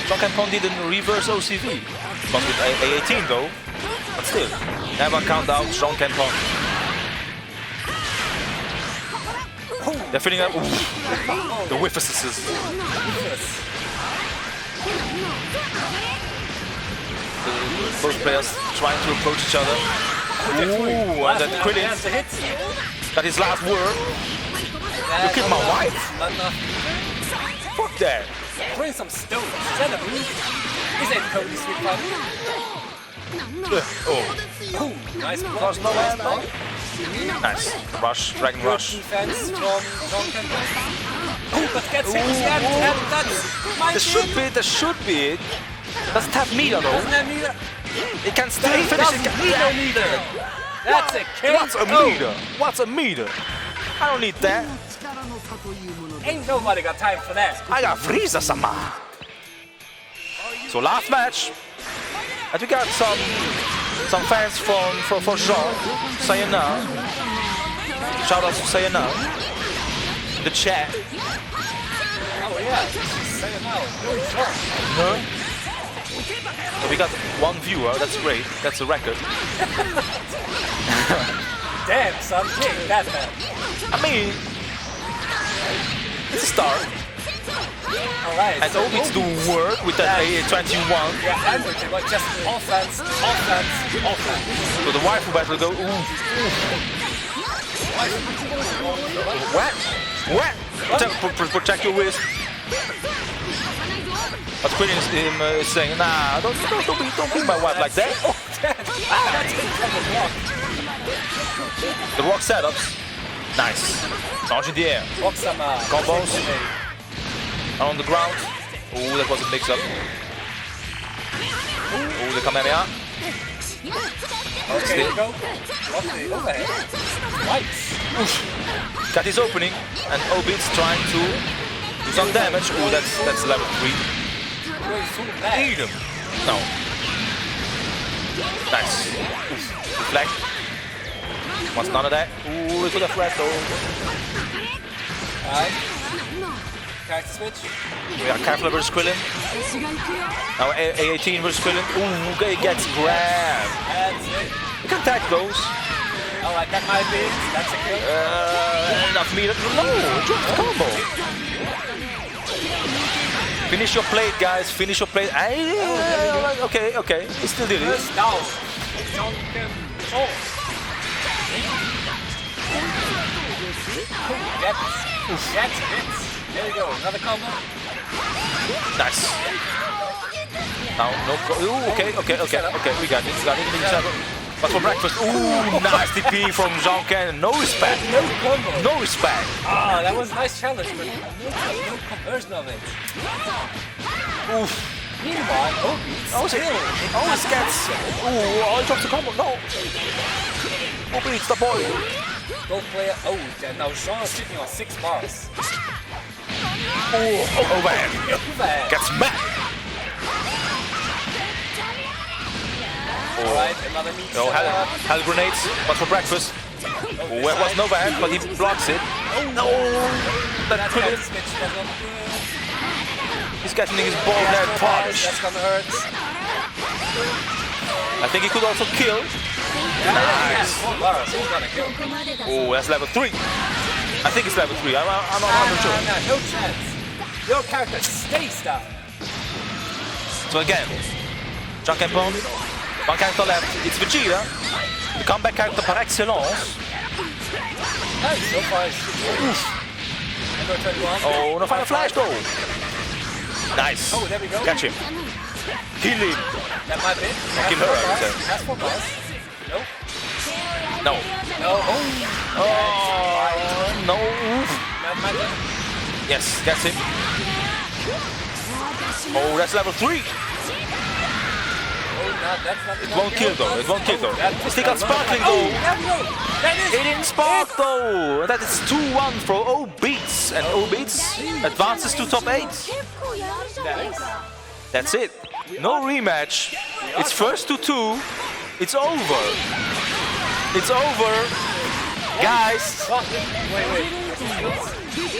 Jean Kenpon did a reverse OCV. Not with A18 though, but still. Never count out Jean Kenpon. They're filling up. The whiffices. Both players trying to approach each other. Ooh, and then Krillin got his last word. You killed my wife? Fuck that. Bring some stones. Is that a move? Is it Cody Street Fighter? Oh, Ooh, nice block. Cross no hand, nice. Rush, Dragon Good Rush. defense from Jean Kenpon. Ooh, but gets hit again. And that's There should be it. Doesn't have meter though. Doesn't have meter. It can still finish it. Doesn't need no meter. That's a kill. What's a meter? What's a meter? I don't need that. Ain't nobody got time for that. I got Frieza-sama. So last match. And we got some fans for Jean. Sayonara. Shout out to Sayonara. The chat. Oh yeah. Say it now. No. So we got one viewer, that's great, that's a record. Damn, son. You ain't that bad. I mean, it's a start. Alright. And Obits do work with that A21. Yeah, and we're like just offense. So the waifu battle go, ooh. What? Protect your wrist. But Krillin is saying, nah, don't be my wife like that. The rock setups. Nice. Launch in the air. Walk some Combos. On the ground. Oh, that was a mix-up. Oh, the Kamehameha. Okay, here we go. What's the overhead? Right. Got his opening, and Obits trying to do some damage. Oh, that's level 3. Going full back. Eat him. No. Nice. Deflect. Wants none of that. Ooh, look at the flat though. Alright. Character switch. We got Kefla versus Krillin. Now A18 versus Krillin. Ooh, okay, gets grabbed. That's it. You can tag those. Alright, that might be. That's a kill. Enough meter. No, drop the combo. Finish your plate, guys. Finish your plate. Okay. He still did it. First down. Jean Kenpon. Gets hits. There you go. Another combo. Nice. Now, no. Ooh, okay. We got it. But for breakfast, ooh, nice DP from Jean Ken. No respect. No combo. No respect. Ah, that was a nice challenge, but no conversion of it. Oof. Meanwhile, Obits Always gets. Ooh, I dropped the combo. No. Obits the boy. Gold player. Oh, and now Jean is sitting on 6 bars. Oh, overhand. Gets smacked. Alright, another knee No, setup. hell grenades. What's for breakfast? Oh, it was no overhand, but he blocks it. No! That That's could how have. the switch was not good. He's getting his ball there polished. That's gonna hurt. I think he could also kill. Nice. Lars, he's gonna kill. Oh, that's level 3. I think it's level 3. I'm not sure. No chance. Your character stays down. So again, Junkenpon, one character left. It's Vegeta, the comeback character par excellence. Hey, so far it's number 21. Oh, no final flash though. Nice. Oh, there we go. Catch him. Kill him. That might be. Kill her, I would say. That's for boss. No. No. No. Oh, no. That might be. Yes, that's him. Oh, that's level 3. Oh, no, that's not It won't kill though. It won't kill though. Still got sparkling though. There we go. That is. It didn't spark though. And that is 2-1 for O Beats. And O Beats advances to top 8. 結構やるじゃねえか That's it. No rematch. It's first to 2. It's over. It's over. Guys. Wait.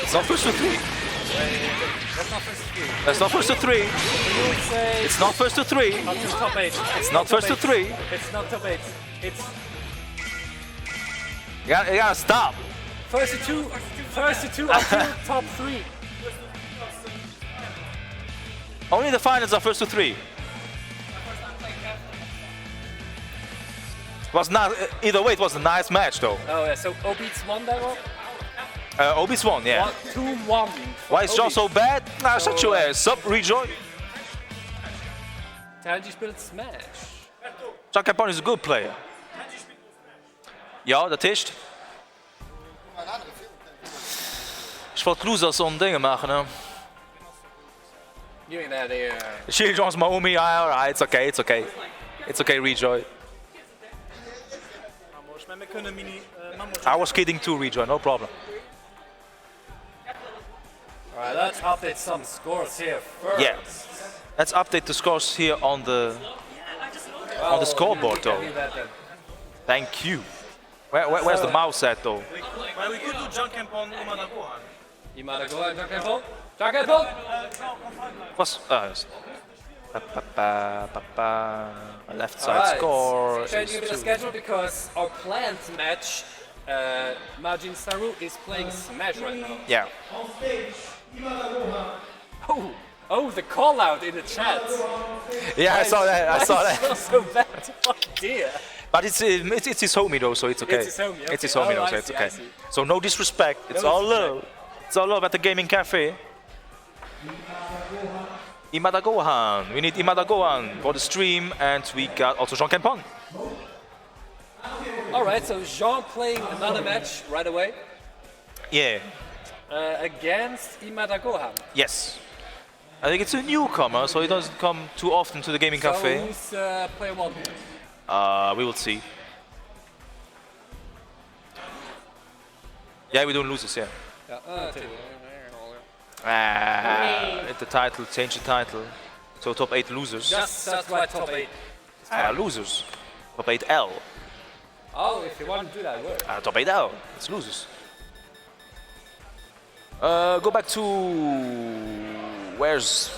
It's not first to 3. That's not first to 3. That's not first to 3. You would say It's not first to 3. up to top 8. It's not first to 3. It's not top 8. It's You gotta stop. first to 2. First to 2 up to top 3. Only the finals are first to 3. Was not either way. It was a nice match though. Oh yeah, so Obits won that one? Obis won, yeah. 2-1. Why is John so bad? Nah, shut your ass up, Rejoy. Tanji speelt Smash. Junkenpon is a good player. Ja, dat is het. Ich wollte Losers so Dinge machen, ne? You mean that here? She joins Maumi, yeah, alright, it's okay, it's okay. It's okay, Rejoy. I was kidding too, Rejoy, no problem. Alright, let's update some scores here first. Yeah. Let's update the scores here on the scoreboard though. Give me that then. Thank you. Where's the mouse at though? Well, we could do Junkenpon Umada Gohan. Imada Gohan, Junkenpon. Junkenpon! What's yes. Left side Alright, score changing a bit of is 2. schedule because our planned match, Majin Saru is playing Smash right now. Yeah. Oh, the call out in the chat. Yeah, I saw that. I saw It's that. not so bad. Oh dear. But it's his homie though, so it's okay. It's his homie, It's his okay. homie though, Oh, so I it's see, okay. I see. So no disrespect. It's No all disrespect. love. It's all love at the gaming cafe. Imada Gohan. We need Imada Gohan for the stream, and we got also Junkenpon. Alright, so Jean playing another match right away Yeah. against Imada Gohan. Yes. I think it's a newcomer, so he doesn't come too often to the gaming So cafe. who's player 1? We will see. Yeah, we don't lose this, yeah. Hit the title, change the title. So top 8 losers. Just right top 8. Losers. Top 8L. Oh, if you want to do that, work. Top 8L. It's losers. Go back to... Where's...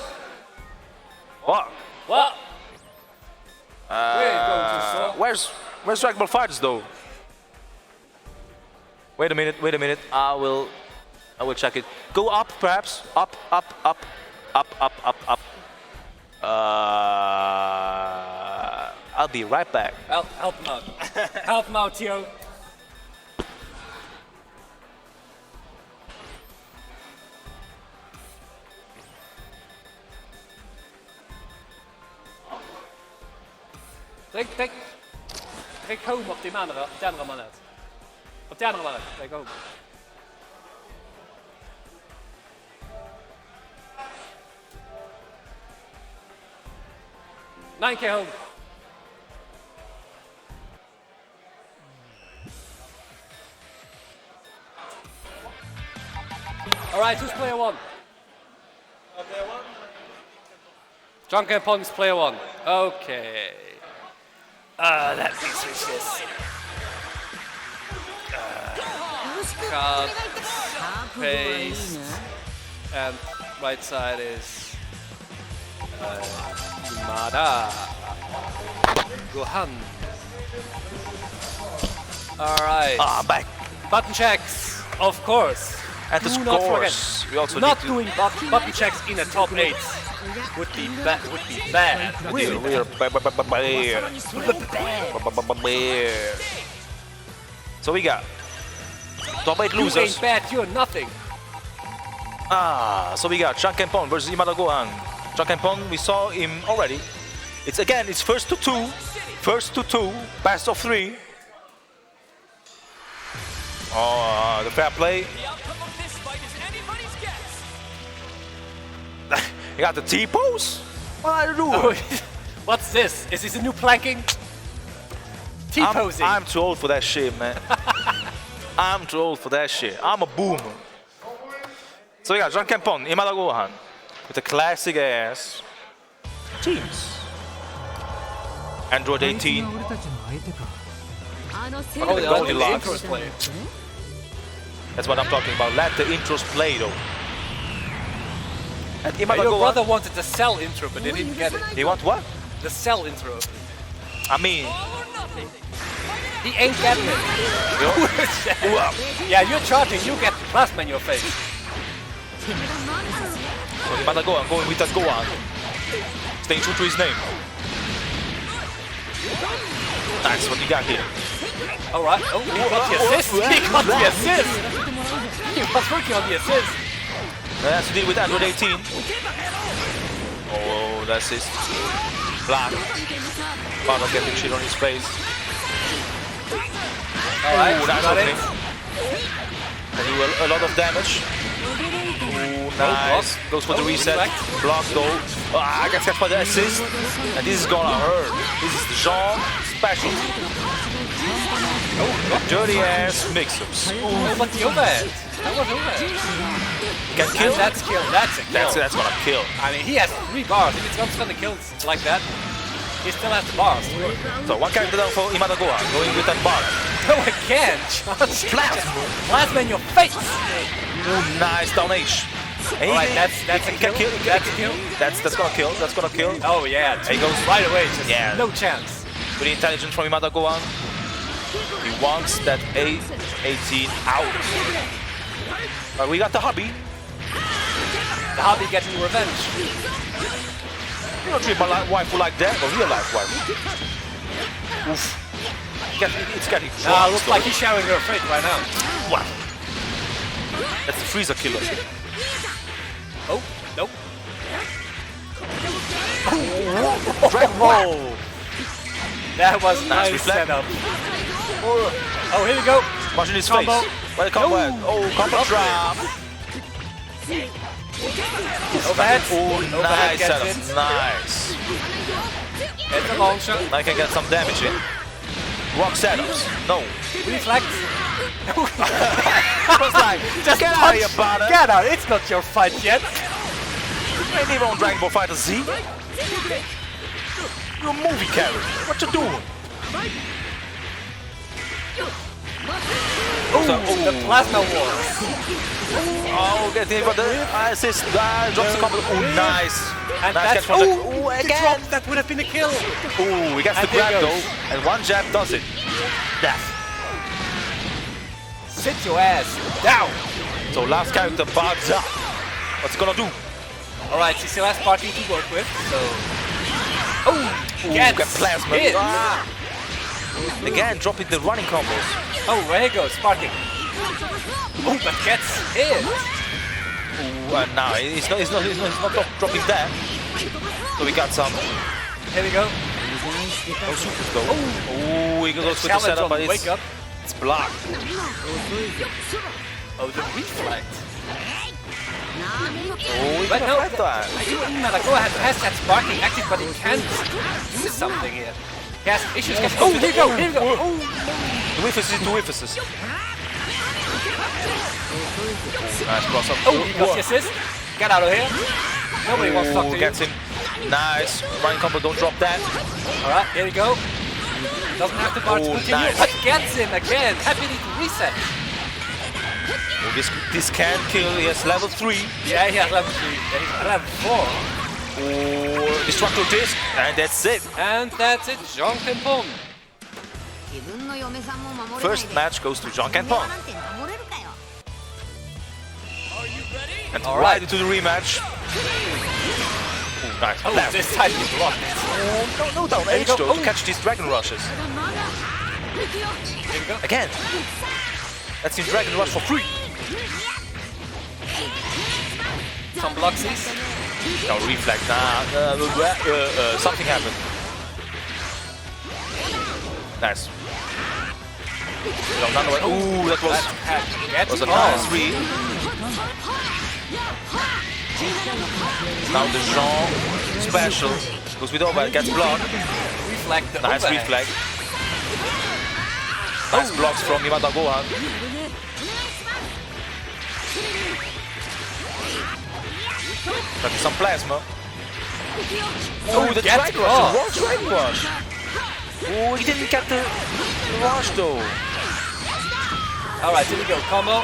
What? What? We're going to saw. Where's Dragon Ball Fighters though? Wait a minute. I will check it. Go up perhaps. Up. I'll be right back. Help him out. Help him out, Tio. Druk home op die andere man uit. Op die andere man uit. Druk home. Nine keer home. Alright, who's player 1? Drunken Pond's player 1. Okay. Let me switch this. Cut, paste, and right side is Imada. Gohan. Alright. I'm back. Button checks, of course. And the Do not forget. scores. We also Not need to. doing button checks in a top 8 would be bad. We're So we got top 8 You losers. ain't bad, you're nothing. So we got Drunken versus Imada Gohan. Drunken we saw him already. It's first to 2. First to 2. Best of 3. Oh, the fair play. The outcome of this fight is anybody's guess. You got the T-pose? What are you doing? Oh, what's this? Is this a new planking? T-posing. I'm too old for that shit, man. I'm too old for that shit. I'm a boomer. So we got Drunken Imada Gohan with the classic ass teams. Android 18. Oh, the the Goldilocks. intros play. That's what I'm talking about. Let the intros play though. And Imada Your Gohan. brother wanted the Cell intro, but they didn't get it. He want what? The Cell intro. I mean, He ain't getting it. Yeah, you're charging, you get plasma in your face. so Imada Gohan going with that Gohan. Staying true to his name. Nice, what you got here? Alright, oh, he got the assist. He got the assist. He was working on the assist. That's to deal with Android 18. Oh, that's his black. Bottom getting shit on his face. Alright, Ooh, nice got opening. it. And do a lot of damage. Ooh, nice. Goes for the reset. reflect. Block though. Ah, gets catch by the assist. And this is gonna hurt. This is the Jean specialty. Dirty ass mix-ups. Oh, but the overhead. That was overhead. Can kill. And that's kill. That's a kill. That's gonna kill. I mean, he has 3 bars. If it's not gonna kill like that, he still has the bars. So one character down for Imada Gohan, going with that bar. No, again. Plasma in your face. Ooh, nice down H. And Alright, he that's a can kill. kill. That's a kill. That's gonna kill. That's gonna kill. Oh yeah, He goes right away. Just Yeah. no chance. With the intelligence from Imada Gohan. He wants that 18 out. We got the hobby. The hobby getting revenge. You don't treat my waifu like that, or real life waifu. Oof. It's getting Ah, looks like he's showering her fate right now. Wow. That's the Freezer killer. Oh, nope. Dragon Ball. That was nice reflect. setup. Oh, here we go. Watching his Combo. face. Where the combo at? Oh, combo drop. Overhead. Oh, Overhead nice gets setup. it. Nice. It's a long shot. Now I can get some damage in. Rock setups. No. Reflect. I was like, Just get out of punch. here, Bada. Get out. It's not your fight yet. You ain't even on Dragon Ball Fighter Z. You're a movie character. What you doing? The plasma war. Oh, getting for the assist. Drops the combo. Oh, nice. And Nice that's catch from the. Oh, he again. dropped. That would have been a kill. Oh, he gets And the there grab goes. though. And one jab does it. Death. Sit your ass down. So last character, Barza. What's he gonna do? All right, she still has party to work with. So. Oh, Get plasma. hit. Ah. Again, dropping the running combos. Oh, there he goes, sparking. Oh, but gets hit. Ooh, and now he's not dropping that. So we got some. Here we go. No supers though. Oh, he goes with the Challenge setup, on but the wake up. it's blocked. Oh, the reflect. Oh, he But can no, fight that. Imada go ahead, has that sparking active, but he can't do something here. He has issues getting. Oh, here we go, here we go. Oh, The whiffers into whiffers. Nice cross up. oh, he got the assist. Get out of here. Nobody wants to talk to you. Gets him. Nice. Running combo, don't drop that. Alright, here we go. Doesn't have the bar to Oh, continue, nice. but gets him again. Happy to reset. Oh, this can kill. He has level 3. Yeah, he has level 3. Yeah, he's level 4. Oh, destructor disc, and that's it. And that's it, Jean Pimpon. First match goes to Jean Kenpon. And All right right. into the rematch. Oh, nice. Oh, Left. this time he blocked. No down There you H go. though to Oh. catch these dragon rushes. Here we go. Again. That's in dragon rush for free. Some blocksies. No reflex. Something happened. Nice. No, none of it. Ooh, that was a nice read. Now the Jean special goes with overhead, gets blocked. Reflect the Nice overhead. reflex. Nice blocks from Imada Gohan. Got some plasma. Oh, the gets Dragon Rush, caught. the wrong Dragon Rush. Oh, he didn't get the rush though. Alright, here we go. Combo.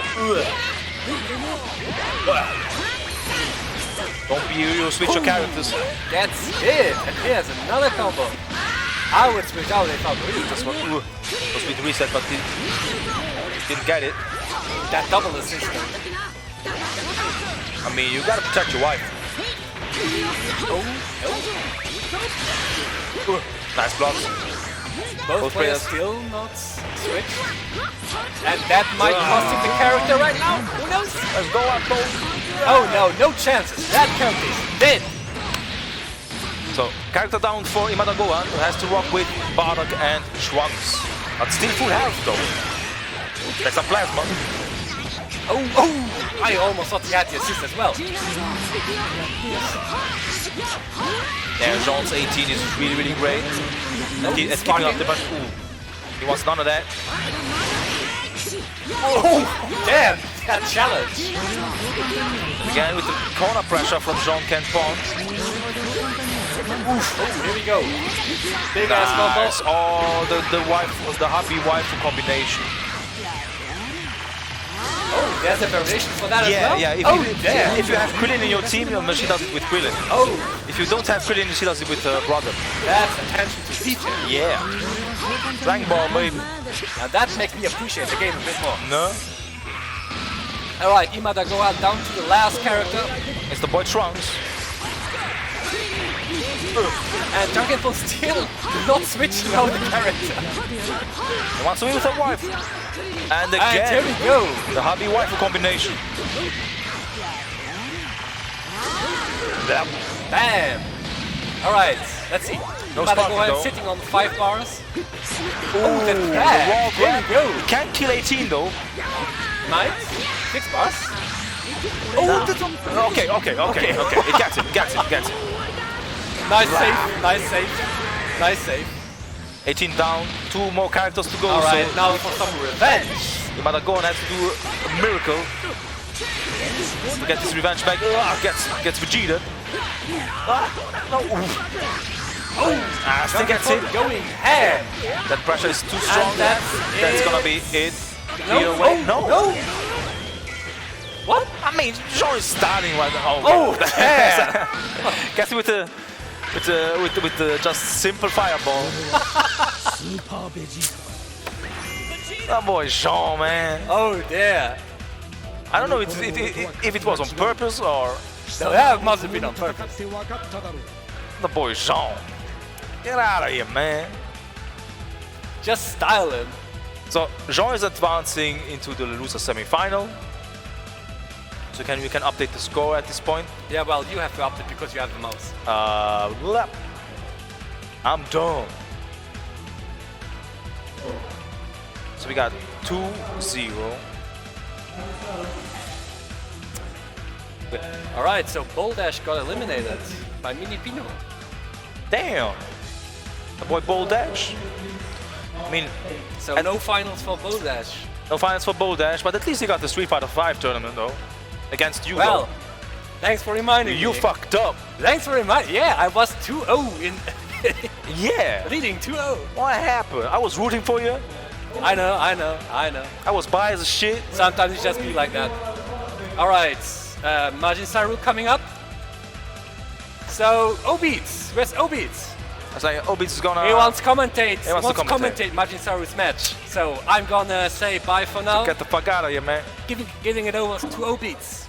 Don't be you switch your characters. That's it. And here's another combo. I would switch out if I were you. This one was with reset, but didn't get it. That double assist. I mean, you gotta protect your wife. Nice blocks. Both players players. still not switched. And that might cost him the character right now. Who knows? Let's go up, both. Oh no, no chances. That character is dead. So, character down for Imada Gohan, who has to rock with Bardock and Trunks. But still full health though. That's some plasma. Oh! I almost thought he had the assist as well. Yeah, Jean's 18 is really, really great. At keeping up the punch. Ooh. He wants none of that. Oh! Damn! That challenge! Again with the corner pressure from Jean Kenpon. Oh, here we go. Big ass combo. Nice. Oh, the hubby waifu combination. Oh, there's a variation for that as well? Yeah. If you have Krillin in your team, she does it with Krillin. Oh, If you don't have Krillin, she does it with her brother. that's attention to detail. Yeah. Dragon Ball, baby. Now that makes me appreciate the game a bit more. No? Alright, Imada Gohan down to the last character. It's the boy Trunks. And Junkenpo still not switching out the character. He wants to be with her wife. And And here again, we go. the hubby waifu combination. Bam! Alright, let's see. No Imada sparking Gohan though. sitting on 5 bars. Oh, the the drag. wall Here grab. we go. He can't kill 18 though. Nice. 6 bars. Oh, okay. It gets him. Nice save. Nice save. 18 down, 2 more characters to go. Alright, So now for some revenge. Imada Gohan has to do a miracle to get his revenge back. Gets Vegeta. Still gets hit. Going ham. That pressure is too strong. And that's gonna be it. No, Either way, no. What? I mean, Jean is starting right now. Oh, damn. Gets him with the just simple fireball. That boy Jean, man. Oh dear. I don't know if it was on purpose or No, that must have been on purpose. the boy Jean. Get out of here, man. Just style him. So Jean is advancing into the loser semi-final. So we can update the score at this point. Yeah, well, you have to up it because you have the mouse. I'm done. So we got 2-0. Alright, so Boldash got eliminated by Mini Pino. Damn. The boy Boldash. I mean, So no finals for Boldash. no finals for Boldash, but at least he got the Street Fighter 5 tournament though. Against you. Well, Thanks for reminding me. You fucked up. Thanks for reminding. Yeah, I was 2-0 in Yeah. leading 2-0. What happened? I was rooting for you. I know. I was biased as shit. Sometimes it just be like that. All right, Majin Saru coming up. So Obits, where's Obits? I was like, Obits is gonna. He wants to commentate. He wants to commentate. Majin Saru's match. So I'm gonna say bye for now. Get the fuck out of here, man. Giving it over to Obits.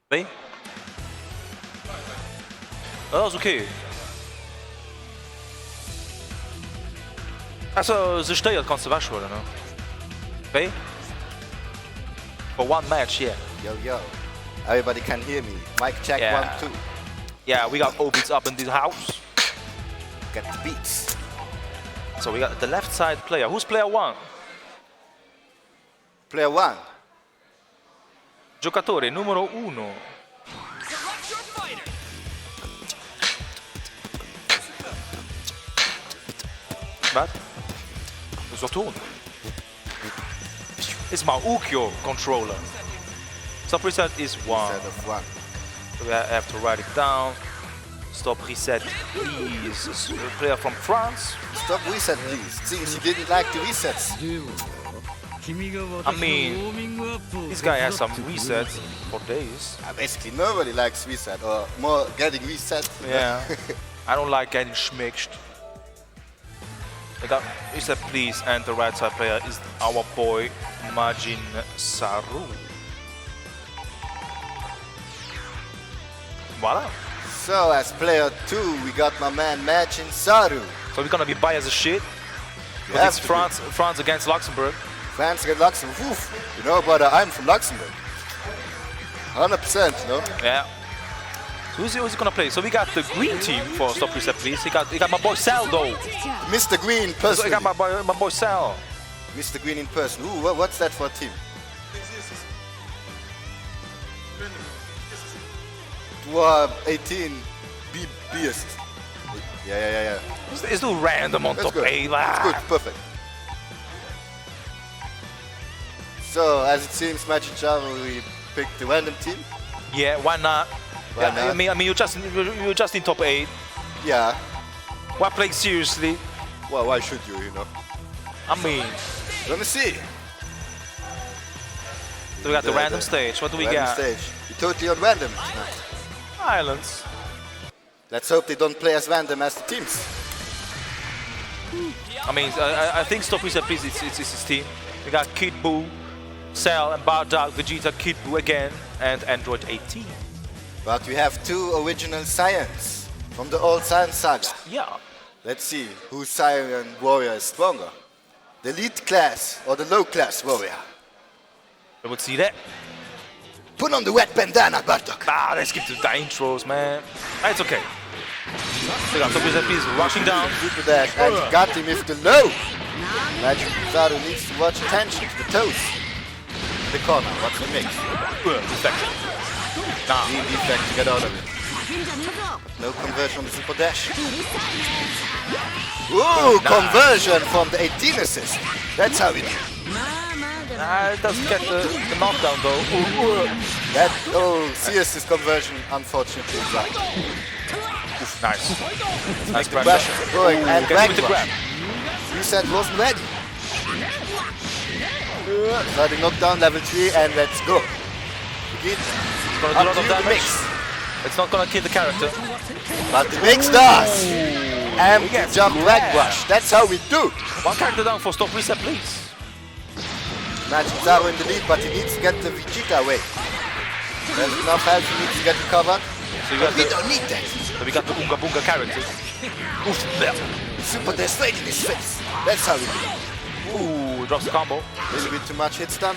Nee? Dat is oké. Also, ze steuert kannst du wegholen, ne? Okay? For one match, yeah. Yo. Everybody can hear me. Mic check, Yeah. 1, 2. Yeah, we got Obits up in this house. Get the beats. So we got the left side player. Who's player 1? Player 1. Giocatore numero 1. Select your fighter. Wat? Dat is wat doen. It's my Ukyo controller. Stop reset is 1. Instead of 1. So we have to write it down. Stop reset, please. It's a player from France. Stop reset, please. Seems you didn't like the resets. I mean, this guy has some resets for days. Basically, nobody likes reset or more getting reset. Yeah. I don't like getting schmixed. I got reset, please. And the right side player is our boy Majin Saru. Voila. So, as player 2, we got my man Majin Saru. So we're gonna be biased as shit. But have it's to France against Luxembourg. France against Luxembourg. Oof. You know, brother, I'm from Luxembourg. 100%, you know? Yeah. So who's he gonna play? So we got the green team for Stop Reset, please. He got my boy Sal though. Mr. Green So I personally. got my boy Sal. Mr. Green in person. Ooh, what's that for a team? Wow, 18 BS. Yeah. It's too random on That's top good. 8. That's good, perfect. So, as it seems, Majin Saru, we picked the random team. Yeah, why not? Why Yeah, not? I mean, you're just in top 8. Yeah. Why play seriously? Well, why should you know? I mean, Let me see. so we got the random stage. What do we random got? stage. You're totally on random tonight. Islands. Let's hope they don't play as random as the teams. I mean, I think Stop Reset, please. It's his team. We got Kid Buu, Cell, and Bardock, Vegeta, Kid Buu again, and Android 18. But we have 2 original Saiyans from the old Saiyan saga. Yeah. Let's see whose Saiyan warrior is stronger. The elite class or the low class warrior. We will see that. Put on the wet bandana, Bardock. Let's skip to the intros, man. It's okay. So we got Stop Reset, please, rushing down. Look at that, and he got him with the low. Majin Saru needs to watch attention to the toes. The corner, what's the mix? Deflection. Nah. Clean defect to get out of it. No conversion on the super dash. Ooh, conversion from the 18 assist. That's how we do. It doesn't get the knockdown though. That, C assist conversion, unfortunately, is right. Oof, nice. Nice The pressure. pressure going and Get back with the grab. Reset wasn't ready. Starting knockdown level 3 and let's go. Begin. It's gonna do a Up lot to of you, the damage. mix. It's not gonna kill the character. But the mix does. And get jump grabbed. leg rush. That's how we do. One character down for Stop Reset, please. Majin Saru in the lead, but he needs to get the Vegeta away. There's enough health he needs to get recovered. So But we don't need that. we got the Unga Bunga character. Oof, there. Super there straight in his face. That's how we do. Ooh, drops the combo. A little bit too much hit stun.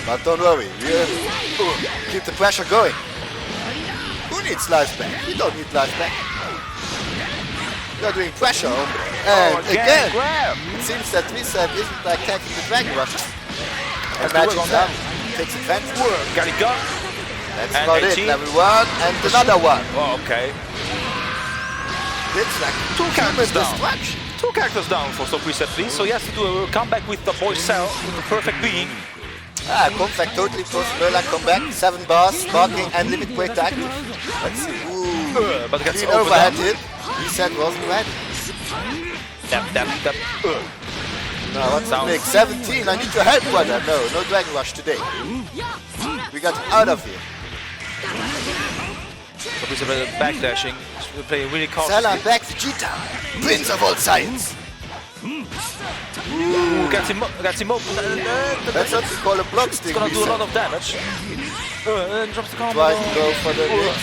But don't worry, we'll keep the pressure going. Who needs life back? We don't need life back. You're doing pressure, hombre. And again, grab. it seems that Reset isn't like taking the Dragon Rush. And Let's do Majin it on that. Saru takes advantage. Got it gun. That's And about 18. it. Level 1 and another one. Oh, okay. It's like Two characters down. destruction. 2 characters down for Stop Reset, please. So he has to do a comeback with the boy Cell, with the perfect being. Comeback totally possible. Like comeback, 7 bars, sparking, and limit break active. Let's see. Ooh. But gets Clean overhead overdone. hit. Reset wasn't ready. Dap, dap, dap. Now what's the next? 17. I need your help, brother. No Dragon Rush today. We got out of here. Stop Reset backdashing, playing really cautious. Cell and back Vegeta. Prince of all science. Ooh, gets him up. That's what we call a block stick. It's gonna do a reset. lot of damage. And drops the combo. Try to go for the hit.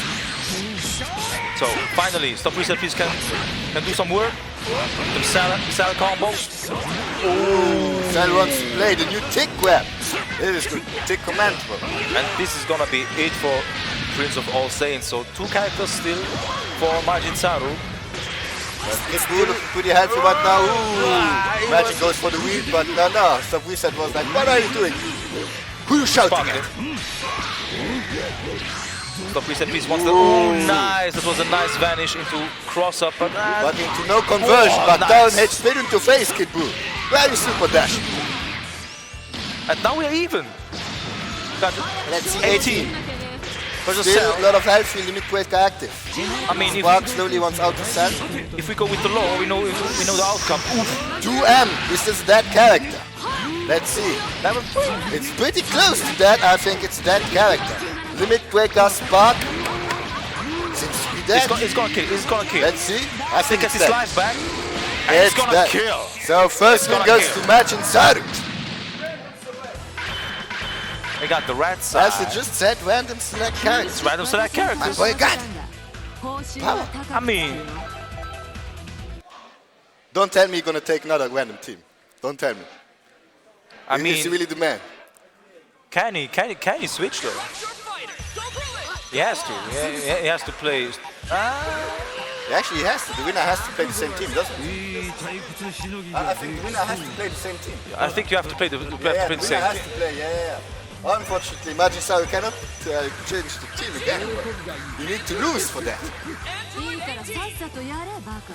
So finally, Stop Reset please can do some work. Some Cell combos. Cell wants to play the new tick grab. It is the tick command bro. And this is gonna be it for Prince of All Saints. So 2 characters still for Majin Saru. It's looking pretty healthy right now. Ooh. Magic goes for the wheel, but no. Stop Reset was like, what are you doing? Who you shouting Fuck at? it. Stop Reset please wants the... Ooh, nice! That was a nice vanish into cross-up, but... But into no conversion, but nice. down hit straight into face, Kid Buu. Very super dash. And now we're even. Got Let's see, 18. Versus Still Cell. a lot of health, limit break active. I mean, Spark slowly wants out to Cell. if we go with the law, we know the outcome. Oof. 2M, this is that character. Let's see. That was... It's pretty close to that, I think it's that character. Limit breaker Spark. Seems to be dead. It's gonna kill. It's gonna kill. Let's see. I think Gets it's his dead. life back. And it's gonna dead. kill. So first It's one gonna goes kill. to Majin Saru. We got the red side. As you just said, random select characters. It's random select My characters. boy got it. I mean, Don't tell me you're gonna take another random team. Don't tell me. I He's mean, really the man. can he switch though? He has to. He has to play. Actually, he has to. The winner has to play the same team, doesn't he? I think the winner has to play the same team. I think you have to play the The same winner team. has to play, yeah. Unfortunately, Majin Saru cannot change the team again. You need to lose for that. いいからさっさとやれバカ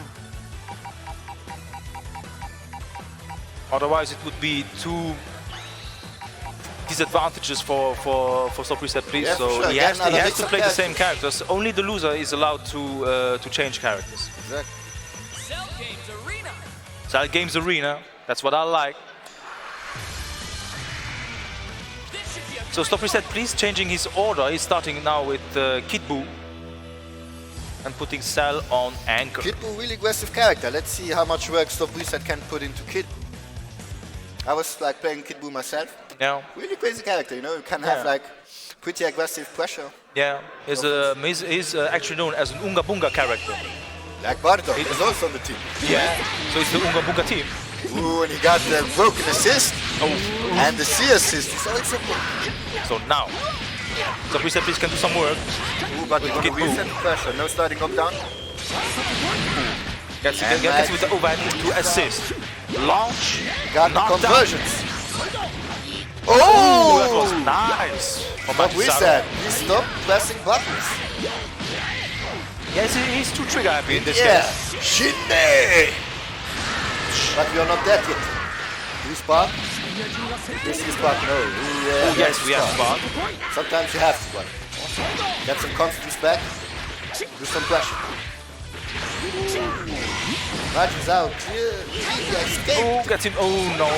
Otherwise, it would be 2 disadvantages for Stop Reset, please. Yeah, for so sure. he has Again, another to mix of play the same characters. Only the loser is allowed to change characters. Exactly. Cell Games Arena. Cell Games Arena. That's what I like. This should be a So Stop Reset, please, changing his order. He's starting now with Kid Buu and putting Cell on anchor. Kid Buu, really aggressive character. Let's see how much work Stop Reset can put into Kid Buu. I was like playing Kid Buu myself. Yeah, Really crazy character, you know. You can have Yeah. like pretty aggressive pressure. yeah. He's actually known as an Unga Bunga character. Like Bardock is also on the team. Yeah. So it's the Unga Bunga team. Ooh, and he got the broken assist Oh. and the C assist. So it's a So now, Stop Reset, please, can do some work. Ooh, but we're Kid gonna Buu. reset the pressure. No starting up down. Gets And with the overhead to assist. Launch. Got the knockdown. conversions. Oh, that Oh! was nice. From But Majin we Saru. said, he stopped pressing buttons. Yes, he's too trigger happy in this Yeah, case. Shinne! But we are not dead yet. Do you spark? This is spark, no. Ooh, yeah, Oh, yes, we have Spark. Sometimes you have to, but get some confidence back. Do some pressure. Majin's out. Yeah, escape. Oh, gets him. Oh no,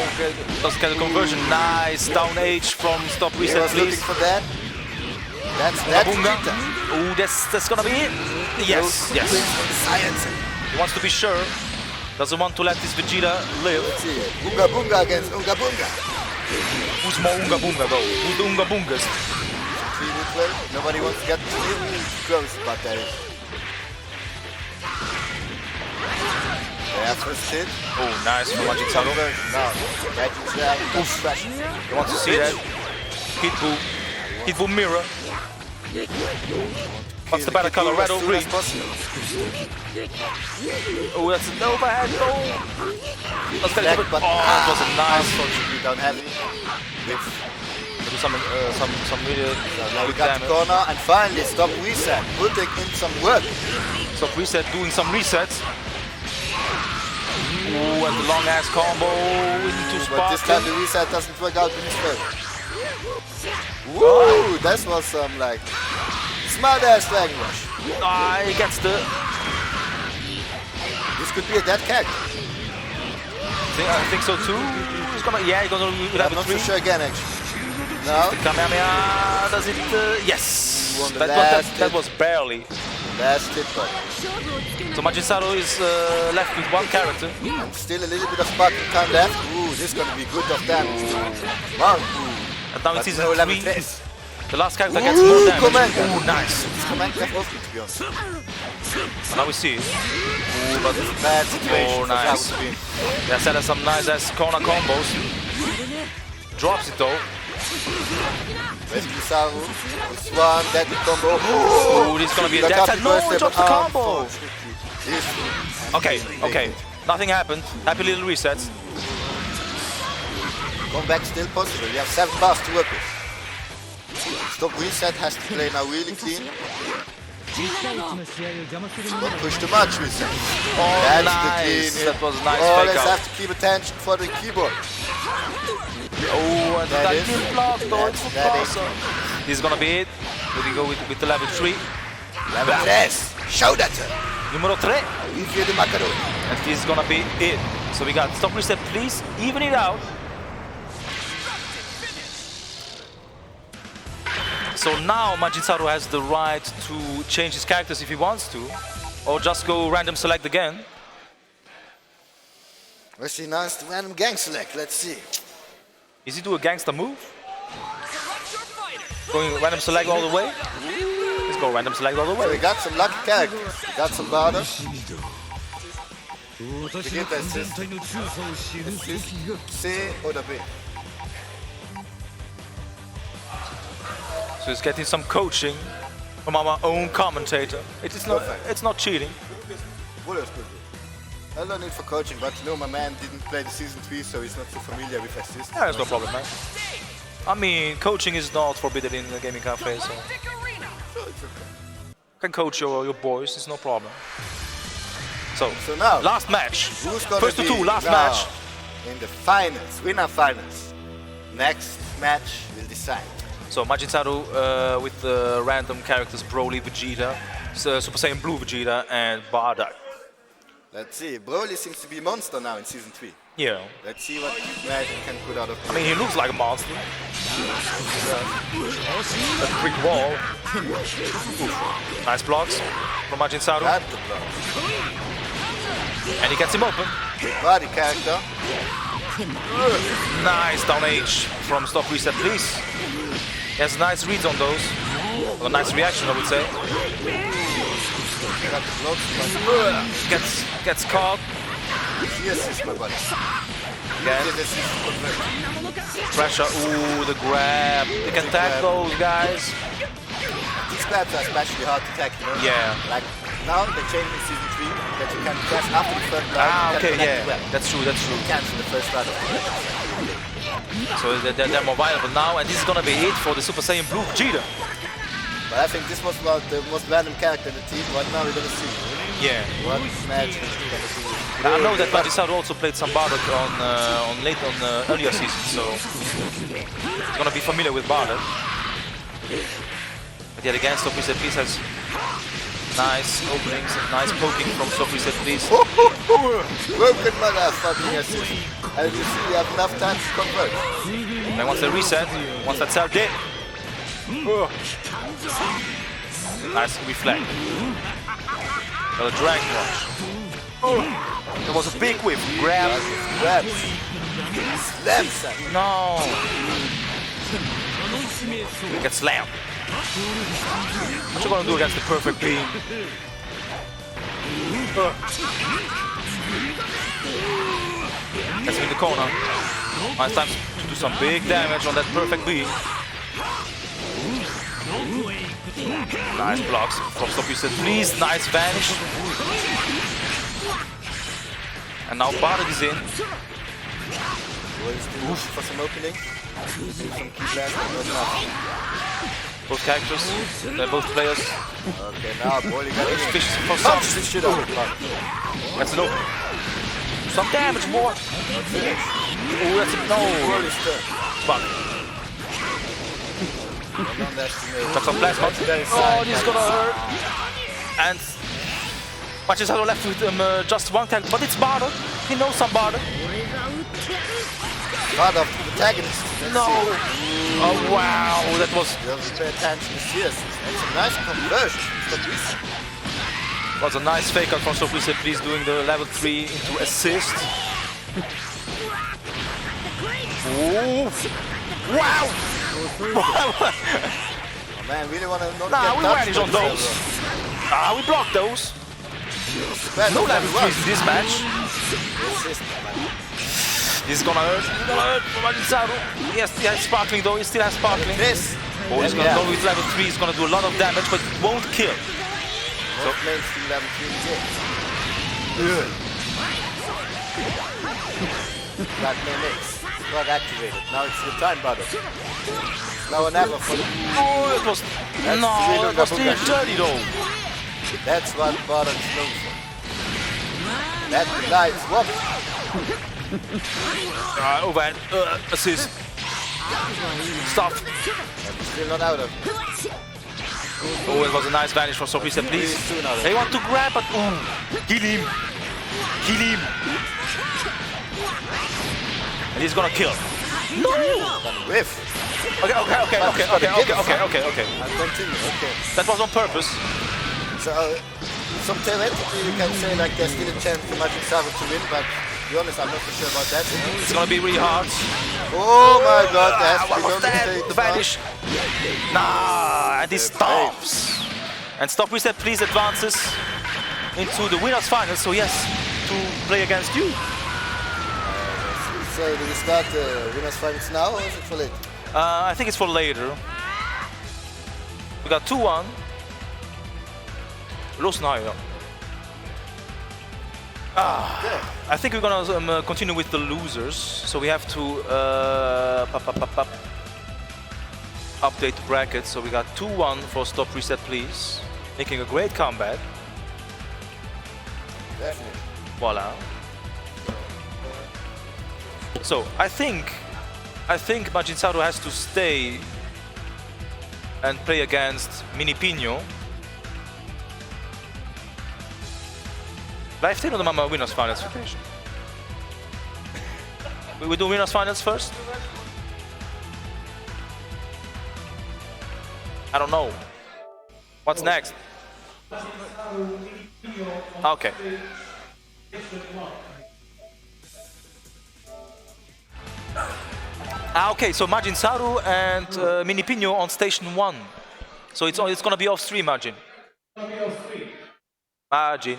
doesn't get a conversion. Nice down H from Stop He Reset, was looking please. for that. That's that. Bunga. Vegeta. Oh, that's gonna be it. Yes, yes. Brings for the science. He wants to be sure. Doesn't want to let this Vegeta live. Let's see. Unga Bunga against Unga Bunga. Who's more Unga Bunga though? Who's the Unga Bungas? 3v12. Nobody wants to get too close, but there is. Yeah, first hit. Oh, nice from Majin Saru. Now, Majin's there. That's pressure. You want to see that? Kid Buu. Kid Buu mirror. What's the better color, red or green? Oh, that's an overhead. Oh, let's get it. Back, but Oh, it was a nice. unfortunately down heavy. Do some really Now we good got the damage. corner and finally Stop Reset. Putting in some work. Stop Reset, doing some resets. Ooh, and the long ass combo into But this time Spartan. the reset doesn't work out in his favor. Woo! That was some like smart ass Dragon Rush. Ah, he gets the. This could be a dead character. I think so too. He's gonna, yeah, he's gonna I'm level not 3. so sure again actually. No, Kamehameha, does it? Yes! Won the That last was barely. last hit but So Majin Saru is left with one character. and still a little bit of sparking time left. Ooh, this is gonna be good of damage. Wow. And now in But season no level 3, 3. the last character gets more damage. Commander. Ooh, nice. This command left off me, to be honest. And now we see it. Ooh, but Bad situation oh, for nice. Zabu. Yeah, set us some nice ass corner combos. Drops it though. Rescue Saru. This one, deadly combo. Ooh, this is gonna be a death. No, he drops the combo. This Okay, okay. Nothing happened. Happy little resets. comeback still possible. We have 7 bars to work with. Stop reset has to play now really clean. Don't push too much reset. Oh, That's nice. the clean hit. That was a nice Always fake out. have to keep attention for the keyboard. Oh, and That that is- good block though. It's for that is- Carlson. This is gonna be it. We go with the level 3. Level 3. Show that to her. Numero 3. Give you the macaroni. And this is gonna be it. So we got stop reset, please even it out. So now Majin Saru has the right to change his characters if he wants to, or just go random select again. Let's see, now it's the random gang select. Let's see. Is he do a gangster move? Going random select all the way? Let's go random select all the So we way. got some lucky characters. We got some Bardock. Begin the assist. C oder B? So he's getting some coaching from our own commentator. It's not cheating. Bullet good. I don't need for coaching, but you know my man didn't play the season 3, so he's not so familiar with assists. Yeah, there's no problem, man. I mean, coaching is not forbidden in the gaming cafe, so you can coach your boys, it's no problem. So now, last match. Who's gonna First to be 2, last now match. in the finals, winner finals? Next match will decide. So Majin Saru with the random characters Broly, Vegeta, Super Saiyan Blue Vegeta, and Bardock. Let's see. Broly seems to be a monster now in season 3. Yeah. Let's see what magic can put out of I mean, he looks like a monster. A brick wall. Oof. Nice blocks from Majin Saru. Got the block. And he gets him open. Body character. Nice down H from Stop Reset, please. He has nice reads on those. Well, a nice reaction, I would say. Got the blocks. Gets caught. He assists my buddy. Again. He assists convert. Pressure. Ooh, the grab. They can tag those guys. These grabs are especially hard to tag, you know? Yeah. Like now they changed in season 3 that you can press after the third round. Ah, you okay, can connect yeah. the grab. That's true, that's true. Cancel the first round of the So they're more viable now, and this is gonna be it for the Super Saiyan Blue Vegeta. But I think this was not the most random character in the team. Right now we're gonna see Yeah. what magic is gonna do. I know that Majin Saru also played some Bardock on earlier seasons, so he's gonna be familiar with Bardock. But yet again, Stop Reset Please has nice openings and nice poking from Stop Reset Please. Broken motherfucking assist. As you see, you have enough time to convert. And once they reset, once that cell dead. Nice reflect. Got a Dragon Rush. There was a big whip. Grab. Grab. Slaps him. No. Get slammed. What you gonna do against the perfect beam? Gets him in the corner. Now it's time to do some big damage on that perfect beam. Nice blocks from Stop Reset Please. Nice vanish. And now Bardock is in. Oof. For some opening. Some key blast, but not enough. Both characters, they're both players. Okay, now Broly got it. Fish for Punch some. this shit out. That's an open. some damage, boy. Oh, that's a no. Fuck. Chuck some blast hot. Oh, this is gonna hurt. And Manchester left with just one tag, but it's Bardock. He knows some Bardock. Bardock, the protagonist. No. Oh wow, that was. You have to pay attention to this. That's a nice conversion. Was a nice fake out from Stop-Reset Please doing the level 3 into assist. Ooh. Wow! Oh man, really want to not Nah, get we touched managed by on this those. Ah, we blocked those. Bad No of level 3s in this match. Assist, man. This is gonna hurt. It's gonna hurt for Majinsaru. Yes, he has sparkling though. He still has sparkling. This. Oh, he's gonna go with level 3. He's gonna do a lot of damage, but it won't kill. So plays to level 3 Good. That may mix. Not activated. Now it's your time, brother. Now or never for the... Oh, it was... That's no, really it was double still back. dirty though. That's what Bardock's known for. That lights what? Overhand. Assist. Stop. Still not out of it. Oh, it was a nice vanish from Stop-Reset Please. They want to grab, but kill him. Kill him. And he's gonna kill. No! Whiff. Okay. I'll continue, okay. That was on purpose. So, some theoretically you can say like there's still a chance for Majinsaru to win, but to be honest, I'm not so sure about that. It's gonna be really hard. Oh my god, that's What was that? The vanish. Nah, and he stops. And Stop-Reset Please advances into the winners finals, so yes, to play against you. So do we start the winners finals now or is it for later? I think it's for later. We got 2-1. Losnayo. I think we're gonna continue with the losers. So we have to update the bracket. So we got 2-1 for Stop-Reset Please, making a great comeback. Definitely. Voila. So I think Majinsaru has to stay and play against Mini Pino. Blijft in, dan maar winners finals. We do winners finals first? I don't know. What's next? Okay. Okay, so Majinsaru and Mini Pino on station 1. So it's gonna be off stream, Majin. Majin.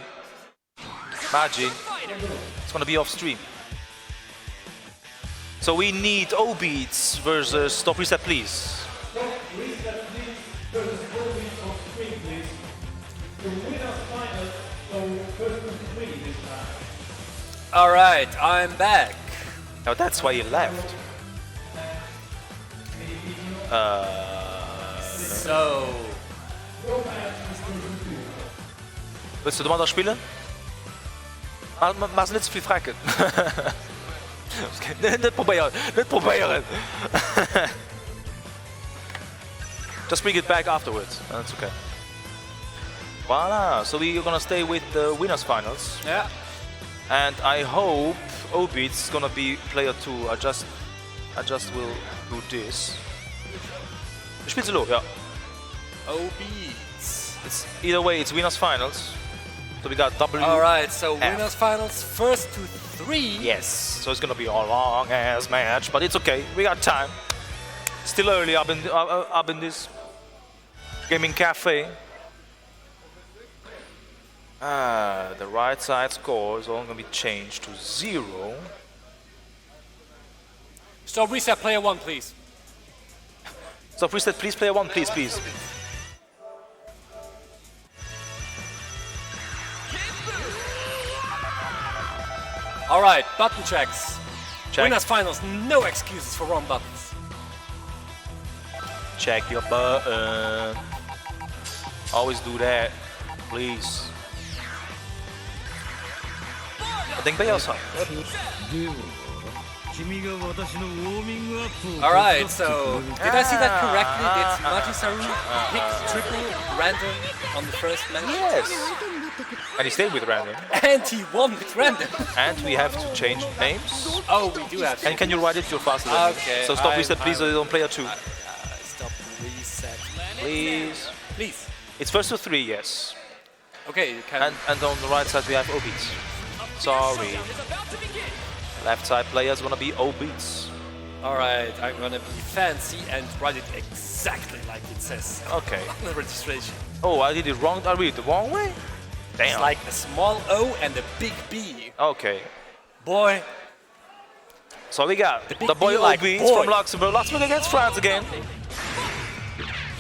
It's gonna be off stream. So we need O-Beats versus Stop-Reset Please. Alright, I'm back. Now that's why you left. So... Willst du mal spielen? Mach nicht zu viel Fragen. Nicht probieren. Just bring it back afterwards. That's okay. Voila, so we're gonna stay with the winners finals. Yeah. And I hope O-Beats is gonna be player 2. I just will do this. Spielst du los? Ja. O-Beats. It's either way, it's winners finals. So we got W. Alright, so winners finals, first to 3. Yes, so it's gonna be a long ass match, but it's okay. We got time. Still early up in this gaming cafe. The right side score is all gonna be changed to 0. Stop-Reset player 1, please. Stop-Reset, please, player 1, please. Alright, button checks. Check. Winners finals, no excuses for wrong buttons. Check your button. Always do that, please. I think Bayasa. Alright, so did I see that correctly? Did Majisaru pick triple random on the first match? Yes. And he stayed with random. And he won with random. And we have to change names. Oh, we do have to. And can you write it? You're faster than me. Okay. So stop reset, please, on player 2. Stop reset. Please. Please. It's first to 3, yes. Okay, you can. And on the right side we have O-Beats. Sorry. Left side player's gonna be O-Beats. Alright, I'm gonna be fancy and write it exactly like it says Okay. on the registration. Oh, I did it wrong. I read it the wrong way? Damn. It's like a small O and a big B. Okay. Boy. So we got The big the boy B like O-Beats boy. from Luxembourg. Luxembourg against France again.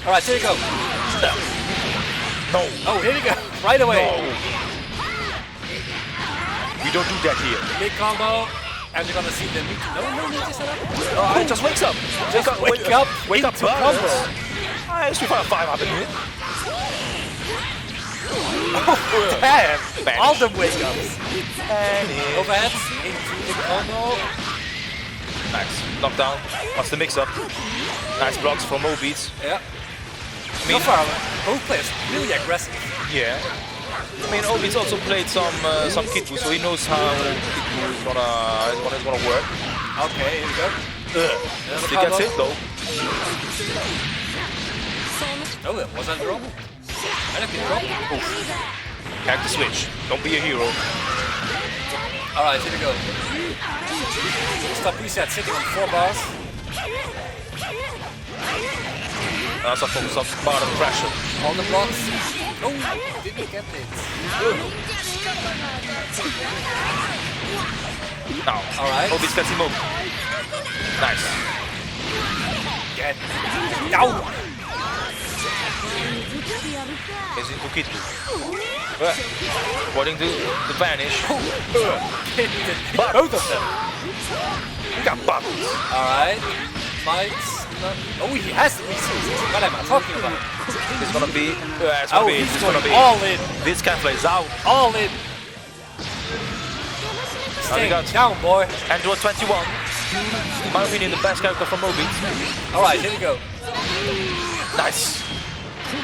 Alright, here we go. No. Oh, here we go. Right away. We don't do that here. Big combo. And you're gonna see the meat. No need to set up. Oh, it just wakes up. Wake up. Wake up, into combo. I Street Fighter 5 happened here. Oh, damn. Banish. All the wake ups. Banish. Overheads into the combo. Nice. Knockdown. What's the mix up? Nice blocks from O-Beats. Yeah. So far, both players really aggressive. Yeah. I mean, O-Beats also played some Kid Buu, so he knows how Kid Buu is gonna work. Okay, here we go. He gets hit though. Oh, that was that drop? I like the drop. Character switch. Don't be a hero. Alright, here we go. Stop reset sitting on 4 bars. Also from some part of pressure. All the blocks. Oh, didn't get it. Now, Alright. O-Beats gets him up. Nice. Get down. He's into Kid Buu. Avoiding the vanish. Both of them. We got buttons. Alright. Fights. Oh, he has the resources. What am I talking about? It's gonna be. He's going all in. This can plays out. All in. Stay down, boy. Android 21. In my opinion, the best character from O-Beats. Alright, here we go. Nice.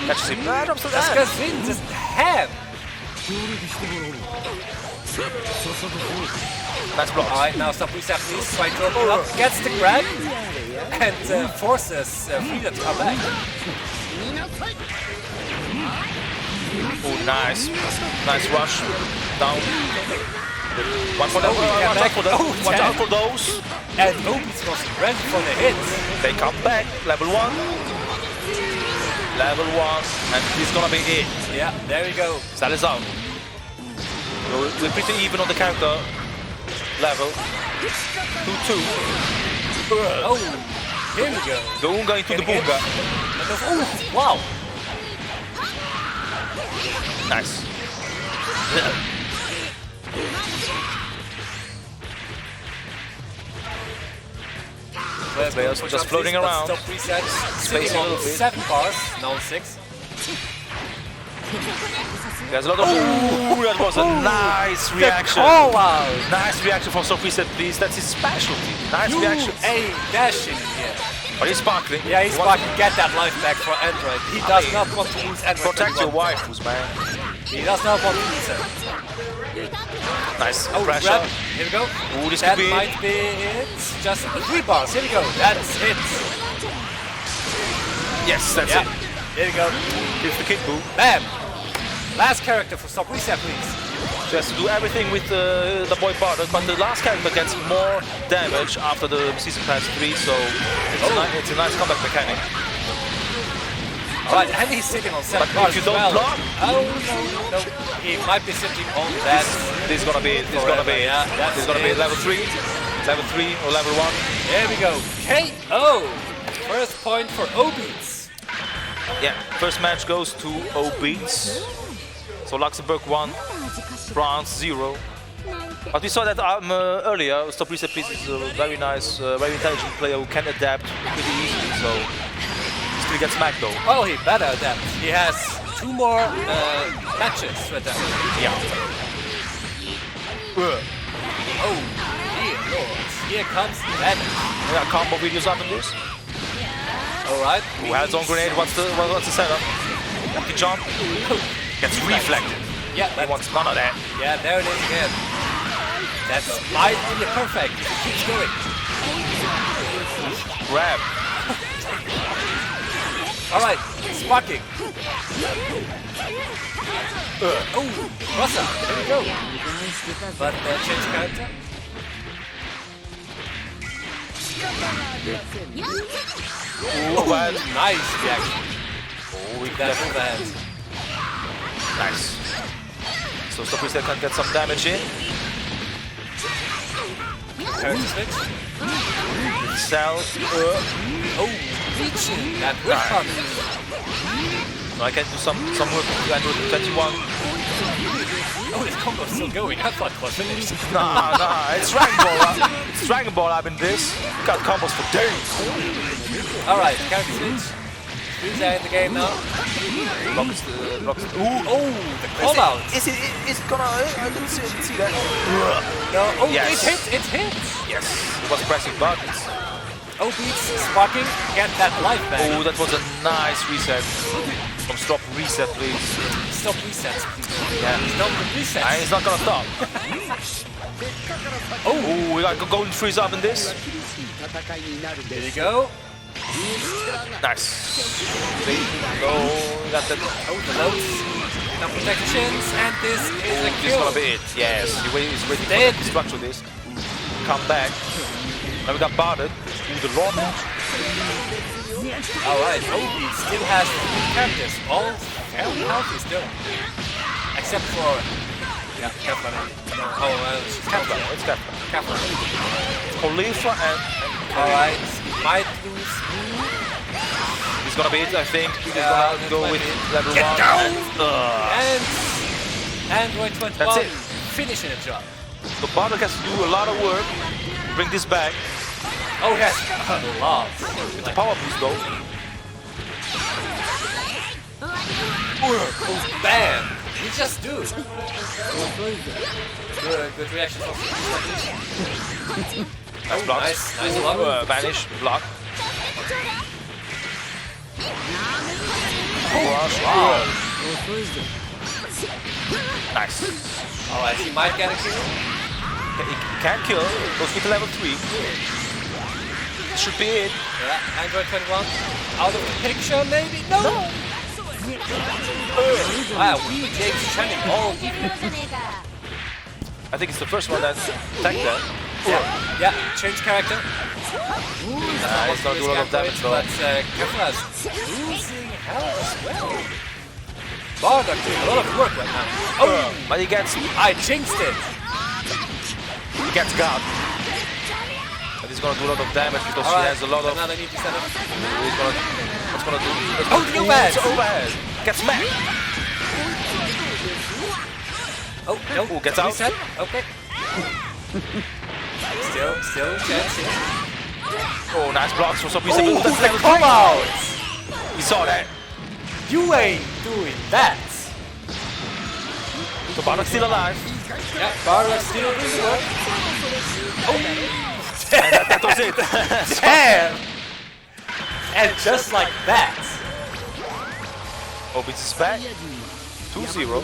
Catches him. Drops the That's because Vin just ham. Nice block. Alright, now stop reset, please. Try to open up. Gets the grab. And forces Frida to come back. Oh, nice. Nice rush. Down. Watch out for those. And O-Beats was ready for the hits. They come back. Level 1. Level 1. And he's gonna be it. Yeah, there we go. That is out. We're pretty even on the character level. 2-2. Oh, here we go. The Unga into the Bunga. Oh, wow. Nice. Players just floating around. Stop reset. Spacing a little bit. 7 bars, now 6. There's a lot of. Ooh, that was a nice reaction. Oh wow! Nice reaction from Stop Reset, please. That's his specialty. Nice reaction. Hey, dashing here. But he's sparkling. Yeah, he's sparkling. Get that life back for Android. He does not want to lose Android. Protect your waifus, man. He does not want to lose her. Nice. Oh, pressure. grab. Here we go. Ooh, this that could be might be it. Just 3 bars. Here we go. That's it. Yes, that's it. Here we go. Here's the Kid Buu. Bam. Last character for Stop Reset, please. Just to do everything with the boy Bardock, but the last character gets more damage after the Season Pass 3, so it's a nice comeback mechanic. Alright, and he's sitting on 7 but bars if you as don't well. block, no. He might be sitting on that. This is gonna be it. This is gonna be it. Yeah, this is gonna be level 3 or level 1. There we go. KO. First point for O-Beats. Yeah, first match goes to O-Beats. So Luxembourg 1, France 0. But we saw that earlier. Stop Reset, please, is a very nice, very intelligent player who can adapt pretty easily. So he still gets smacked though. Well, he better adapt. He has 2 more matches to adapt. Yeah. Oh, dear lord. Here comes damage. We got combo videos up in this. Alright. Who has on grenade? What's the setup? Lucky jump. Gets reflected. Yeah, He wants none of that. yeah, there it is again. That's might be perfect. Keeps going. Grab. Alright, sparking. Oh, Rasa, there we go. But change character. Overhead. Nice reaction. Oh, we That got overhead. nice. So Stop Reset can get some damage in. Character switch. Cell. Oh, reaching that whip punish. I can do some work with Android 21. Oh, this combo's still going. I thought it was finished. Nah, it's Dragon Ball. It's Dragon Ball up in this. Got combos for days. Alright, character switch. Who's in the game now? Blocks. Oh, the call out. Is it gonna? I didn't see that. No, oh, Yes. it hits. Yes, it was pressing buttons. Oh, beats sparking. Get that life back. Oh, that was a nice reset. From Stop Reset, please. Stop resets, please. Yeah. Stop the resets. It's not gonna stop. Oh, we got golden freeze up in this. There you go. Nice. There you go. We got that. Oh, the loads. No protections, and this is a This is kill. gonna be it. Yes, he's ready Dead. to structure this. Come back. Now we got Bardet. The Lord. Alright, Obi still has 3 characters. All fairly healthy still. Except for... Yeah, Kefla. Oh, it's Kefla. It's got Kefla. Khalifa and Alright, might lose. it's gonna be it, I think. He's Yeah, gonna go with level Get 1. down! Ugh. And Android 21 That's it. finishing the job. So Bardet has to do a lot of work. Bring this back. Oh yes, a lot. With the power boost though. Oh, bam! You just do. Good reaction from Nice block. nice block. Vanish, block. Wow. Nice. Alright, he might get a kill. He can kill. Goes with level 3. Should be it. Yeah, Android 21 out of the picture, maybe? No! Wow, Jake's chanting all I think it's the first one that attacked that. Yeah, change character. It's gonna do a lot of damage though. But Kefla's losing health as well. Bardock doing a lot of work right now. Oh, But he gets jinxed it. God. But he's gonna do a lot of damage because All right, he has a lot of. another need to set up. He's gonna, what's gonna do? Oh, the overhead. It's overhead. Gets smacked. Oh, no. Ooh, gets out. Reset. Okay. Still chance here. Oh, nice blocks for some reason. Oh, That's the level come 3. out. He saw that. You ain't doing that. So Bardock's still alive. Yeah, Bardock still doing the work. That was it. Damn! And just like that. Obis is back. 2-0.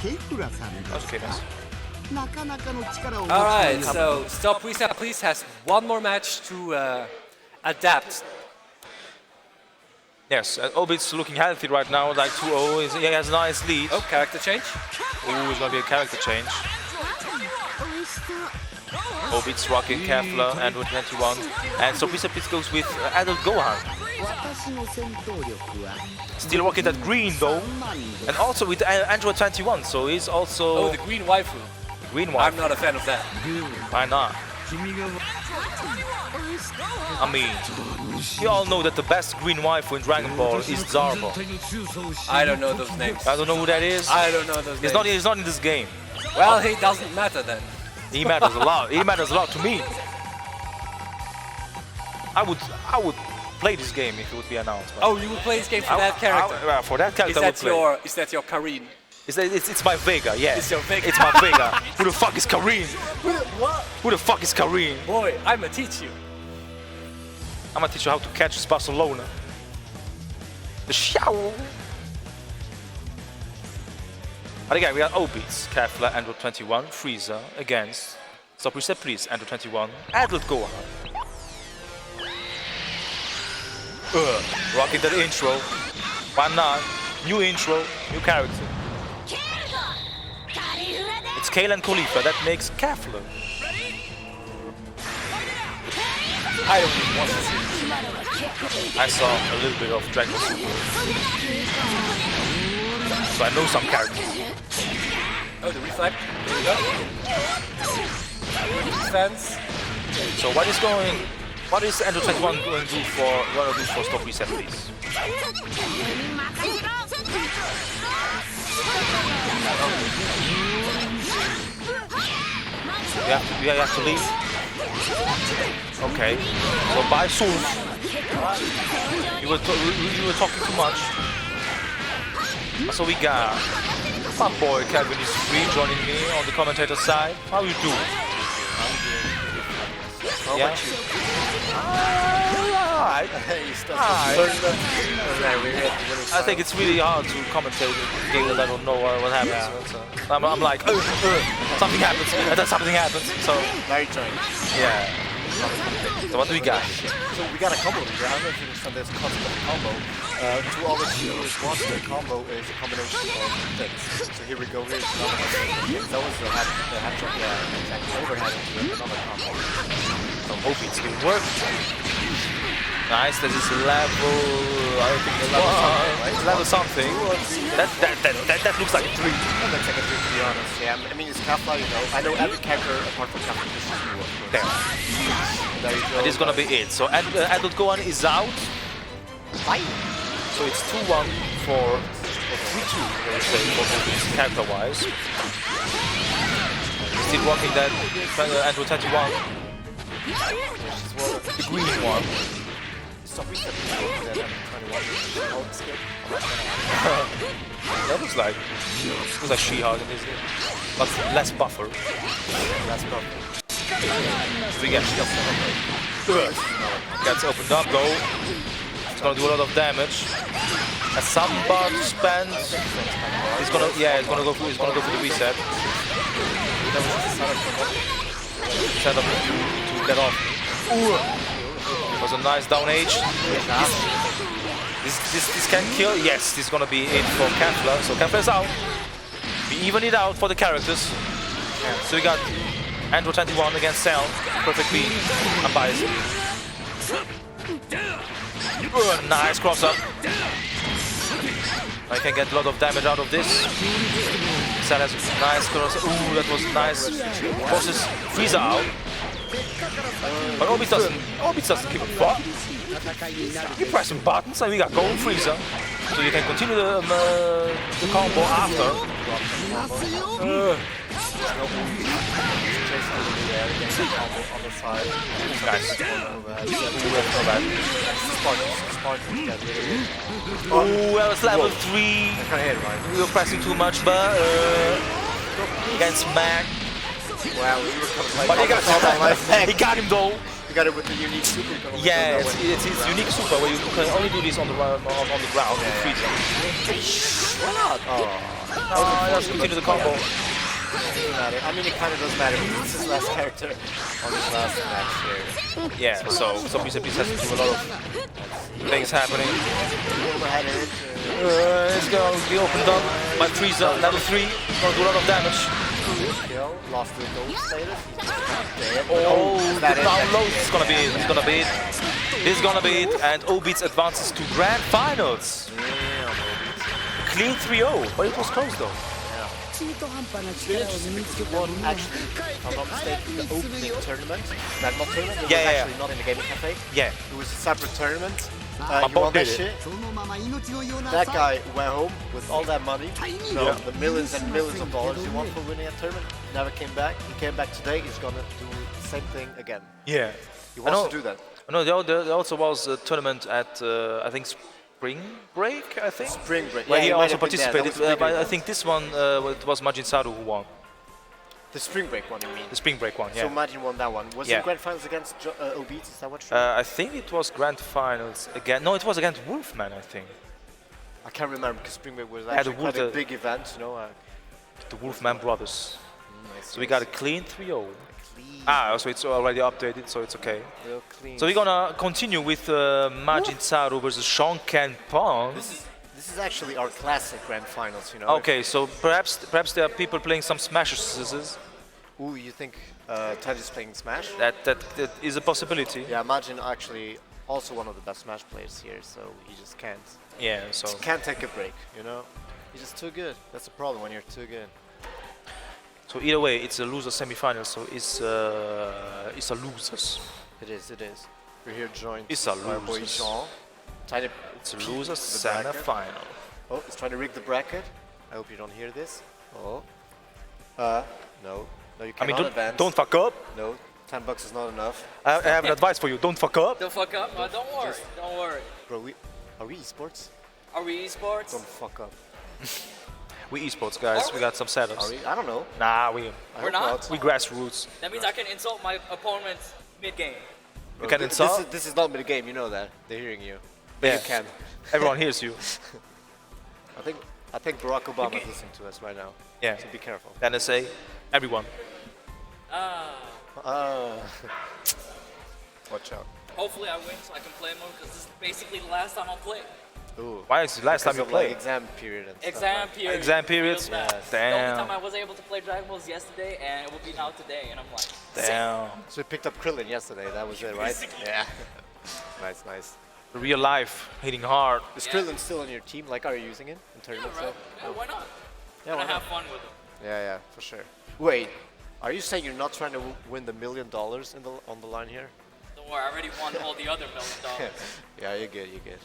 ケイプラさん That's okay, nice. なかなかの力を持つ Alright, so Stop Reset Please has one more match to adapt. Yes, Obit's looking healthy right now, like 2-0. He has a nice lead. Oh, character change. Ooh, it's gonna be a character change. Obit's rocking Kefla, Android 21. And so Reset Please goes with Adult Gohan. 私の戦闘力は Still rocking that green though. 3万です And also with Android 21, so he's also Oh, the green waifu. green one. I'm not a fan of that. Why not? I mean, you all know that the best green waifu in Dragon Ball is Zarbo. I don't know those names. I don't know who that is. I don't know those names. He's not in this game. Well, he doesn't matter then. He matters a lot. He matters a lot to me. I would play this game if it would be announced. But Oh, you will play this game for that character. for that character, I would play. Is that your Karine? It's my Vega, yeah. It's your Vega. It's my Vega. Who the fuck is Kareem? What? Who the fuck is Kareem? Boy, I'ma teach you. I'm gonna teach you how to catch Barcelona. The show. But again, we got Obits, Kefla, Android 21, Frieza against Stop Reset Please, Android 21, Adult Gohan. Rocking the intro. Why not? New intro, new character. It's Kale and Khalifa that makes Kefla. I don't even want to see this. I saw a little bit of Dragon Ball Super. So I know some characters. Oh, the reflect. There you go. Defense. So what is Android 21 going to do for Stop Reset Please? We have to leave. Okay. So bye soon. You were talking too much. So we got my boy Kevin is free joining me on the commentator side. How you doing? Yeah. Alright. I think it's really hard to commentate a game that I don't know what happens. So I'm like, something happens, and then something happens. So Very strange. yeah. So what do we got? So we got a combo here. I don't know if you understand this concept of a combo. To all the viewers watching, a combo is a combination of things. So here we go. Here's another one. That was the hat trick. Yeah, exactly. Overhead into another combo. So hope it's gonna work. Nice. This is level. I think it's level something. That looks like a 3. That looks like a 3 to be honest. Yeah, I mean it's Kefla, you know. I know every character apart from Kefla. This is new, of course. There. There you go. And this is gonna be it. So Adult Gohan is out. Bye. So it's 2-1 for 3-2, I would say, for character-wise. Still rocking that Android 21. The green one. That looks like She-Hulk in this game. But less buffer. We get gets opened up, go. It's gonna do a lot of damage. As some bar to spend. He's gonna go for the reset. Set up to get off. Was a nice down H. This can kill. Yes, this is gonna be it for Kefla. So Kefla is out. We even it out for the characters. So we got Android 21 against Cell. Perfectly unbiased. Nice cross up. I can get a lot of damage out of this. Cell has a nice cross up. Ooh, that was nice. Forces Frieza out. But Obits doesn't give a fuck. You press some buttons and we got Golden Frieza. So you can continue the combo after. Nice. Oh, that was level 3. We were pressing too much, but against Mac. Wow, we were coming But he got him though. You got it with the unique super. Yeah, it's his unique super where you can only do this on the ground with Frieza. Why not? Oh, let's continue the combo. Doesn't matter. I mean, it kind of does matter because it's his last character on this last match here. Yeah, so Reset Please has to do a lot of things happening. It's going to be opened up by Frieza, level 3. It's going to do a lot of damage. Kill, lost the gold status. Oh, the download is going to be it. It's going to be it. This is going to be it. And Obits advances to Grand Finals. Clean 3-0, but it was close though. Interesting because he won actually, if I'm not mistaken, the opening tournament. Not tournament, it was Yeah. actually not in the Gaming Cafe. Yeah. It was a separate tournament. My He boy won that did it. shit. That guy went home with all that money, the millions and millions of dollars he won for winning that tournament. Never came back. He came back today. He's gonna do the same thing again. Yeah. He wants to do that. No, there also was a tournament at I think Spring Break, I think. Spring Break. Where Yeah, he might also have been there. That participated, was a big but I event. think this one it was Majin Saru who won. The Spring Break one, you mean? The Spring Break one, yeah. So Majin won that one. Was Yeah. it grand finals against Obits? Is that what? I think it was grand finals again. No, it was against Wolfman, I think. I can't remember because Spring Break was the actually quite a Wolf- big event, you know. The Wolfman brothers. Nice, So we got a clean 3-0. clean. So it's already updated, so it's okay. Real clean. So we're gonna continue with Majin Saru versus Sean Ken Pong. This is actually our classic grand finals, you know. Okay, so perhaps there are people playing some Smash scissors. Ooh, you think Ted is playing Smash? That is a possibility. Yeah, Majin actually also one of the best Smash players here, so he just can't. Yeah, so Can't take a break, you know. He's just too good. That's the problem when you're too good. so either way, it's a loser semi-final. So it's a losers. It is, it is. We're here joined It's a by our boy losers. Jean. Trying to It's a peek loser the bracket. semi-final. Oh, he's trying to rig the bracket. I hope you don't hear this. Oh. No. No, you I mean, cannot advance. don't fuck up. No, $10 is not enough. I have an advice for you. Don't fuck up. Don't fuck up. Don't worry. Don't worry. Bro, are we esports? Are we esports? Don't fuck up. We esports guys. We got some Are setups. we? I don't know. Nah, I We're hope not? we grassroots. That means I can insult my opponent mid-game. You Bro, can insult. This is not the game, you know that. They're hearing you. Yeah. You can. Everyone hears you. I think Barack Obama is listening to us right now. Yeah. So be careful. NSA. Everyone. Watch out. Hopefully I win so I can play more because this is basically the last time I'll play. Ooh. Why is it last time Because you of, like, played? exam period and stuff Exam like period. Exam periods? Feels bad. Yes. The only Damn. time I was able to play Dragon Balls yesterday and it will be now today and I'm like, Damn. So we picked up Krillin yesterday, that was it, right? Yeah. Nice, nice. Real life, hitting hard. Is Yeah. Krillin still on your team? Like, are you using it in yeah, tournaments? right? Yeah, why not? Yeah, why Gonna have not? fun with it. Yeah, for sure. Wait, are you saying you're not trying to win the $1 million on the line here? Don't worry, I already won all the other $1 million. Yeah, you're good, you're good.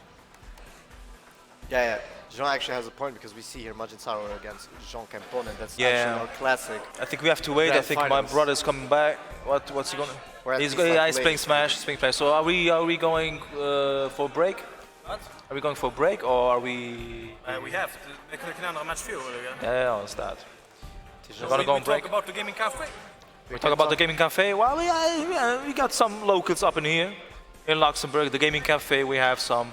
Yeah. Jean actually has a point because we see here Majin Saru against Jean Campon, and that's Yeah. actually our classic. I think we have to wait. Grand I think finals. my brother's coming back. What's he gonna? Or at He's least, going. like, Yeah, he's late. playing Smash. He's playing Smash. So are we going for break? What? Are we going for break or are we? We have. We kunnen andere match 4 Yeah, what's that? We're We gonna go on talk break. about the gaming cafe. We talk about the gaming cafe. Well, we got some locals up in here in Luxembourg. The gaming cafe. We have some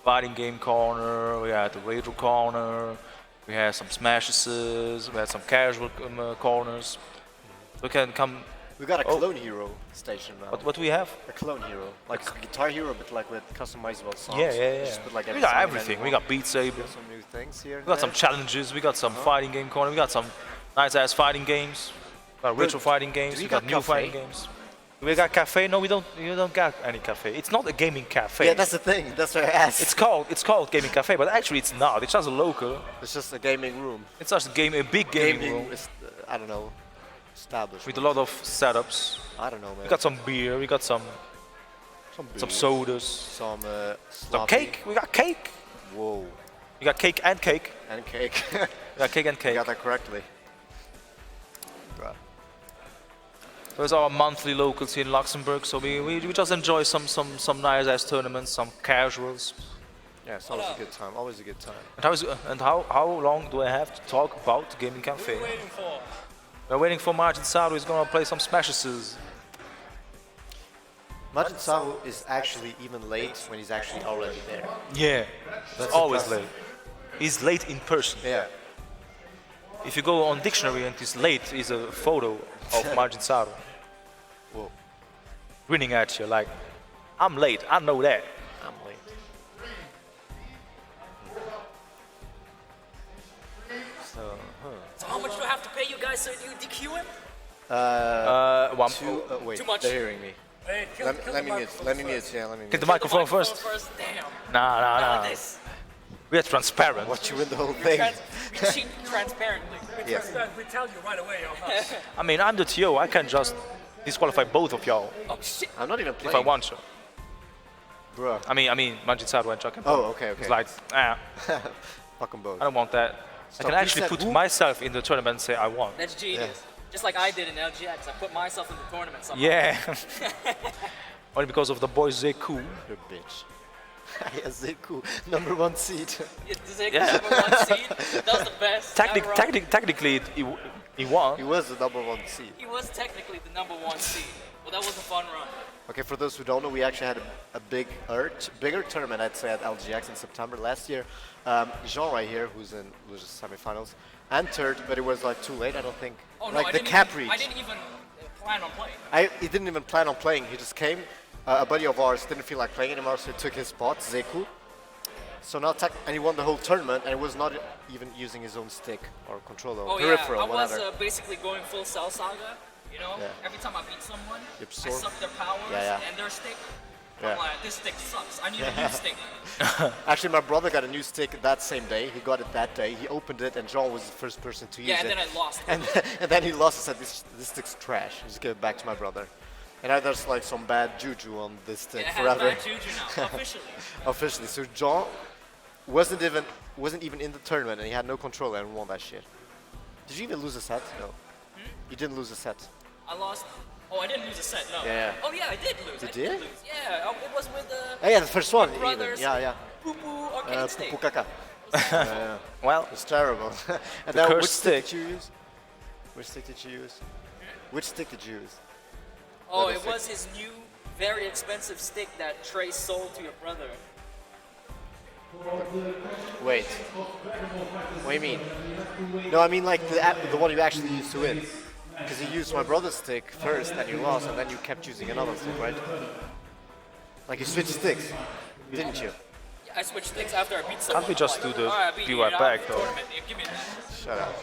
fighting game corner. We had the retro corner. We had some smashes. We had some casual corners. We can come. We got a Oh. clone hero station now. What do we have? A clone hero, like a guitar hero, but like with customizable songs. Yeah. Just put, like, We every got song in everything. We anyone. got Beat Saber. Some new things here. We got some challenges. We got some fighting game corner. We got some nice ass fighting games. We got retro fighting games. do we We got got new cafe? fighting games. We got cafe. No, we don't. You don't got any cafe. It's not a gaming cafe. Yeah, that's the thing. That's what I asked. It's called gaming cafe, but actually it's not. It's just a local. It's just a gaming room. It's just a big gaming room I don't know, established. with a lot of setups. I don't know, man. We got some beer. We got some beer, sodas. some Some cake. We got cake. Whoa. We got cake and cake. And cake. We got cake and You cake. got that correctly. Bruh. Those are our monthly locals here in Luxembourg, so we just enjoy some nice ass tournaments, some casuals. Yeah, it's always a good time. Always a good time. And how long do I have to talk about the gaming cafe? Waiting for. We're waiting for Majin Saru. He's gonna play some smashes. Majin Saru is actually even late when he's actually already there. Yeah, That's always impressive. late. He's late in person. Yeah. If you go on dictionary and it's late, is a photo of Majin Saru Whoa. grinning at you like, I'm late. I know that. I'm late. So, So how much do I have to pay you guys so you DQ him? wait, Too much. they're hearing me. Hey, kill Let me mute. Let me mute. Yeah, let me Get mute. the microphone first. Damn. Nah. Not this. We are transparent. Watch you win the whole thing. We cheat transparently. Yeah. We tell you right away, your I mean, I'm the TO. I can just disqualify both of y'all Oh shit. I'm not even if playing. I want to. Bruh. I mean, Majin Saru and Chuck. Oh, okay. It's like, Fuck them both. I don't want that. I can you actually said put who? myself in the tournament and say I won. That's genius. Just like I did in LGX. I put myself in the tournament somehow. Yeah. Only because of the boy Zeku. You're a bitch. Yeah, Zeku, #1 seed. Yeah. Number 1 seed. That was the best. Technically, he won. He was the #1 seed. He was technically the number 1 seed. Well, that was a fun run. Okay, for those who don't know, we actually had a bigger tournament, I'd say, at LGX in September last year. Jean right here, who's in semifinals, entered, but it was like too late, I don't think. Oh, like no, the cap reach. I didn't even plan on playing. He didn't even plan on playing. He just came. A buddy of ours didn't feel like playing anymore, so he took his spot, Zeku. So now, and he won the whole tournament, and he was not even using his own stick or controller or peripheral, I was whatever. basically going full Cell Saga. You know, Yeah. every time I beat someone, I absorb. suck their powers and their stick. Yeah. I'm like, this stick sucks. I need a new stick. Actually, my brother got a new stick that same day. He got it that day. He opened it, and Jean was the first person to use it. Yeah, and then I lost it. And then he lost and said, this stick's trash. Just give it back to my brother. And now there's like some bad juju on this stick Yeah, it forever. has bad juju now, officially. Officially. So Jean wasn't even in the tournament, and he had no controller and won that shit. Did you even lose a set? No. You didn't lose a set. I lost. Oh, I didn't lose a set, no. Yeah. Oh, yeah, I did lose. You I did? lose. Yeah, it was with Oh, yeah, the first one. my Even. brothers. Yeah. Poo Poo arcade stick. Poo Kaka. Yeah. Well, It's terrible. And the then cursed which stick stick. did you use? Which stick did you use? Which stick did you use? Oh, Level it six. was his new, very expensive stick that Trey sold to your brother. Wait. What do you mean? No, I mean like the one you actually used to win. Because you used my brother's stick first, and you lost, and then you kept using another stick, right? Like you switched sticks, didn't you? Yeah, I switched sticks after I beat someone. can't we just do the "Alright, I beat be you, right you're out back of the though? tournament. Yeah, give me that." Shut up.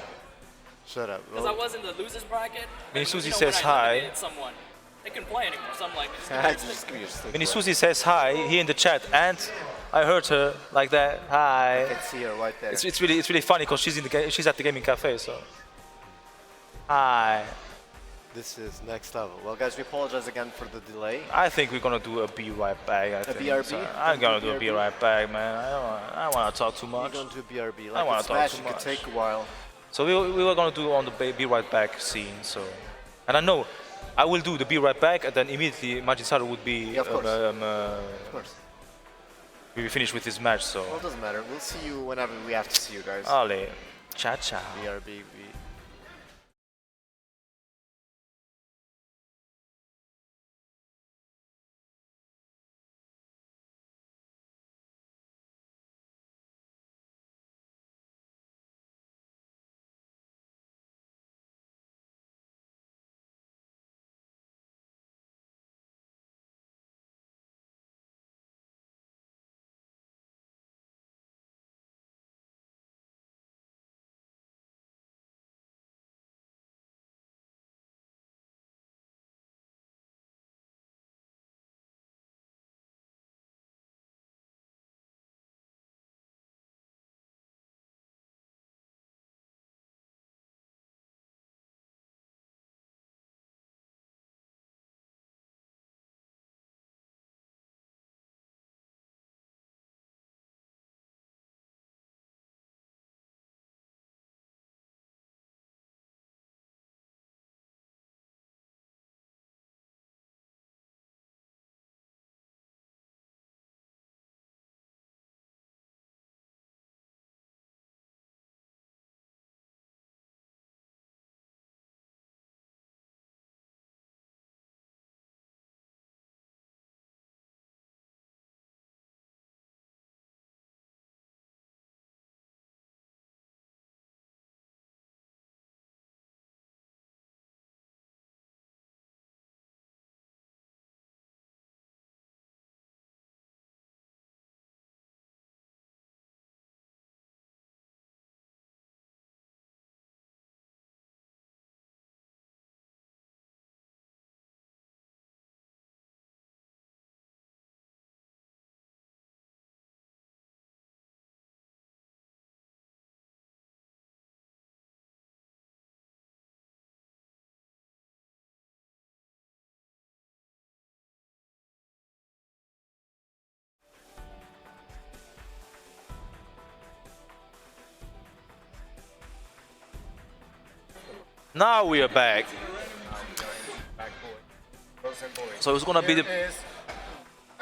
Shut up. Because I was in the losers bracket. When and, Susie you know, says when I hi- eliminated someone, they couldn't play anymore. So I'm like, just give me that Just stick. give me your stick. when bro. Susie says hi, here in the chat, and I heard her like that. Hi. I can see her right there. It's really funny because she's at the gaming cafe. So. Hi. This is next level. Well, guys, we apologize again for the delay. I think we're gonna do a be right back. I think. BRB? So I'm gonna do a be BRB? right back, man. I don't wanna talk too We're much. going to BRB. I Like wanna with talk Smash, too it could much. take a while. So we were gonna do on the be right back scene. So, and I know I will do the be right back, and then immediately Majin Saru would be. Yeah, of course. Of course. We will finish with this match. So. Well, it doesn't matter. We'll see you whenever we have to see you guys. Ale. Ciao ciao. BRB. Now we are back. So it's gonna be the.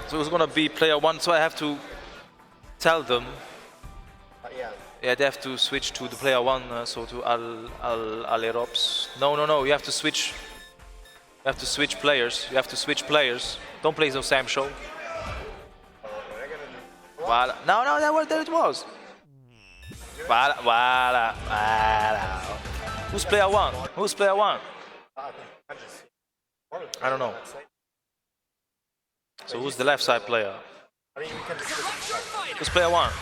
So it's gonna be player one. So I have to tell them. Yeah. Yeah, they have to switch to the player one, so to Alerops. No, you have to switch. You have to switch players. You have to switch players. Don't play no Sam show. Voila. No, there it was. Voila. Who's player one? Who's player one? I don't know. So who's the left side player? Who's player one?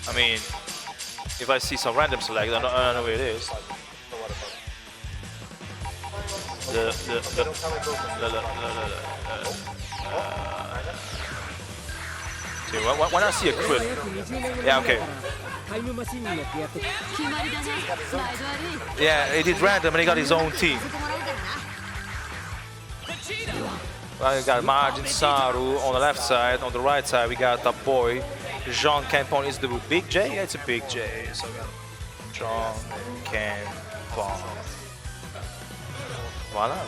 I mean, if I see some random select, I don't know where it is. When I see a crit, yeah, okay. Yeah, he did random and he got his own team. Well, we got Majin Saru on the left side. On the right side, we got that boy. Jean Campon is the big J? Yeah, it's a big J. So we got Jean Campon. Voila.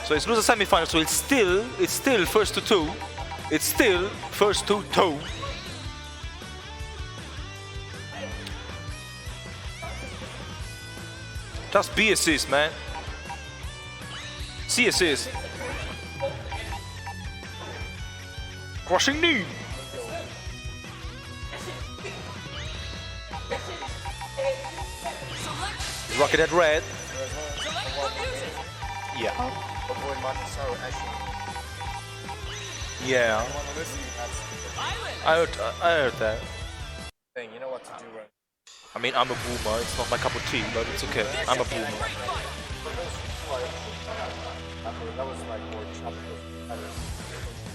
So it's loser semi-final, so it's still first to two. It's still first to two. Just be assist, man. See assist. Crushing knee. Rocket at red. Yeah. Yeah. I heard that. You know what to do, right? I mean, I'm a boomer. It's not my cup of tea, but it's okay. I'm a boomer.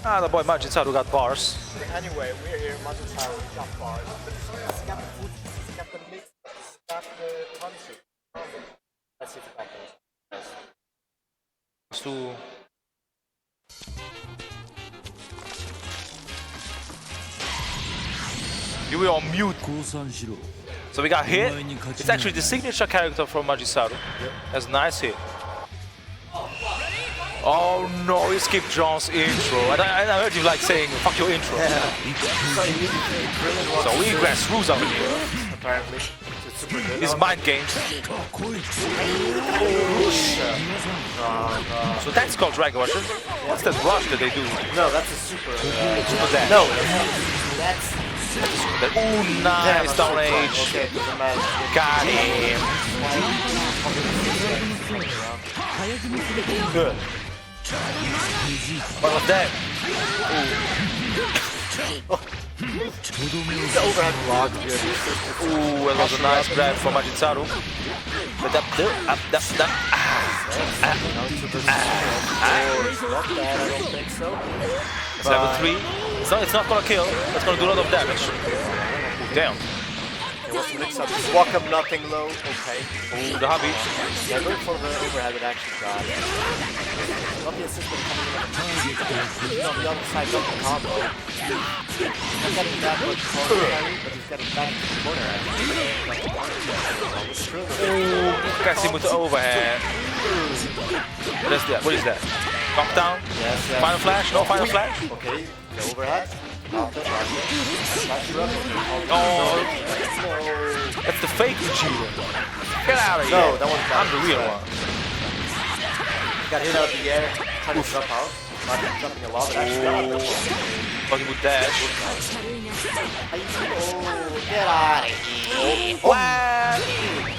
Ah, the boy Majin Saru got bars. Anyway, we're here. Majin Saru got bars. But he's got the food. He's got the mix. He's got the concept. Let's see if it happens. To you were on mute. So we got hit. It's actually the signature character from Majin Saru. That's a nice hit. Oh no, he skipped John's intro. And I heard you like saying, fuck your intro. Yeah. So we grassroots over here. Apparently. It's mind games. So that's called Dragon Rush. What's that rush that they do? No, that's a super. Super dash. No, that's. Ooh, nice down age. Okay, got him. Good. What was that? The overhead block. Ooh, it was a nice grab from Majin Saru. It's level 3. It's not gonna kill. It's gonna do a lot of damage. Ooh, damn. What's the mix up? Just walk up, nothing low. Okay. Ooh, the hobby. Yeah, going for the overhead would actually die. Not the assist, but coming in on the other side, not the combo. Not getting that much corner carry, but he's getting back to the corner Ooh, catch him with the overhead. What is that? What is that? Knockdown? Yes, yes. Final flash? No final flash? Okay, the overhead. Oh, that's the fake Vegeta. Get out of here. No, that one's I'm the real one. Got hit out of the air, trying to jump out. Not jumping a lot, but actually Fucking with dash. Oh, get out of here. What?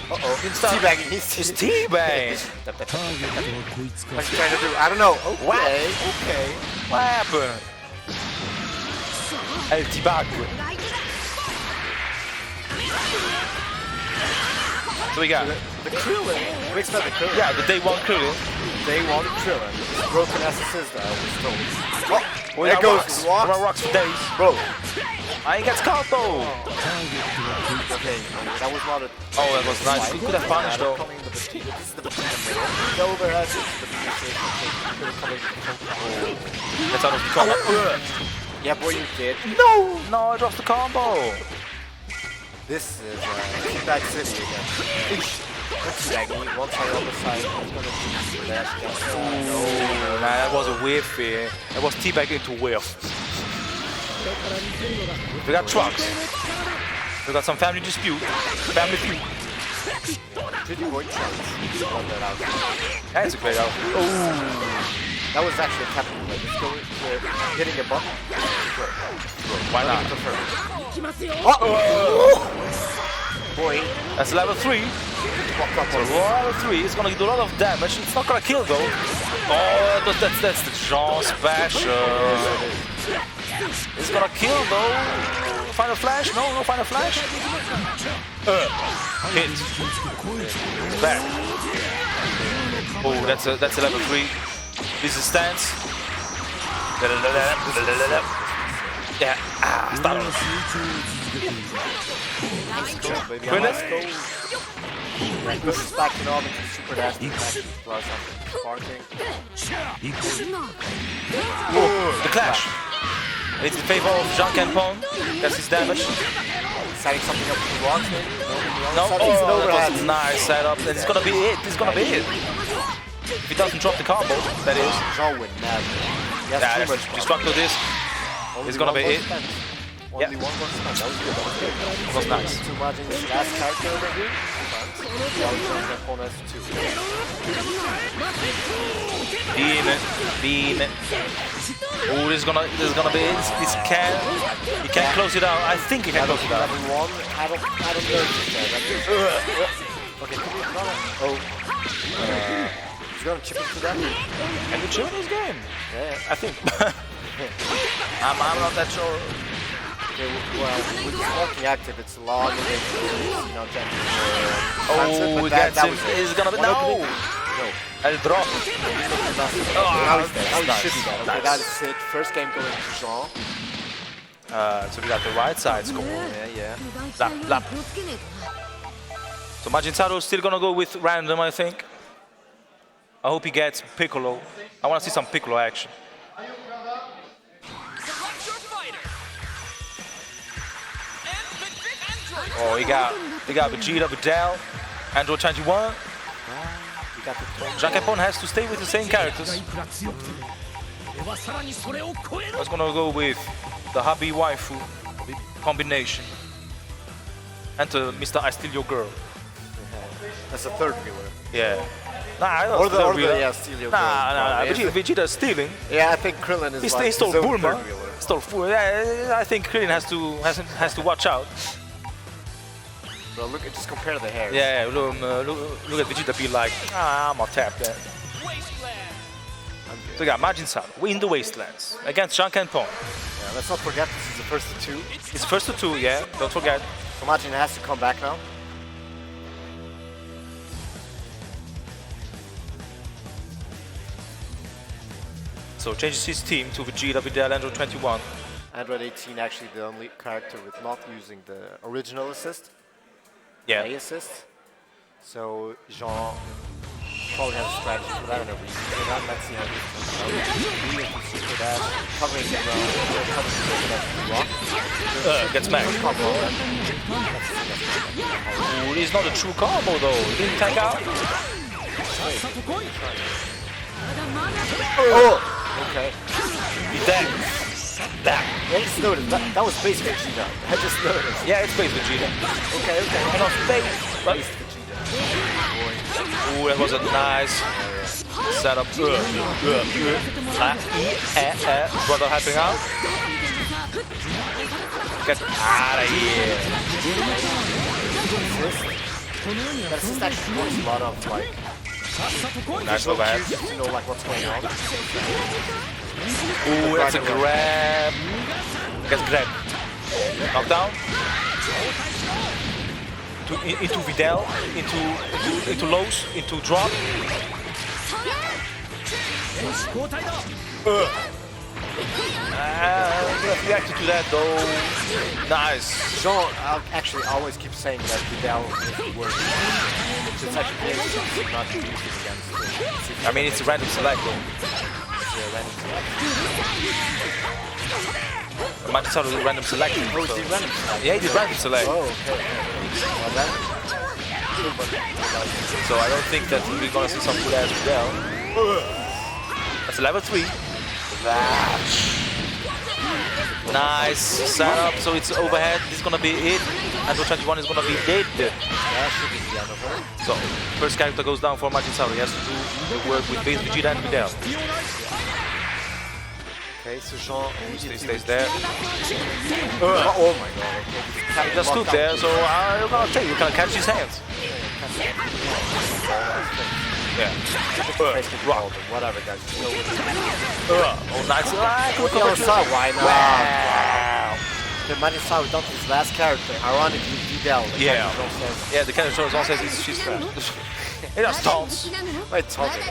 Uh-oh. He's teabagging. He's teabagging. What's he trying to do? I don't know. Okay. Okay. What happened? El teabag. So we got the Krillin. We expect the Krillin. Yeah, the day one Krillin. Day one Krillin. Broken as a sister, I was told. Oh, there goes rocks for days. Bro. I ain't got caught though. Okay, that was not a... Oh, that was nice. He could have punished though. This is the the overhead. That's out of the combo. Yeah, boy, you did. No! No, I dropped the combo. This is Teabag City again. Let's teabag one side on the side. He's gonna do dash. Nah, that was a whiff here. That was teabag into whiff. We got trucks. We got some family dispute. Family feud. Pretty good chance on that outfit. That's a great outfit. Oh, That was actually a capital play. Let's go hitting a button. Sure. why not? Boy, That's level 3. So level 3 is gonna do a lot of damage. It's not gonna kill though. Oh, that's the Jean special. It's gonna kill though. Final flash? No, no final flash. Hit. Back. Oh, that's a level 3. This is stance. Yeah. Start on. baby. Let's go. Right, this is back to normal. Super dash. Plus something. Sparking. The clash. It's in favor of Jean Campon. That's his damage. Setting something up with the rocks, maybe? No, It's oh, an that overhead. was a nice setup. And it's gonna be it. It's gonna be it. If he doesn't drop the combo, that is. Jean would never. Yeah, that's Destructo this. It's gonna be it. Only one more spend. That was good. That was good. It was nice. To imagine this last character over here. That was Jean Campon as 2. Beam it. Beam it. Oh, this is gonna be it. This can. He can't close it out. I think he can close it out. Level 1. I don't know if it's there. Okay, can we run it? Oh. He's gonna chip into that. Can we chill in this game? Yeah. I think. I'm not that sure. Okay, well, with the sparking active, it's long and you know, Oh, he gets him. He's gonna be. No! No. El drop. Now he's dead. Now he nice. should be dead. Okay, Nice. that's it. First game going to Jean. So we got the right side score. Yeah. Lap, lap. So Majin Saru is still gonna go with random, I think. I hope he gets Piccolo. I wanna see some Piccolo action. Oh, he got Vegeta, Videl, Android 21. Jean Campon has to stay with the same characters. I was gonna go with the hubby waifu combination. Enter Mr. I Steal Your Girl. That's a third wheeler. Yeah. Nah, I don't Or the yeah, Steal Your Girl. Nah. Is it- Vegeta's stealing. Yeah, I think Krillin is He like stole his own Bulma. third wheeler. Stole Bulma. Yeah, I think Krillin has to watch out. Bro, look, just compare the hair. Yeah, look at Vegeta be like, I'm gonna tap that. So we got Majin Saru in the Wastelands against Jean Campon. Yeah, let's not forget this is the first of 2. It's first to 2, yeah. Don't forget. So Majin has to come back now. So changes his team to Vegeta, Videl, Android 21. Android 18 actually the only character with not using the original assist. Yeah. A assist. So Jean probably has a strategy for that and a reason for that. Let's see how this comes out. He is super dash, covering the ground, covering the super dash with rock. Gets smacked. Combo. Ooh, he's not a true combo though. He didn't tank out. Oh! Okay. He's dead. That. I just noticed, that was base Vegeta. I just noticed. Yeah, it's base Vegeta. Okay. And on base. But Base Vegeta. ooh, that was a nice setup. Brother helping out. Get out of here. That assist actually works a lot of like Nice overhead. to know like what's going on. Ooh, that's a grab. Gets grab. Knockdown. Into Videl. Into lows. Into drop. Reacted to that though. Nice. Jean actually always keeps saying that Vidal is the worst. It's actually not used against I mean, it's a random select though. random select. Majin Saru did random select. Oh, he did random select? Yeah, he did random select. Oh, okay. Well, then, So I don't think that we're gonna see some good ass Videl. That's a level 3. Nice setup, so it's overhead. This is gonna be it. Android 21 is gonna be dead. That should be the end of her. So, first character goes down for Majin Saru. He has to do the work with base Vegeta and Videl. Okay, so Jean He stays there. Oh my god, okay. He just stood there, so you're gonna take, you can catch his hands. Yeah. Rock. Whatever, guys. Just go with it. Oh, nice. Okay, on side, why not? Wow. The Majin Saru down to his last character. Ironically, Videl. Yeah. Yeah, the character Jean says she's fast. He just taunts. Wait, taunting.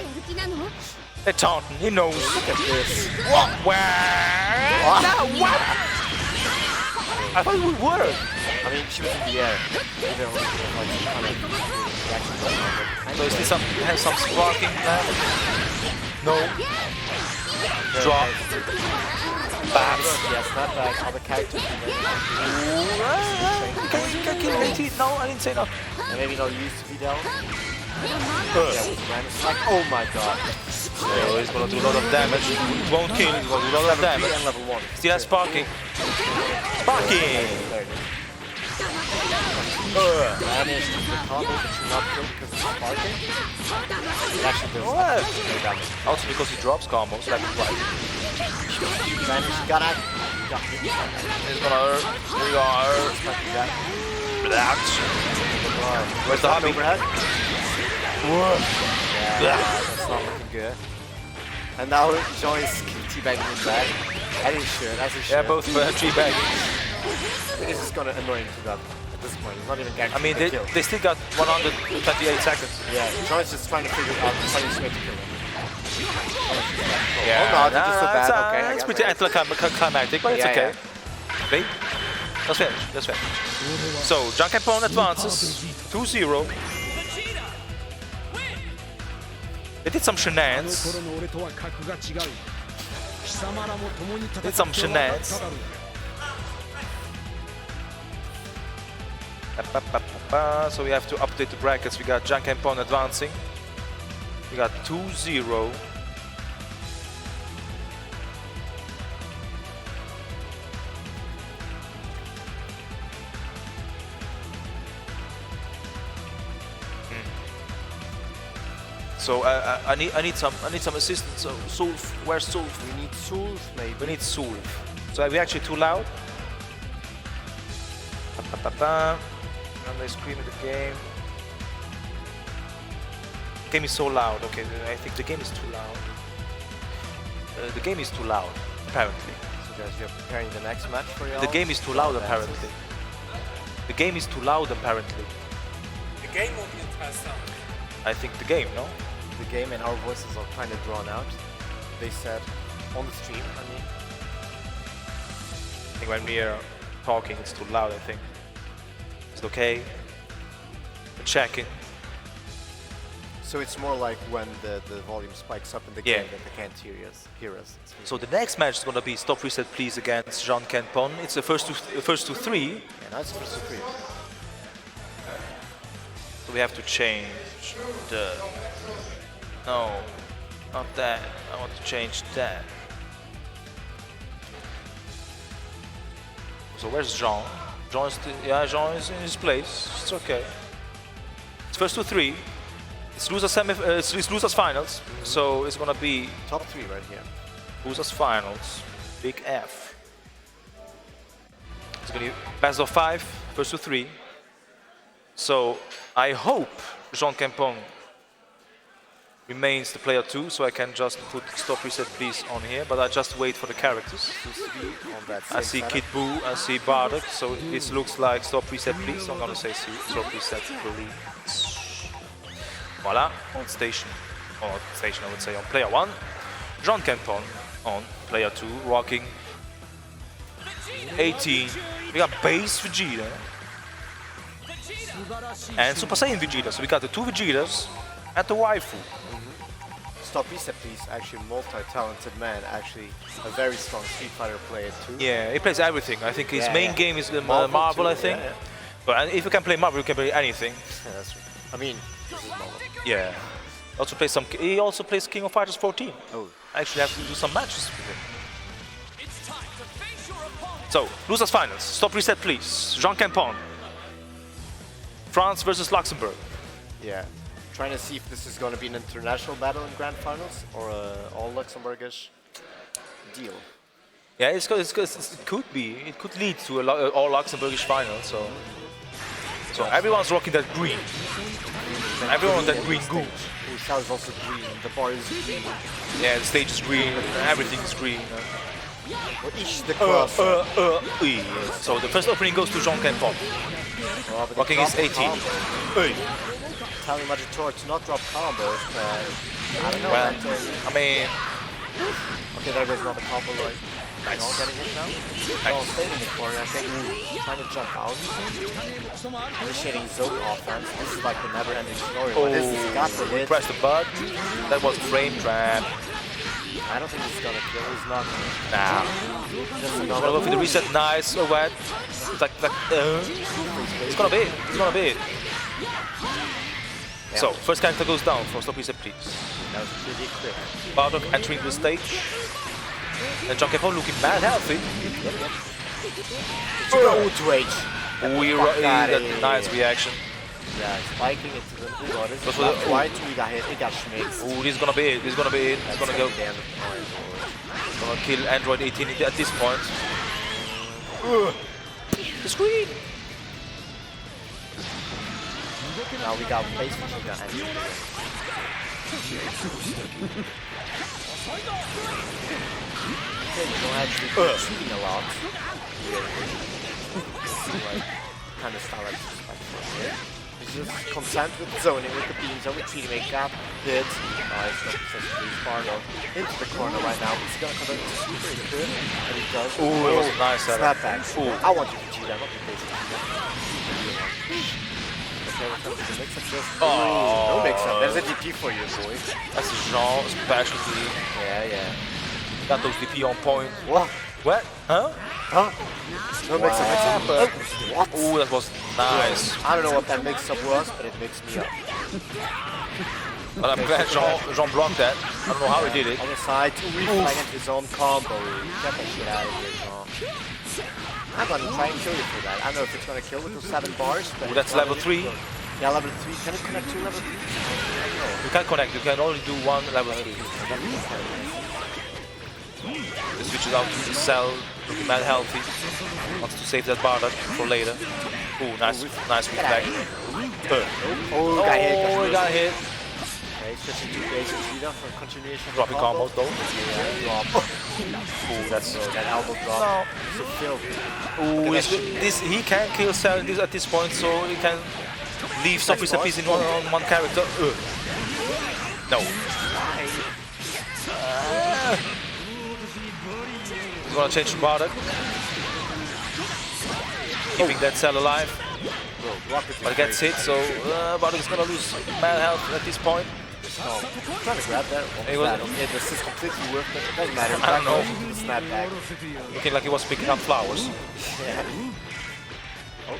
They're taunting, he knows. Look at this. What? What? I thought it would work. I mean, she was in the air. Maybe there was like some kind of reaction going on, but So is this some, has some sparking left? No. Drop. Babs. yeah, snap back, other characters. You can kill 18. No, I didn't say no. And maybe they'll use Videl. Yeah, with random strike. Oh my god. So he's gonna do a lot of damage. It won't kill, he's gonna do a lot of damage. And level 1. Still has sparking. Sparking! There it is. Managed the combo, but she's not killed because of sparking. It actually does What? no damage. Also because he drops combos, like twice. Managed, got it. He's gonna hurt. Here we go. Where's the hobby? Overhead? Yeah, that's not looking good. And now Jean is teabagging him back. As he should, as he should. Yeah, both teabagging. This is gonna annoy him to death at this point. It's not even guaranteed. I mean, they still got 128 seconds. Yeah, Jean is just trying to figure out the funniest way to kill him. Yeah, oh no, that's so bad. Okay, I it's guess, pretty I guess. anticlimactic, but it's Yeah, okay. Wait, let's finish. Let's finish. So, Junkenpon advances 2-0. They did some shenanigans. Did some shenanigans. So we have to update the brackets. We got Junkenpon advancing. We got 2-0. So I need some assistance. So Sulf, where's Sulf? We need Sulf, maybe. We need Sulf. So are we actually too loud? And they scream at the game. The game is so loud. Okay, I think the game is too loud. The game is too loud, apparently. So guys, you're preparing the next match for y'all? The game is too loud, apparently. The game is too loud, apparently. The game will be entire sound. I think the game, no? The game and our voices are kind of drawn out. They said on the stream, I mean. I think when we are talking, it's too loud, I think. Is it okay? We're checking. So it's more like when the volume spikes up in the game that they can't hear us. So the next match is going to be Stop Reset Please against Junkenpon. It's the first to three. Yeah, now it's first to 3. So we have to change the... No, not that. I want to change that. So where's Jean? Jean is in his place. It's okay. It's first to 3. It's it's losers finals. So it's gonna be top 3 right here. Losers finals. Big F. It's gonna be best of 5, first to 3. So I hope Junkenpon remains the player 2, so I can just put Stop Reset Please on here, but I just wait for the characters. I see Kid Buu, I see Bardock, so it looks like Stop Reset Please, so I'm gonna say Stop Reset Please. Voila, on station, I would say on player 1, Junkenpon on player 2, rocking 18. We got base Vegeta and Super Saiyan Vegeta, so we got the 2 Vegetas and the waifu. Stop Reset Please, actually multi-talented man, actually a very strong Street Fighter player too. Yeah, he plays everything. I think his main game is Marvel too, I think. Yeah. But if you can play Marvel, you can play anything. Yeah, that's true. I mean, this is Marvel. Yeah. Also plays some. He also plays King of Fighters 14. Oh. I actually have to do some matches with him. So, losers finals. Stop reset, please. Jean Campon. France versus Luxembourg. Yeah. Trying to see if this is going to be an international battle in grand finals or all Luxembourgish deal. Yeah, it could be. It could lead to all Luxembourgish final. So everyone's rocking that green. Everyone on that green goo. The south is also green. The bar is green. Yeah, the stage is green. Everything is green. Or each the cross. So the first opening goes to Jean Campon. Rocking his 18. Telling Magitor to not drop combos, but I don't know. Well, I mean, okay, there goes another combo, right? Nice. All getting hit now. Oh, staying in the corner, I think. Trying to jump out. Initiating zone offense. This is like the never-ending story. Oh, this has got the hit. Press the button. That was frame trap. I don't think he's gonna kill. He's not gonna. Nah. Just gonna go for the reset. Nice. Oh, what? It's like it's gonna be it. It's gonna be it. Yeah. So, first character goes down for stop reset, please. That was pretty quick. Bardock entering the stage. And Jean Campon looking mad healthy. That nice reaction. Yeah, spiking into the what is it? Right, he got hit, he got schmixed. Ooh, this is gonna be it. This is gonna be it. It's gonna go. It's gonna kill Android 18 at this point. The screen! Now we got basement, we got Android. Okay, you don't actually be shooting a lot. Like, kind of style like this. He's just content with zoning with the beams and with treating make gap hit. Nice, successfully Spargo into the corner right now. He's gonna convert it super good, and he does. Ooh, it was a nice setup. Snapback. Ooh. I want you to cheat that, not to basic. No mix-up. There's a DP for you, boy. That's a Jean specialty. Yeah. Got those DP on point. What? What? Huh? Huh? No mix-up. What? Ooh, that was nice. I don't know what that mix-up was, but it mixed me up. But I'm glad Jean blocked that. I don't know how he did it. On the side, like into his own combo. Get that shit out of here, Jean. I'm gonna try and kill you for that. I don't know if it's gonna kill with those 7 bars, but... Ooh, that's level 3. Yeah, level 3. Can it connect 2 level 3? You can't connect, you can only do 1 level 3. He switches out to the cell, looking mad healthy. Wants to save that Bardock for later. Ooh, nice reflect. Oh, got hit. Oh, he got hit. Okay, switching to basic Vita for continuation. Dropping combos though. Yeah, drop. Ooh, that's that elbow drop. No. Ooh, he can kill Cell at this point, so he can leave some recipes in one character. No. He's gonna change to Bardock. Keeping that Cell alive. But it gets hit, so Bardock is gonna lose mad health at this point. I'm trying to grab that. This is completely worth it. It doesn't matter. I don't know. Snapback. Looking like he was picking up flowers. Yeah. Oh,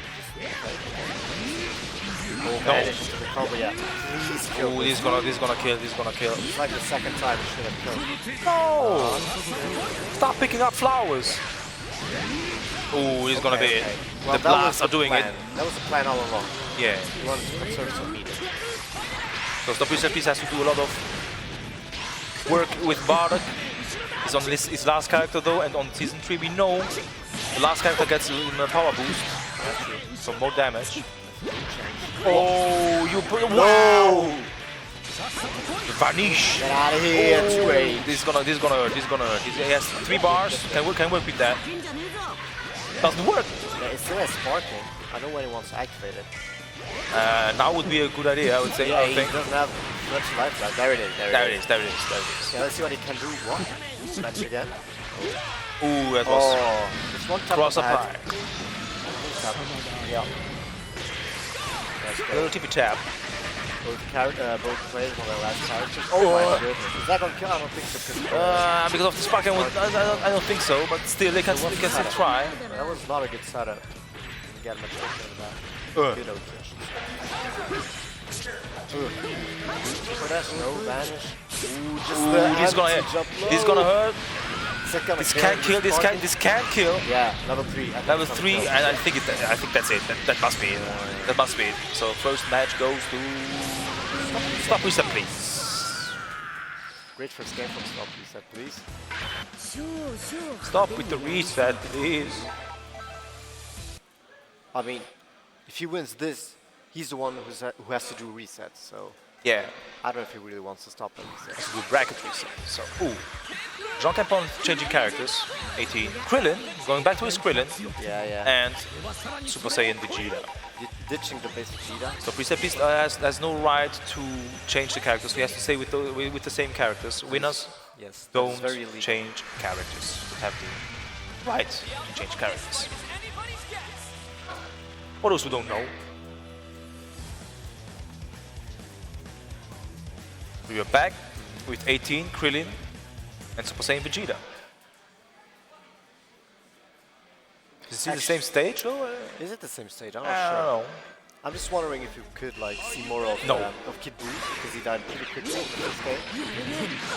no. The combo, yeah. Please kill. Ooh, he's gonna kill. It's like the second time he should have killed. No! Stop picking up flowers. Ooh, he's gonna be it. Well, the blasts are doing it. That was the plan all along. Yeah. He wanted to conserve some meter. So Stop Reset Please has to do a lot of work with Bardock. He's on his last character though, and on season 3 we know the last character gets a power boost, so more damage. Oh, you put wow! Vanish! Get out of here! Oh, this is gonna hurt. He has 3 bars. Can work with that. Doesn't work. Yeah, it still has sparking. I know when he wants to activate it. Now would be a good idea, I would say. Yeah, I think. He doesn't have much life left. There it is. There it is. Yeah, let's see what he can do. What? Match again. Ooh, that was just one tap cross up pad. high. Yeah. Little tippy tap. Both players on their last characters. Oh my goodness. Is that gonna kill? I don't think so. Because of the spark, I don't think so, but still, they can still try. That was not a good setup. Didn't get much of that. Good rotation. For that, no vanish. Ooh, just he's gonna hit. He's gonna hurt. This can kill. This can kill. Yeah, level 3. Level 3, and I think that's it. That must be it. That must be it. So first match goes to Stop Reset, please. Great first game from Stop Reset, please. Stop with the reset, please. I mean, if he wins this, he's the one who has to do reset. So Yeah, I don't know if he really wants to stop the reset. it's a good bracket reset. So, ooh. Jean Campon changing characters. 18. Krillin, going back to his Krillin. Yeah. And Super Saiyan Vegeta. Ditching the base Vegeta. So Reset Beast has no right to change the characters. He has to stay with the same characters. Winners Yes, don't that's very illegal. change characters. You have the right to change characters. For those who don't know, we are back with 18, Krillin, and Super Saiyan Vegeta. Is it the same stage though? Is it the same stage? I'm I not don't sure. know. I'm just wondering if you could like see more of No. of Kid Buu because he died pretty quickly in the first game. We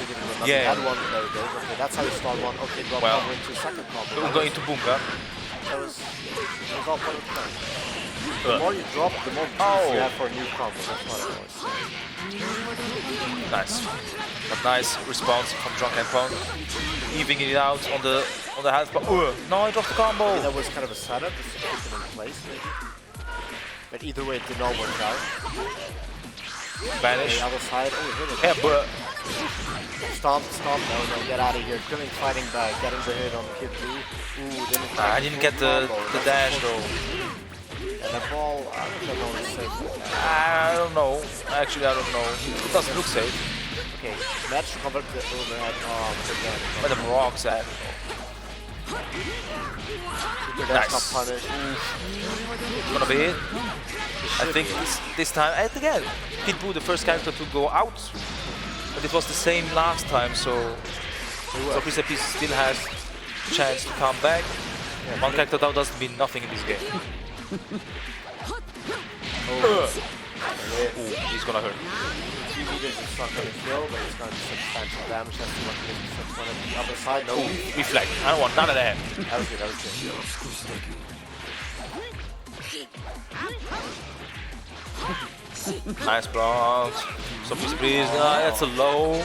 didn't remember. Yeah. He had one. There it goes. Okay, that's how you start one. Okay, drop Well, combo into second combo. We're going to Bunga. That was all part of the plan. The more you drop, the more tools you have for a new combo. That's what I always say. Nice. But nice response from Jean Campon. Evening it out on the health bar. No, I dropped the combo. Maybe that was kind of a setup just to keep them in place, maybe. But either way, it did not work out. Vanish. The other side. Oh, hit it. Yeah, but Stomp. No, get out of here. Krillin fighting back, getting the hit on Kid Buu. Ooh, didn't I didn't get the dash though. And the ball, I don't know if it's safe. I don't know. Actually, I don't know. It doesn't look safe. Okay, match to convert the overhead. Where the rocks at? That's Nice. not punished. Gonna be it. I think this time, and again, Kid Buu, the first character to go out, but it was the same last time, so Reset Beast still has a chance to come back. One character down doesn't mean nothing in this game. Ooh, he's gonna hurt. 2 meters is not going to kill, but it's going to do substantial damage. That's too much resistance on the other side. No. Reflect. I don't want none of that. That was good. Nice block. So please. That's a low.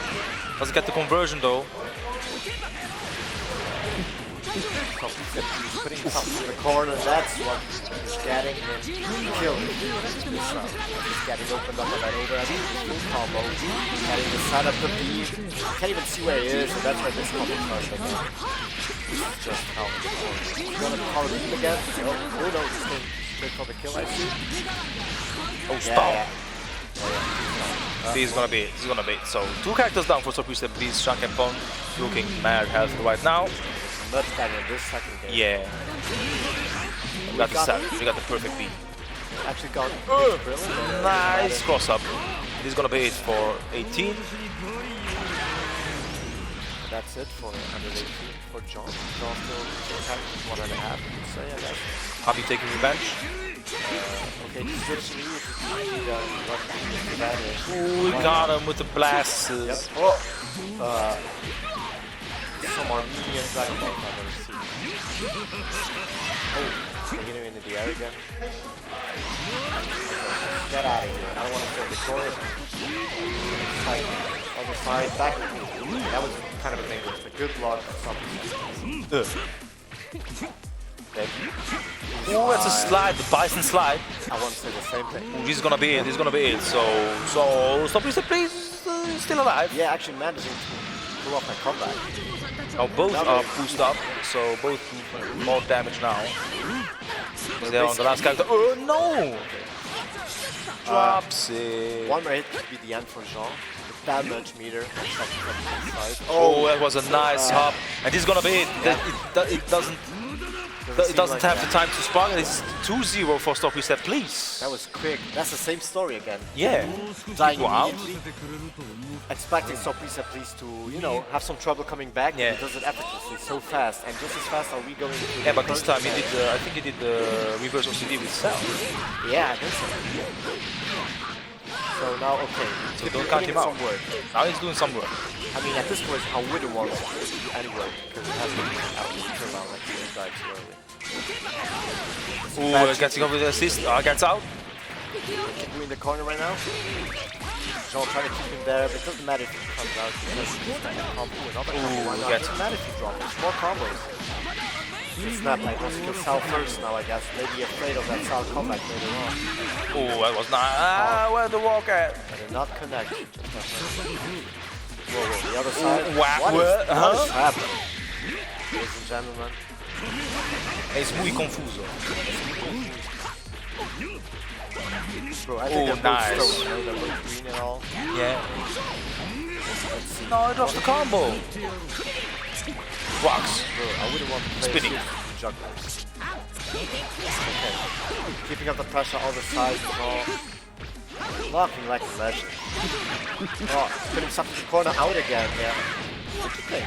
Doesn't get the conversion though. He's putting something in the corner. That's what is getting him killed. He's getting opened up on that overhead combo. Getting the setup to be. Can't even see where he is, and that's why this combo started again. This is just how it works. He's gonna call him again. Oh no, he's going straight for the kill, I see. Oh, stop. This is gonna be it. This is gonna be it. So 2 characters down for Stop Reset Beast. Jean Campon looking mad healthy right now. Much better in this second game. Yeah. We got the set. We got the perfect beat. Actually got Krillin. Nice cross up. This is gonna be it for 18. That's it for 118 for John. John still has 1.5, you could say, I guess. Happy taking revenge. Okay, just switch me if you see what that is. Ooh, we got him with the blasts. Yep. Oh! Some Armenian Dragon Ball I've never seen. Oh, taking him into the air again. Get out of here. I don't want to throw the corner. Other side, back. That was kind of a thing. It's a good block. Ooh, that's a slide, the Bison slide. I want to say the same thing. Ooh, this is gonna be it. This is gonna be it. So Stop Reset please still alive. Yeah, actually managing to pull off my comeback. Now both are boosted up, so both do more damage now. They're on the last character. Oh no! Drops it. One more hit could be the end for Jean. The damage meter. Oh, that was a nice hop. And this is gonna be it. It doesn't have the time to spark. It's 2-0 for Stop Reset, please. That was quick. That's the same story again. Yeah. Dying Wow. immediately. Expecting Stop Reset please to, you know, have some trouble coming back. Yeah. He does it effortlessly, so fast. And just as fast are we going to Yeah, but this time he did. I think he did the reverse OCD with Cell. Yeah, I think so. So now, okay. So don't count him out. Some work. Now he's doing some work. I mean, at this point, I wouldn't want to anyway, because it has been out of turn out like he died too early. Ooh, gets with the assist. Gets out. We're in the corner right now. Jean trying to keep him there, but it doesn't matter if he comes out because he's like a combo, another combo. Why not? It doesn't matter if you drop. There's more combos. It's not like wants to kill Sal first now, I guess. Maybe afraid of that Sal comeback later on. Oh, that was nice. Where'd the walk at? But they're not connected. Whoa, the other side. What is happening? Ladies and gentlemen. Es muy confuso. Bro, I think nice. They're both green and all. Yeah. No, it lost the combo. Rocks. Bro, I wouldn't want to play spinning jugglers. Okay. Keeping up the pressure on the sides and all. Blocking like a legend. Oh, putting something in the corner out again, yeah. What do you think?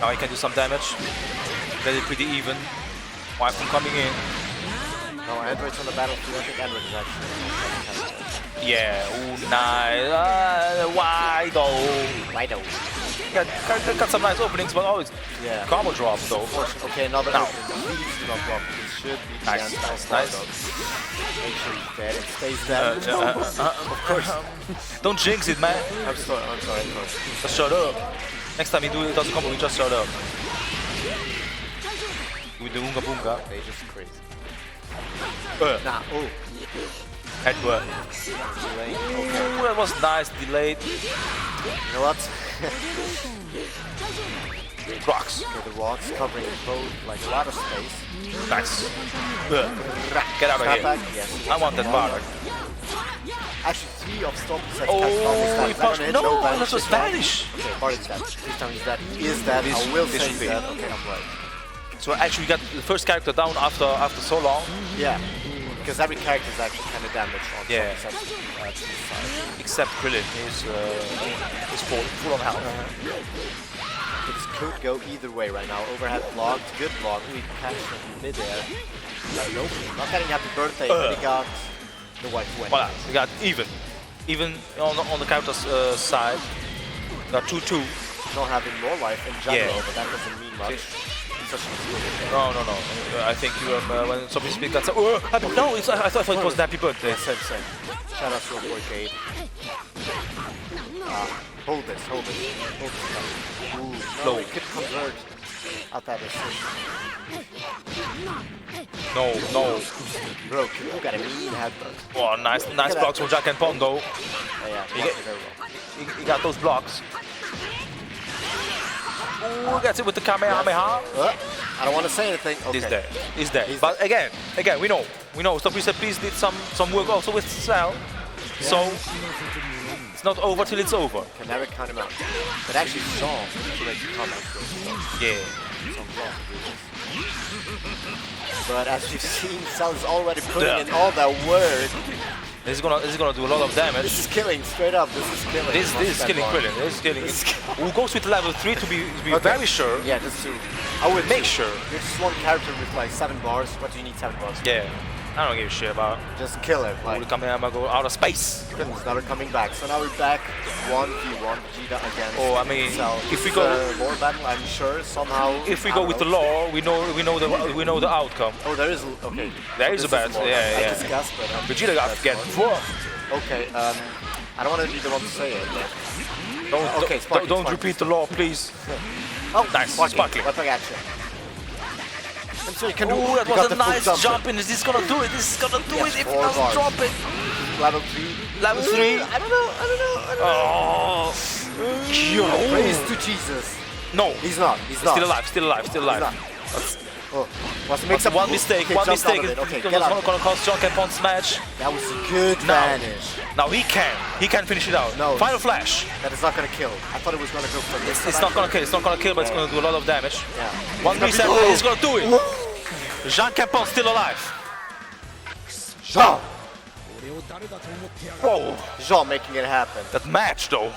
Now he can do some damage. Very pretty even. Wipe from coming in. No, Android's on the battlefield. I think Android is actually. Yeah, ooh, nice. Why though? Why though? Got some nice openings, but always combo drop though. Okay, another opening. Please do not drop. This should be the end. Nice. Make sure he's dead and stays dead. Of course. Don't jinx it, man. I'm sorry. Just shut up. Next time he does a combo, we just shut up. With the Unga Bunga. They just crazy. Nah, headbutt. Ooh, that was nice, delayed. You know what? Rocks. Okay, the rocks covering both, like a lot of space. Nice. Get out of here. Yes, I want that bar. Actually, 3 of Storm sets oh, he punched. No, that was Vanish. Okay, Bart is dead. This time he's dead. He is dead. I will say he's dead. Okay, I'm right. So actually, we got the first character down after so long. Yeah, because every character is actually kind of damaged on some sets. Except Krillin, he's full on health. This could go either way right now. Overhead blocked, good block. We catch him midair. Nope, not getting happy birthday, but he got the white win. Voila, we got even. Even on the counter's side. Got 2-2. Don't having more life in general, but that doesn't mean much. No. I think you when somebody speaks, that's no. I thought it was Happy Birthday. Same. Shout out to your boy Gabe. Hold this. Ooh, no, he could convert. Out that assist. No. Bro, you got a mean headbutt. Oh, nice blocks from Jack and Pondo. He got those blocks. Ooh, gets it with the Kamehameha. I don't want to say anything. Okay. He's there. But again, we know. Stop Reset Peace did some work also with Cell. So it's not over till it's over. Can never count him out. But actually, Jean should make the comeback. Yeah. But as you've seen, Cell is already putting in all that work. This is gonna do a lot of damage. This is killing, straight up. This is killing. This is killing Krillin. This is killing. Who goes with level 3 to be very sure? Yeah, just to. I would make sure. You're just one character with like 7 bars. What do you need 7 bars? Yeah. I don't give a shit about. Just kill it. Like, Kamehameha go out of space. Krillin's never coming back. So now we're back 1v1 Vegeta against. Oh, I mean, if we go lore battle, I'm sure somehow. If we go with the lore, we know the outcome. Oh, there is okay. There is a battle. Yeah. I just guessed, but Vegeta got to get 4. Okay. I don't want to be the one to say it. But Don't repeat the lore, please. Oh, nice. Sparkling. What I got you. I'm sorry, can Ooh, that was a nice jump, and this is gonna do it. This is gonna do it if he doesn't drop it. Level 3. Level 3. I don't know. Oh. Praise to Jesus. No. He's not. Still alive. One mistake. Okay, it was gonna cost John Capon's match. That was a good vanish. Now he can finish it out. No. Final flash. That is not gonna kill. I thought it was gonna go for this. It's not gonna kill, but it's gonna do a lot of damage. Yeah. One reset is gonna do it. Jean Capon still alive. Jean. Whoa. Jean making it happen. That match though.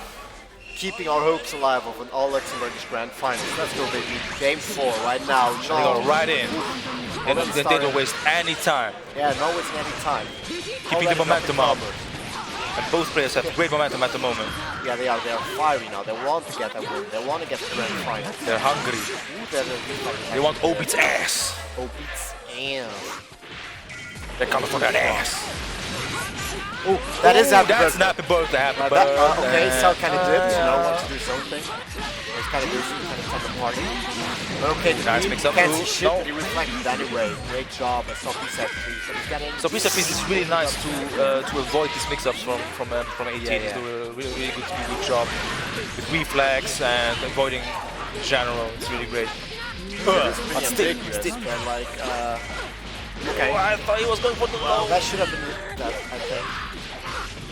Keeping our hopes alive of an all Luxembourgish Grand Finals. Let's go, baby. Game 4 right now. They go right in. They don't waste any time. Yeah, not wasting any time. Keeping the momentum up. And both players have great momentum at the moment. Yeah, they are fiery now. They want to get that win. They want to get the grand final. They're hungry. They want Obit's ass. Obit's ass. They're coming for that ass. Oh, that is happy That's birthday. happy birthday. Happy Okay, birthday. Cell kind of dipped, you know, wants to do his own thing. He's kind of doing some kind of fun party. But okay, the Nice team mix-up. can't see Ooh, shit, no. but he reflected anyway. Great job, as Sophie said. So Pisa is really nice to avoid these mix-ups from 18. Yeah, He's doing a really good job with reflex and avoiding in general. It's really great. But still, like, okay. Oh, I thought he was going for the low. That should have been that, I think.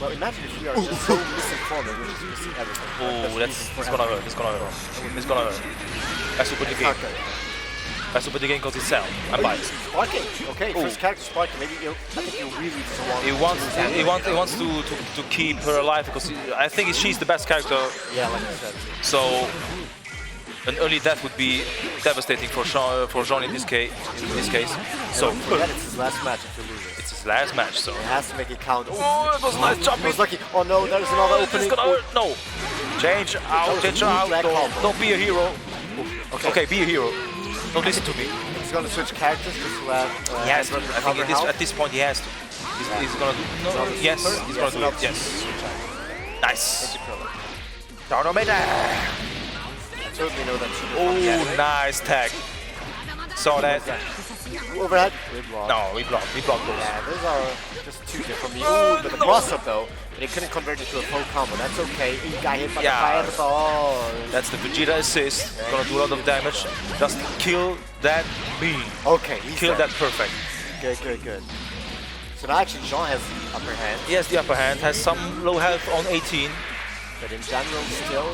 Well, imagine if we are just so misinformed that we're just missing everything. Oh, it's gonna hurt. It's gonna hurt. It's gonna hurt. That's to put the game. Okay. That's to put the game because it's sound and bites. Sparking. Okay, first character sparking. Maybe I think you really just want. He wants to keep her alive because I think she's the best character. Yeah, like I said. So an early death would be devastating for Jean in this case. So Forget it's his last match if you lose it. it's his last match. So It has to make it count. oh, it was nice He jumping. was lucky. Oh no, there's another It's opening. gonna hurt. No, change out. Change out. black combo. Don't be a hero. Okay, be a hero. Don't listen to me. He's gonna switch characters just to have. He has to. Edward I think recover at this point he has to. He's gonna do. No, yes, he's gonna do it. Yes. Nice. Tornado. I totally know that. Oh, nice tag. Saw that. Overhead. Good block. No, we blocked those. Yeah, those are just too different. Ooh, but the cross-up though, but he couldn't convert it to a full combo. That's okay. He got hit by the fireball. That's the Vegeta assist. Gonna do a lot of damage. Just kill that beam. Okay, he's Kill dead. that perfect. Good. So now actually Jean has the upper hand, He has the upper hand, has some low health on 18. but in general still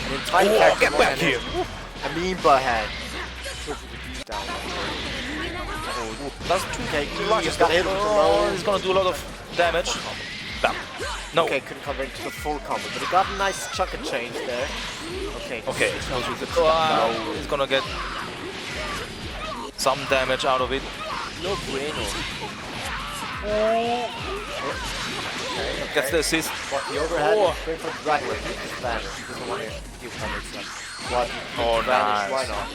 an entire Oh, character get more back than here. him. Amoeba hand. So he's down. That's Okay, he rushes just got hit with the low. He's gonna do a lot of damage. Bam. No. Okay, couldn't convert it to a full combo, but he got a nice chunk of change there. Okay. Okay. Goes with the Wow. He's gonna get some damage out of it. No bueno. Gets the assist. What the overhead? Oh. Going for the dragon, but he just vanished. He doesn't want to deal damage. What? Oh, Vanish, nice. why not?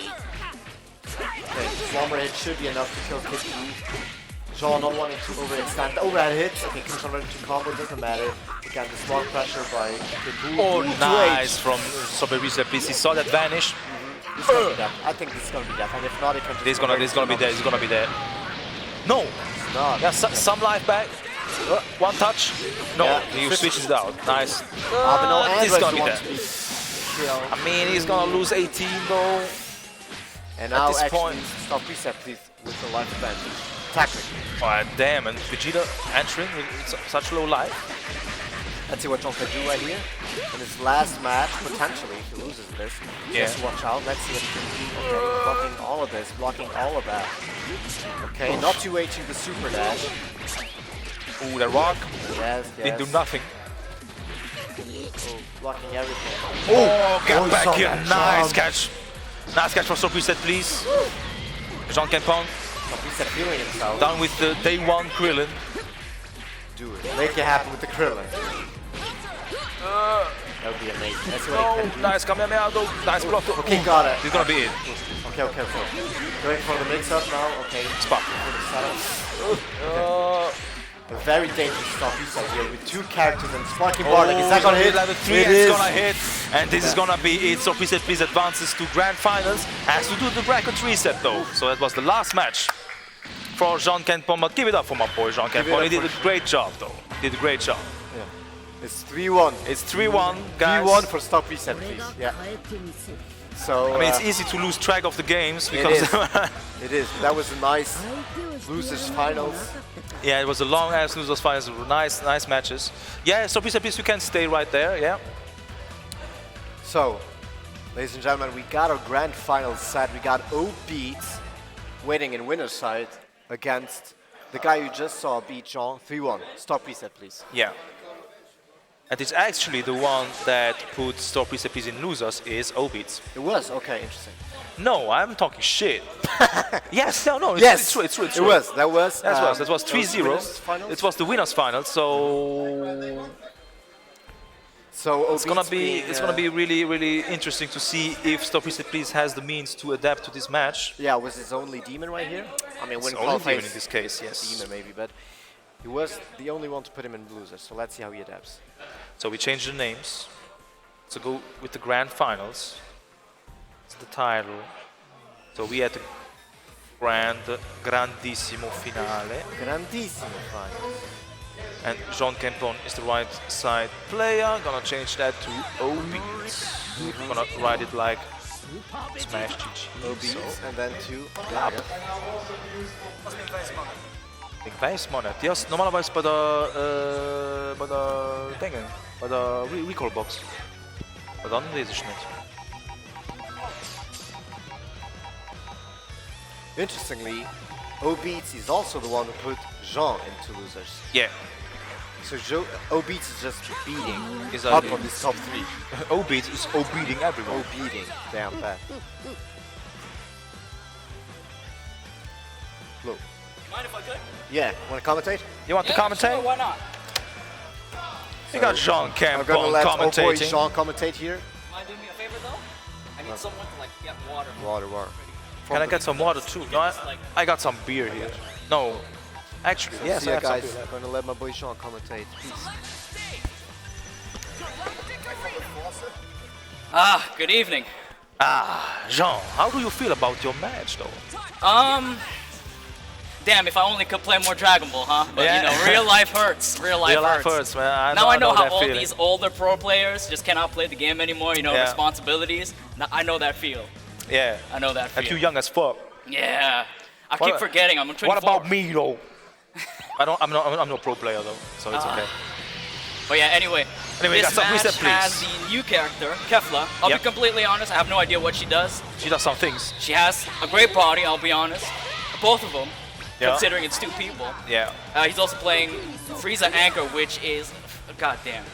Okay, Swammer hit should be enough to kill Kid Buu. Jean not wanting to overextend. The overhead hits. Okay, can convert it to combo, doesn't matter. Again, the strong pressure by Kid Buu. Oh, Ooh, 2H. nice from Soberisa Piece. He saw that vanish. This is gonna be death. I think this is gonna be death, and if not, it can just This is gonna be there. This is gonna be there. No. It's not. Yeah, some life back. One touch. No, Yeah, he 50. switches it out. Nice. But no, This is Andres gonna be wants there. to be killed. I mean, he's gonna lose 18 though. And now this actually, point- stop reset please with the life advantage. Technically. Oh, damn, and Vegeta entering with such low life. Let's see what Jean can do right here. In his last match, potentially, if he loses this, he has to watch out. Let's see what he can do. Okay, blocking all of this, blocking all of that. Okay, not 2Hing the super dash. Ooh, that rock Yes, didn't do nothing. Oh, blocking everything. Oh, get he back saw here. that Nice jump. catch. Nice catch from Stop Reset, please. Jean Kenpong Stop reset feeling himself. down with the day one Krillin. Do it. Make it happen with the Krillin. That would be amazing. That's what Oh, he can do. nice Kamehameha though. Nice block. Okay, got it. He's gonna be it. Okay. Going for the mix-up now. Okay. Spot. For the setup. A very dangerous stop reset here with two characters and Sparking Bardock. Is that gonna hit? Level 3, It it's is. gonna hit. And this is gonna be it. So Reset please advances to grand finals. Has to do the bracket reset though. So that was the last match for Jean Kenpong. But give it up for my boy Jean Give it Kenpong. up He did for a great job though. He did a great job. Yeah. It's 3-1. It's 3-1, guys. 3-1 for stop reset, please. Yeah. So I mean, it's easy to lose track of the games it because is. It is. That was a nice losers finals. yeah, it was a long ass losers finals. Nice matches. Yeah, so please you can stay right there. Yeah. So, ladies and gentlemen, we got our grand final set. We got O-Beat waiting in winner's side against the guy you just saw beat Jean 3-1. Stop reset, please. Yeah. And it's actually the one that put Stop Recipes in losers is Obits. It was? Okay, interesting. No, I'm talking shit. Yes, no, Yes, it's true. It was. That was 3-0. winners' finals? It was the winners' final, so So it's gonna be really interesting to see if Stop Recipes has the means to adapt to this match. Yeah, was his only demon right here? I mean, when It's only qualifies demon in this case, yes. demon maybe, but he was the only one to put him in losers. So let's see how he adapts. So we changed the names to go with the grand finals. It's the title. So we had the grandissimo finale. Grandissimo finals. And Jean Kempon is the right side player. Gonna change that to OB. Gonna write it like Smash GG. OBs So, and then to Lab. ik wijs man het. Die was normalerweise bij de dingen, bij de recall box. Maar dan deze Schmidt. Interestingly, Obeats is also the one who put Jean into losers. Yeah. So Obeats is just beating Is up that on this top 3. Obit is obeding everyone. Beating. Damn bad. Look. Mind if I could? Yeah, want to commentate? You want to commentate? Sure, why not? You got Jean I'm gonna Kempon let old boy commentating. Jean commentate here. Mind doing me a favor though? I need someone to like get water. Water. Can I get some water too? No, I got some beer here. No, actually, yes, See I ya, have some guys. beer. I'm gonna let my boy Jean commentate. Peace. Good evening. Jean, how do you feel about your match though? Damn, if I only could play more Dragon Ball, huh? But Yeah. you know, real life hurts. Real life hurts. Man. Now I know how that all feeling. these older pro players just cannot play the game anymore, you know, Yeah. responsibilities. Now, I know that feel. Yeah. I know that feel. And you young as fuck. Yeah. I What keep a- forgetting, I'm 24. What about me though? I'm not a pro player though, so it's okay. But yeah, anyway, Anyway, this got some match reset, please. has the new character, Kefla. I'll Yep. be completely honest, I have no idea what she does. She does some things. She has a great body, I'll be honest. Both of them, Yeah. considering it's two people. Yeah. He's also playing Frieza Anchor, which is, goddamn.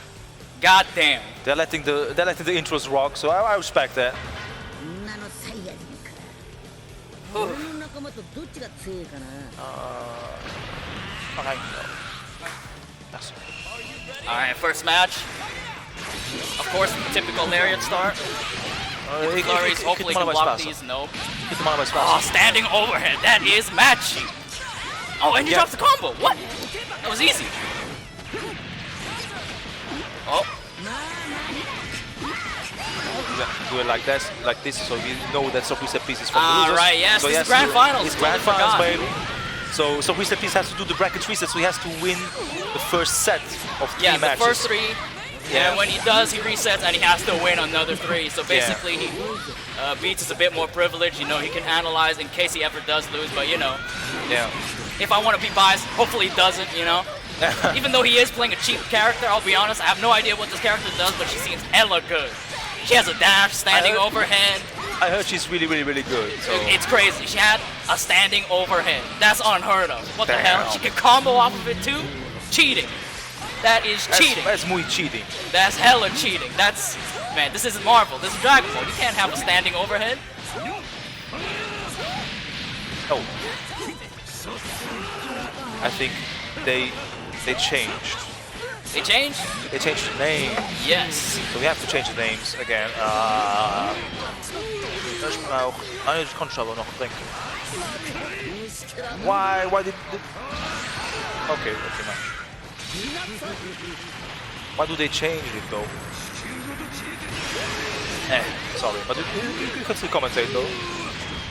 They're letting the intros rock, so I respect that. 女のサイヤ人か俺の仲間とどっちが強いかな Alright, first match. Of course, typical Lariat start. Flurries, hopefully can block these. No. Oh, standing overhead. That is matchy. Oh, and he drops the combo. What? That was easy. Oh. Do it like this, so we know that Stop Recipes is from the losers. Right, yes, so this he is has grand to- finals, It's grand totally finals, forgot. baby. So Stop Recipes has to do the bracket reset, so he has to win the first set of 3 Yeah, matches. the first 3. Yeah. And when he does, he resets and he has to win another 3. So basically, he Beats is a bit more privileged. You know, he can analyze in case he ever does lose. But you know, Yeah. if I want to be biased, hopefully he doesn't. You know, even though he is playing a cheap character, I'll be honest, I have no idea what this character does, but she seems hella good. She has a dash, standing heard- overhead. I heard she's really good. So It's crazy. She had a standing overhead. That's unheard of. What the Damn. hell? She can combo off of it too? Cheating. That is cheating. That's muy cheating. That's hella cheating. That's, man, this isn't Marvel. This is Dragon Ball. You can't have a standing overhead. Oh. I think they changed. They changed? They changed the name. Yes. So we have to change the names again. Ich konnte aber noch denken. Why did okay, man. Why do they change it though? Sorry, but you can still commentate though.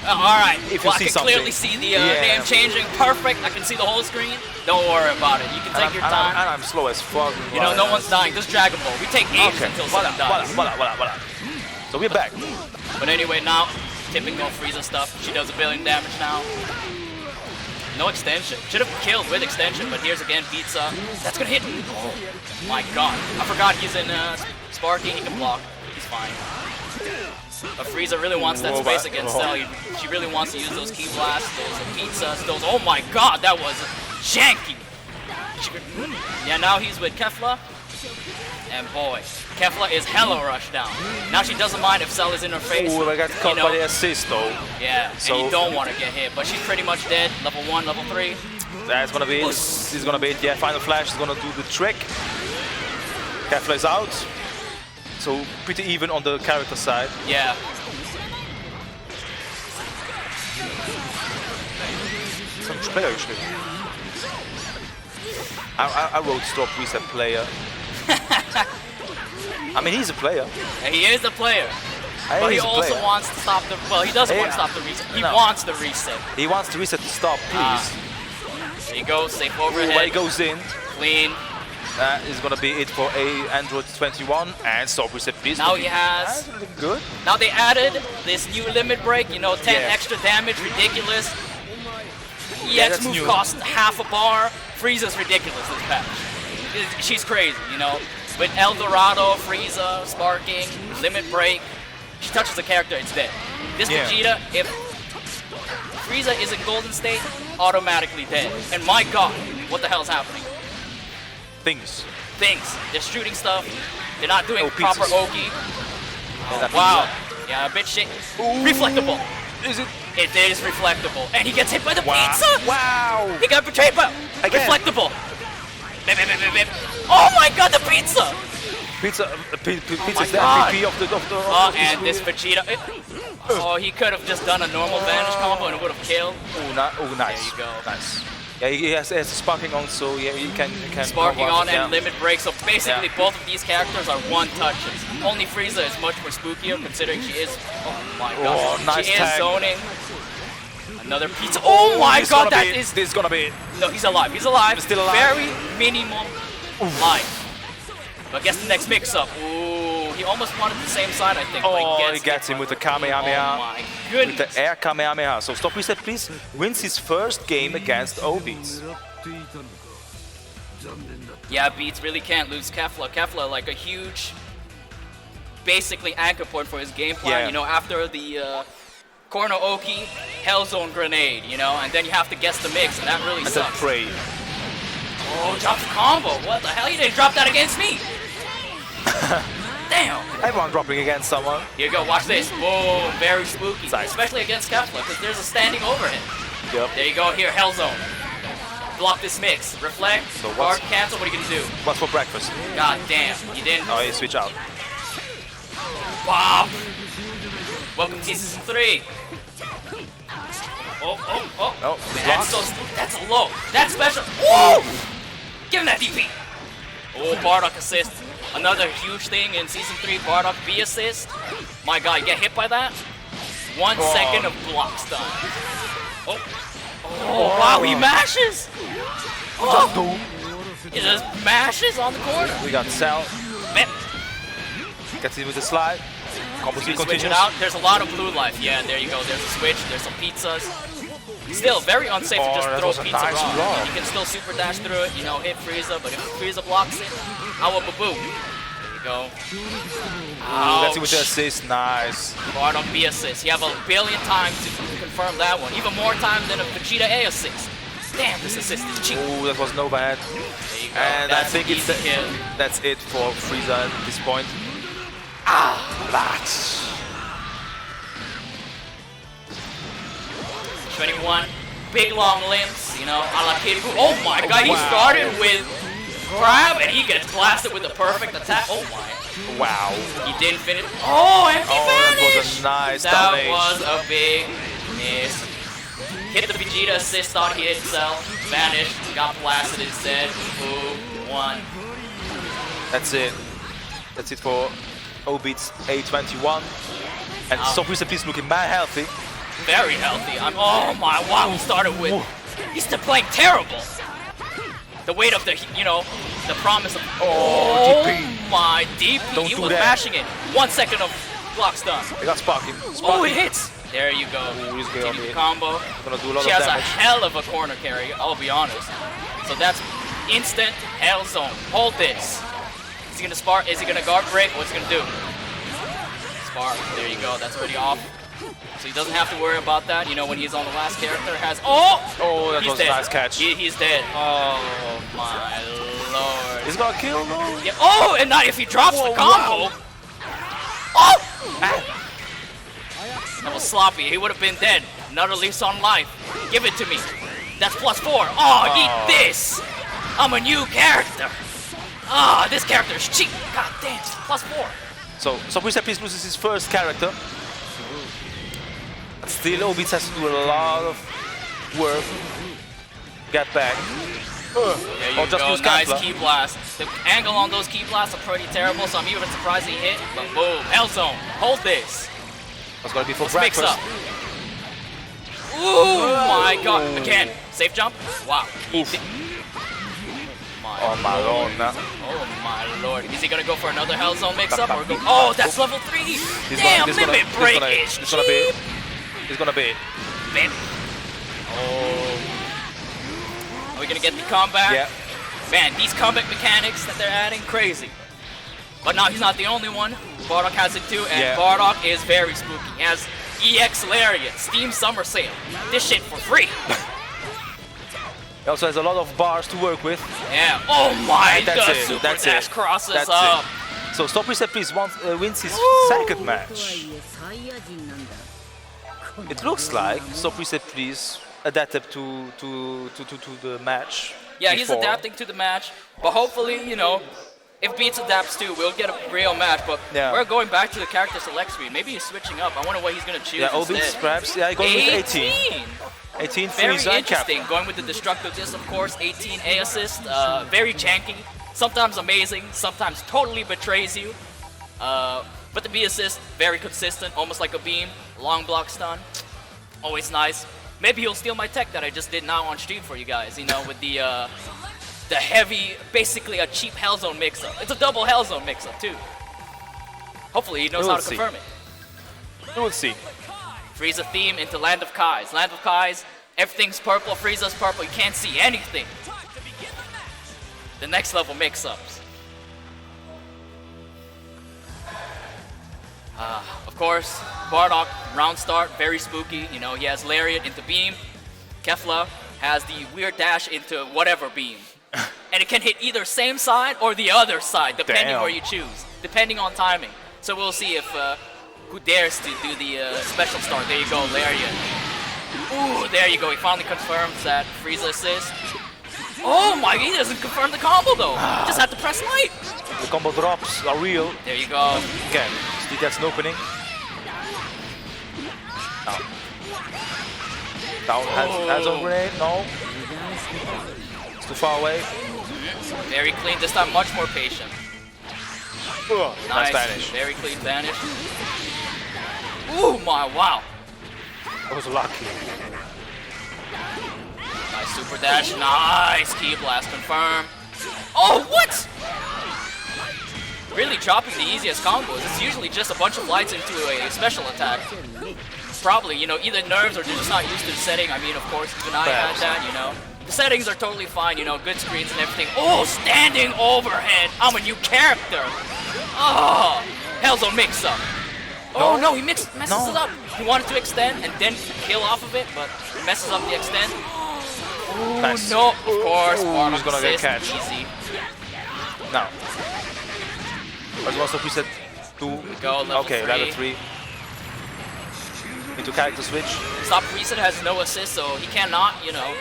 Alright, If you well, see I can something. clearly see the Yeah. name changing. Perfect. I can see the whole screen. Don't worry about it. You can take your time. And I'm slow as fuck. You know, no one's dying. This is Dragon Ball. We take ages Okay, until voila, someone dies. voila. So we're back. But anyway, now, typical Frieza stuff. She does 1 billion damage now. No extension. Should have killed with extension, but here's again Pizza. That's gonna hit. Oh my god. I forgot he's in Sparky. He can block. He's fine. But Frieza really wants that space against Cell. She really wants to use those key blasts, those pizzas, those. Oh my god, that was janky. Yeah, now he's with Kefla. And boy, Kefla is hella rushed down. Now she doesn't mind if Cell is in her face. Oh, I got caught you know. by the assist though. Yeah, So- and you don't want to get hit, but she's pretty much dead. Level 1, level 3. That's gonna be it. This is gonna be it. Yeah, Final Flash is gonna do the trick. Kefla is out. So pretty even on the character side. Yeah. Some player usually. I wrote stop reset player. I mean, he's a player. And he is a player. Hey, But he he's a also player. wants to stop the. Well, he doesn't Hey, want to stop the reset. He no. wants the reset. He wants to reset to stop, please. There you go, safe When he overhead. goes in, Clean. that is gonna be it for a Android 21 and stop reset please. Now he has. That's looking good. Now they added this new limit break, you know, 10 Yeah. extra damage, ridiculous. Yeah, EX that's move new. costs half a bar. Frieza's ridiculous this patch. She's crazy, you know. With El Dorado, Frieza, sparking, limit break, she touches the character, it's dead. This Yeah. Vegeta, if Frieza is in Golden State, automatically dead. And my god, what the hell is happening? Things. Things. They're shooting stuff. They're not doing Oh, proper pizzas. Oki. That Wow. Yeah, a bit shit. Reflectable. Is it? It is reflectable. And he gets hit by the Wow. pizza. Wow. He got betrayed by Again. reflectable. Bip, bip, bip, bip, bip. Oh my god, the pizza! Pizza is my the God. MVP of the Oh, and this Vegeta. Oh, he could have just done a normal vanish combo and it would have killed. Oh, nice. There you go. Nice. Yeah, he has sparking on, so yeah, he can Sparking cover on it, and limit break. So basically, Yeah. both of these characters are one touches. Only Frieza is much more spookier, considering she is. Oh my god, Oh, nice she is tag. zoning. Another pizza. Oh my This is god, gonna that be it. is. This is gonna be it. No, he's alive. He's alive. He's still alive. Very minimum life. But guess the next mix-up. Ooh, he almost wanted the same side, I think. but Oh, he hit gets him by- with the Kamehameha. Oh my With goodness. the air Kamehameha. So Stop Reset Please wins his first game against Obeats. Yeah, Beats really can't lose Kefla. Kefla, like a huge, basically anchor point for his game plan. Yeah. You know, after the Corner Oki, Hellzone Grenade, you know, and then you have to guess the mix, and that really And then sucks. pray. Oh, drops a combo. What the hell? You didn't drop that against me. Damn. Everyone dropping against someone. Here you go. Watch this. Boom. Very spooky, especially against Kefla, because there's a standing overhead. Yep. There you go. Here, Hellzone. Block this mix. Reflect. So Guard what's- cancel. What are you gonna do? What's for breakfast? God damn. You didn't. Oh, he switch out. Wow. Welcome to season 3. Oh. No, Man, blocked. that's a low. That's special. Woo! Give him that DP. Oh, Bardock assist. Another huge thing in season 3. Bardock B assist. My god, you get hit by that? 1 second of block stun. Oh, wow, he mashes. Oh. He just mashes on the corner. We got Cell. Man, Gets in with the slide. Combo you speed switch continues. it out. There's a lot of blue life. Yeah, there you go. There's a switch. There's some pizzas. Still very unsafe to Oh, just that throw was a pizza nice raw. block. You can still super dash through it, you know, hit Frieza, but if Frieza blocks it, how a boo. There you go. Gets in with the Ouch. assist. Nice. Bardock B assist. You have a billion times to confirm that one. Even more times than a Vegeta A assist. Damn, this assist is cheap. Oh, that was no bad. There you go. And I That's think an it's easy kill. that's it for Frieza at this point. That. 21, big long limbs, you know, a la Kid Buu. Oh my god, he Wow. started with grab and he gets blasted with a perfect attack. Oh my. Wow. He didn't finish. Oh, empty Oh, vanish! that was a nice That domination. was a big miss. Hit the Vegeta assist, thought he hit himself. Vanished, got blasted instead. Boo, won. That's it. That's it for Obeats A21. And Wow. Stop Reset Please looking mad healthy. Very healthy. Oh my, wow, he started with. He's still playing terrible. The weight of the, you know, the promise of. Oh DP. my, DP. Don't He do was that. mashing it. 1 second of block stun. They got sparking. Oh, Sparking. it hits. There you go. Ooh, he's good on TDP it. combo. Gonna do a lot She of has damage. a hell of a corner carry, I'll be honest. So that's instant hell zone. Hold this. Is he gonna spark? Is he gonna guard break? What's he gonna do? Spark. There you go. That's already off. So he doesn't have to worry about that. You know, when he's on the last character, Oh, that he's was dead. a nice catch. He's dead. Oh my lord. He's gonna kill, no? Yeah. Oh, and not if he drops the combo. Wow. Oh! That was sloppy. He would have been dead. Another lease on life. Give it to me. That's +4. Oh, eat this. I'm a new character. Ah, this character is cheap. God damn, +4. So Prince Peace loses his first character. But still, Obits has to do a lot of work. Get back. There you just go, lose nice Kefla. key blast. The angle on those key blasts are pretty terrible, so I'm even surprised he hit. But boom, Hell Zone, hold this. That's gonna be for Let's mix breakfast. up. Ooh, my god. Again, safe jump. Wow. Oof. Oh my lord. Oh my lord. Is he gonna go for another Hell Zone mix-up? Or go? Oh, that's level 3. Damn, Limit Break is It's gonna be. It's gonna be. Man. Oh. Are we gonna get the comeback? Yeah. Man, these comeback mechanics that they're adding, crazy. But now he's not the only one. Bardock has it too, and Yeah. Bardock is very spooky. He has EX Lariat, Steam Summer Sale. This shit for free. He also has a lot of bars to work with. Yeah. Oh my, And that's the it. Super That's Dash it. crosses That's up. it. So Stop Reset Please wins his second match. It looks like Stop Reset Please adapted to the match. Yeah, he's before. adapting to the match, but hopefully, you know, if Beats adapts too, we'll get a real match. But Yeah. we're going back to the character select screen. Maybe he's switching up. I wonder what he's gonna choose Yeah, Obits instead. perhaps. Yeah, going with 18. 18 Very Frieza and interesting. Kefla. Going with the Destructive Disc, of course. 18 A assist. Very janky. Sometimes amazing. Sometimes totally betrays you. But the B assist, very consistent. Almost like a beam. Long block stun. Always nice. Maybe he'll steal my tech that I just did now on stream for you guys. You know, with the heavy, basically a cheap Hell Zone mix-up. It's a double Hell Zone mix-up too. Hopefully he knows how to see. confirm it. We will see. Frieza theme into Land of Kais. Land of Kais, everything's purple, Frieza's purple, you can't see anything. The next level mix-ups. Of course, Bardock, round start, very spooky. You know, he has Lariat into beam. Kefla has the weird dash into whatever beam. And it can hit either same side or the other side, depending Damn. where you choose, depending on timing. So we'll see if who dares to do the special start. There you go, Lariat. Ooh, there you go. He finally confirms that Frieza assist. Oh my, he doesn't confirm the combo though. He just had to press light. The combo drops are real. There you go. Again, Steve gets an opening. Down hands on grenade. No. It's too far away. Very clean. This time, much more patient. Nice vanish. Very clean vanish. Ooh my, wow. That was lucky. Nice super dash. Nice key blast. Confirm. Oh, what? Really dropping the easiest combos. It's usually just a bunch of lights into a special attack. Probably, you know, either nerves or they're just not used to the setting. I mean, of course, even I had that, you know. The settings are totally fine, you know, good screens and everything. Oh, standing overhead. I'm a new character. Oh, Hell Zone mix-up. Oh no, he messes it up. He wanted to extend and then kill off of it, but messes up the extend. Oh Nice. no, of course, Ooh, he's gonna get assist, catch. easy. Now. First one, Stop Reset 2. Go, level okay, 3. level 3. Into character switch. Stop Reset has no assist, so he cannot, you know,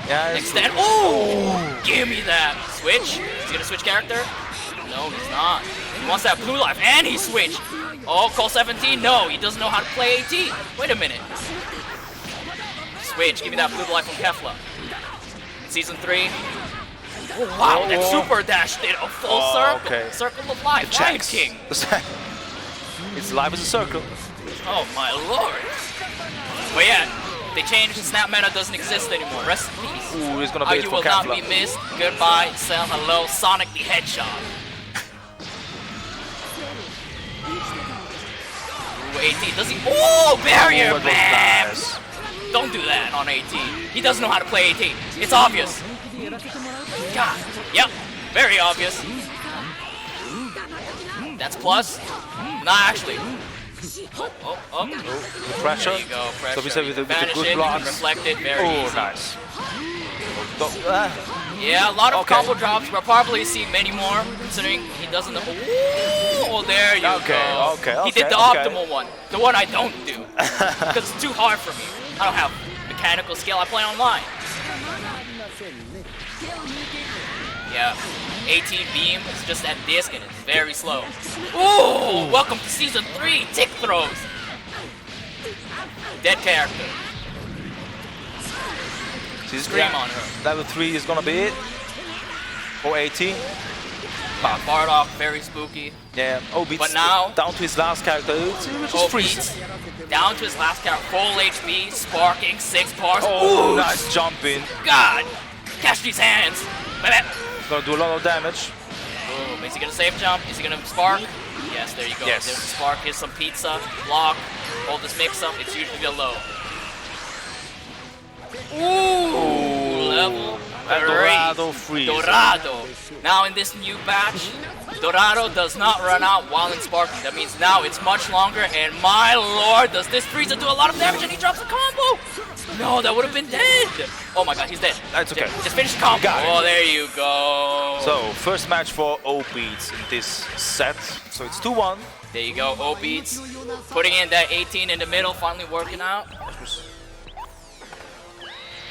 Yeah, it's extend. Oh, give me that. Switch. Is he gonna switch character? No, he's not. He wants that blue life, and he switched. Oh, Call 17. No, he doesn't know how to play AT. Wait a minute. Switch. Give me that blue life from Kefla. Season 3. Oh, wow, that super dash did a full circle. okay. Circle of life. Lion King. It's live as a circle. Oh my lord. But yeah, they changed. Snap meta doesn't exist anymore. Rest in peace. Ooh, he's gonna be You for will not Kefla. be missed. Goodbye. Say hello. Sonic the Hedgehog. Ooh, AT. Does he? Oh, barrier, That was man. nice. Don't do that on AT. He doesn't know how to play AT. It's obvious. God. Yep. Very obvious. That's plus. Nah, actually. Oh. The pressure. There you go, pressure. So we said with the Banish good it, you can blocks. reflect it, very Oh, easy. nice. Yeah, a lot of combo drops. We'll probably see many more, considering he doesn't. Oh, there you go. He did the optimal one, the one I don't do, because it's too hard for me. I don't have mechanical skill. I play online. Yeah, 18 beam is just at disc and it's very slow. Ooh, welcome to season 3. Tick throws. Dead character. Scream on her. Level 3 is gonna be it. For 18. Bardock, very spooky. Yeah, Obits but now down to his last character, which is freeze. Down to his last character, full HP, sparking, 6 bars. Oh, ooh, nice jumping. God, catch these hands. Gonna do a lot of damage. Boom. Is he gonna safe jump? Is he gonna spark? Yes, there you go. Yes. There's the spark. Here's some pizza. Block. Hold this mix up. It's usually a low. Ooh, level 3. Dorado freeze. Dorado. Now in this new batch, Dorado does not run out while in sparking. That means now it's much longer. And my lord, does this Frieza do a lot of damage? And he drops a combo. No, that would have been dead. Oh my god, he's dead. That's okay. Just finish the combo. Oh, there you go. So, first match for O-Beats in this set. So it's 2-1. There you go, O-Beats. Putting in that 18 in the middle, finally working out.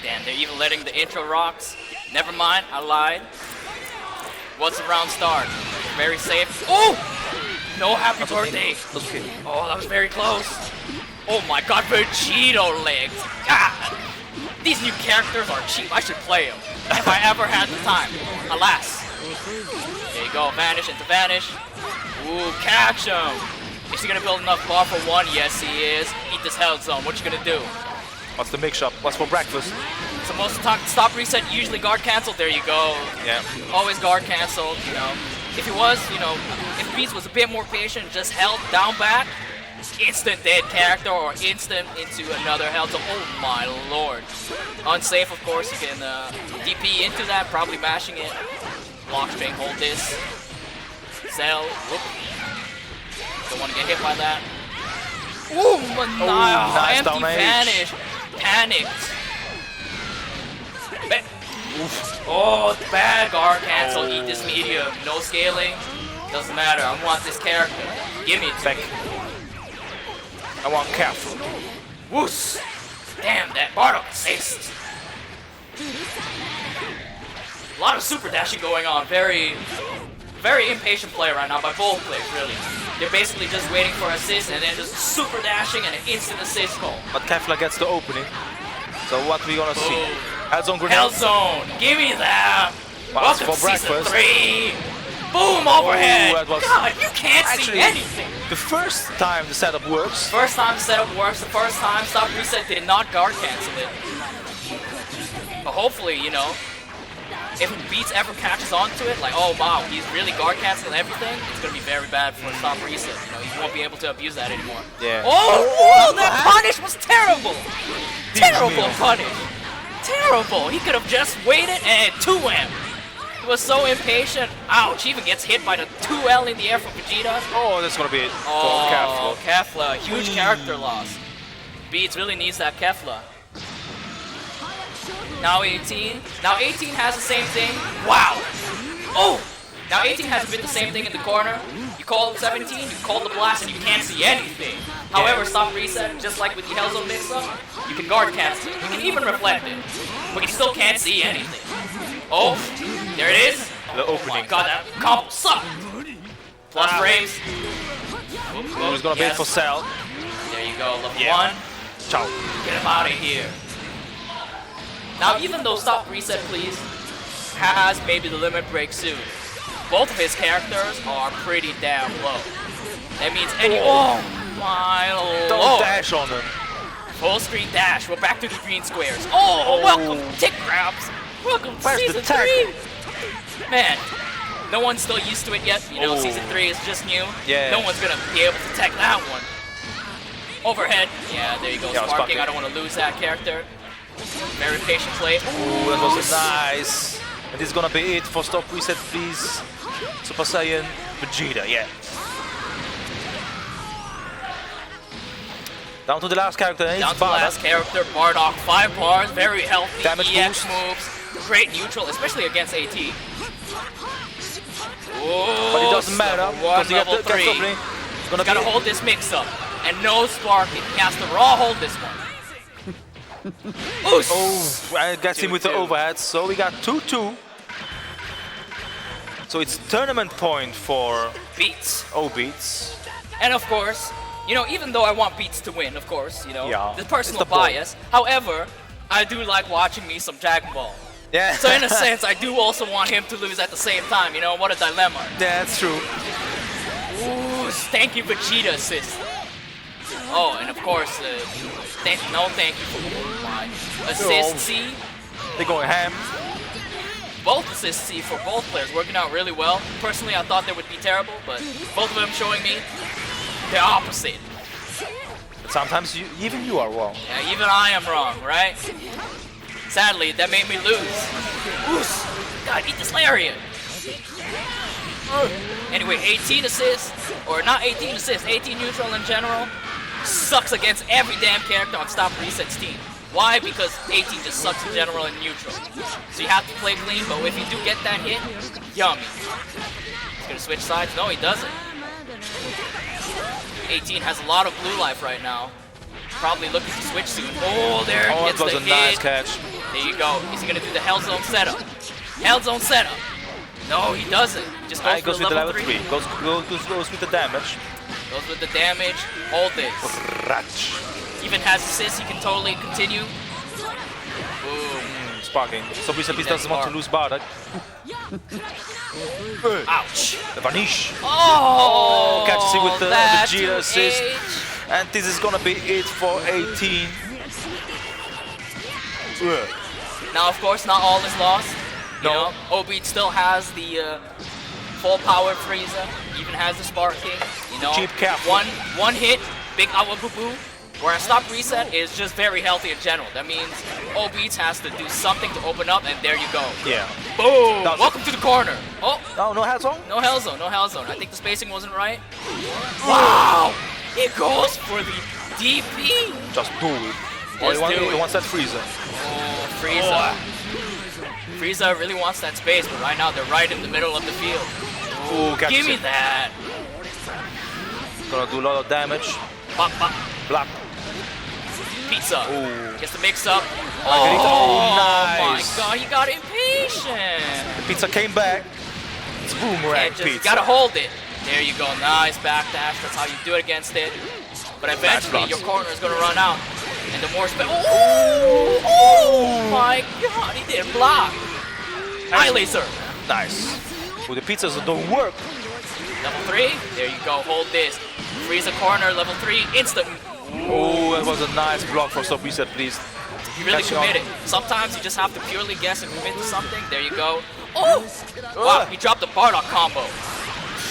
Damn, they're even letting the intro rocks. Never mind, I lied. What's the round start? Very safe. Oh! No happy birthday. Okay. Oh, that was very close. Oh my god, Vegito legs. God. These new characters are cheap. I should play them if I ever had the time. Alas. There you go, vanish into vanish. Ooh, catch him. Is he gonna build enough bar for 1? Yes, he is. Eat this Hell Zone. What you gonna do? What's the mix-up? What's for breakfast? So most of the time, stop reset, usually guard canceled. There you go. Yeah. Always guard canceled, you know. If he was, you know, if Beats was a bit more patient, just held down back, instant dead character or instant into another Hell Zone. Oh my lord. Unsafe, of course. You can DP into that, probably mashing it. Block string, hold this. Cell. Whoop. Don't want to get hit by that. Ooh, nice empty down vanish. Panicked. Oh, bad guard cancel. Eat this medium. No scaling. Doesn't matter. I want this character. Give me it to me. I want careful. Woos. Damn, that Bardock assist. A lot of super dashing going on. Very impatient play right now by both players, really. They're basically just waiting for assist and then just super dashing and an instant assist call. But Kefla gets the opening. So what we gonna see? Hellzone grenade. Hellzone, give me that. Welcome for to breakfast. Season 3. Boom overhead. That was God, you can't see anything. The first time the setup works. First time the setup works. The first time Stop Reset did not guard cancel it. But hopefully, you know, if Beats ever catches on to it, like, oh wow, he's really guard canceling everything, it's gonna be very bad for Stop Reset. You know, he won't be able to abuse that anymore. Yeah. Oh, that punish was terrible! Terrible punish! Terrible! He could have just waited and 2M! He was so impatient. Ouch, he even gets hit by the 2L in the air from Vegeta. Oh, that's gonna be it. Oh, Kefla, huge character loss. Beats really needs that Kefla. Now 18. Now 18 has the same thing. Wow. Oh. Now 18 has a bit the same thing in the corner. You call 17, you call the blast, and you can't see anything. However, Stop Reset, just like with the Hellzone mix-up, you can guard cancel. You can even reflect it, but you still can't see anything. Oh, there it is. Oh my god, that combo sucked. Plus frames. Who's gonna bait for Cell? There you go, level 1. Ciao. Get him out of here. Now, even though Stop Reset Please has maybe the limit break soon, both of his characters are pretty damn low. That means any— oh my lord. Don't dash on them. Full screen dash. We're back to the green squares. Oh, welcome, Tick Grabs. Welcome to Season 3. Man, no one's still used to it yet. You know, Season 3 is just new. Yeah. No one's gonna be able to tech that one. Overhead. Yeah, there you go. Sparking. I don't want to lose that character. Very patient play. Ooh, that was nice. And this is gonna be it for Stop Reset Please. Super Saiyan Vegeta, yeah. Down to the last character, and down it's to the Bardock. last character, Bardock. 5 bars, very healthy. Damage EX boost. moves. great neutral, especially against AT. But it doesn't matter Level 1, because you got level the 3. It's gonna Gotta be hold this mix up. And no sparking. He has to raw hold this one. Oh, I gets him with the 2-2. overhead. So we got 2-2. So it's tournament point for Beats. O-Beats. And of course, you know, even though I want Beats to win, of course, you know, Yeah, the personal it's the point. bias. However, I do like watching me some Dragon Ball. Yeah. So in a sense, I do also want him to lose at the same time. You know, what a dilemma. That's true. Ooh, thank you, Vegeta assist. Oh, and of course, thank you for my assist C. They're going ham. Both assists C for both players, working out really well. Personally, I thought they would be terrible, but both of them showing me the opposite. But sometimes even you are wrong. Yeah, even I am wrong, right? Sadly, that made me lose. Oos! God, eat this lariat! Anyway, 18 assists, or not 18 assists, 18 neutral in general, sucks against every damn character on Stop Reset's team. Why? Because 18 just sucks in general in neutral. So you have to play clean, but if you do get that hit, yummy. He's gonna switch sides? No, he doesn't. 18 has a lot of blue life right now. Probably looking to switch soon. Oh, there Oh, gets it was the a hit. nice catch. There you go. Is he gonna do the Hell Zone setup? Hell Zone setup. No, he doesn't. He just goes, Goes for with the level level 3. 3. Goes with the damage. Goes with the damage. Hold this. Ratch. Even has assists. He can totally continue. Boom. Sparking. So Beast doesn't want to lose Bardock. Ouch. The Vanish. Oh, catches him with the that Vegeta to assist. H. And this is gonna be it for 18. Now, of course, not all is lost. You No. know, O-Beat still has the full power Frieza. Even has the sparking. You know, Keep careful. one hit, big Awa Boo Boo. Whereas Stop Reset is just very healthy in general. That means O-Beats has to do something to open up, and there you go. Yeah. Boom! That's- Welcome to the corner. Oh, No, no hands on. no Hell Zone, no Hell Zone. I think the spacing wasn't right. Wow! It goes for the DP. Just do it. Oh, Just do he it. wants that freezer. Oh, Frieza. Frieza really wants that space, but right now they're right in the middle of the field. Ooh, catches Give me him. that. Gonna do a lot of damage. Bop, bop. Blap. Pizza. Ooh. Gets the mix up. Margarita. Oh, Nice. my god, he got impatient. The pizza came back. It's boomerang And just pizza. gotta hold it. There you go. Nice backdash. That's how you do it against it. But eventually blocks. your corner is gonna run out. And the more space. Oh, oh my god, he didn't block. Eye laser. Nice. With the pizzas that don't work. Level 3. There you go. Hold this. Freeze a corner. Level 3. Instant. Oh, that was a nice block for Stop Reset, please. He really Catching on. committed. Sometimes you just have to purely guess and commit to something. There you go. Oh! Wow, he dropped the Bardock combo.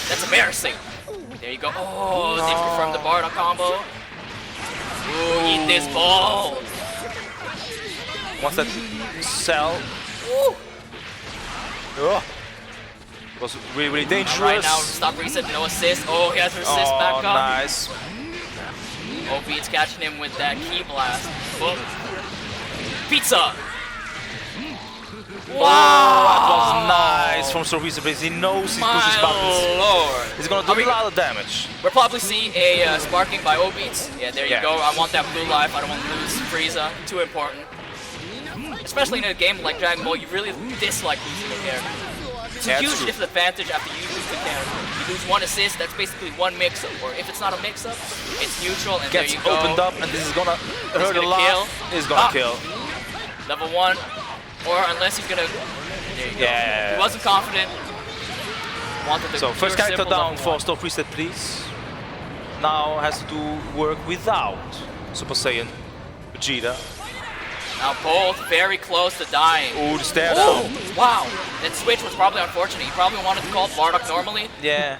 That's embarrassing. There you go. Oh, didn't confirm the Bardock combo. Ooh, eat this ball. Wants that cell. Ooh. Oh. It was really, really dangerous. Right now, Stop Reset, no assist. Oh, he has her assist Oh, back up. nice. O-Beat's catching him with that key blast. Boom. Pizza. That was nice from Stop Reset, please. He knows he pushes My buttons. lord. He's gonna do a lot of damage. We'll probably see a sparking by O-Beats. Yeah, there you Yeah. go. I want that blue life. I don't want to lose Frieza. Too important. Especially in a game like Dragon Ball, you really dislike losing a character. It's a Yeah, it's huge true. disadvantage after you lose the character. You lose one assist, that's basically one mix-up. Or if it's not a mix-up, it's neutral, and Gets there you go. opened up, and this is gonna hurt a gonna lot. kill. He's gonna Ah. kill. Level 1. Or unless he's gonna... There you go. Yeah. He wasn't confident. Wanted the So first pure, character simple down level for 1. Stop Reset, please. Now has to do work without Super Saiyan Vegeta. Now both very close to dying. Oh, the stare Oh, down. wow. That switch was probably unfortunate. He probably wanted to call Bardock normally. Yeah.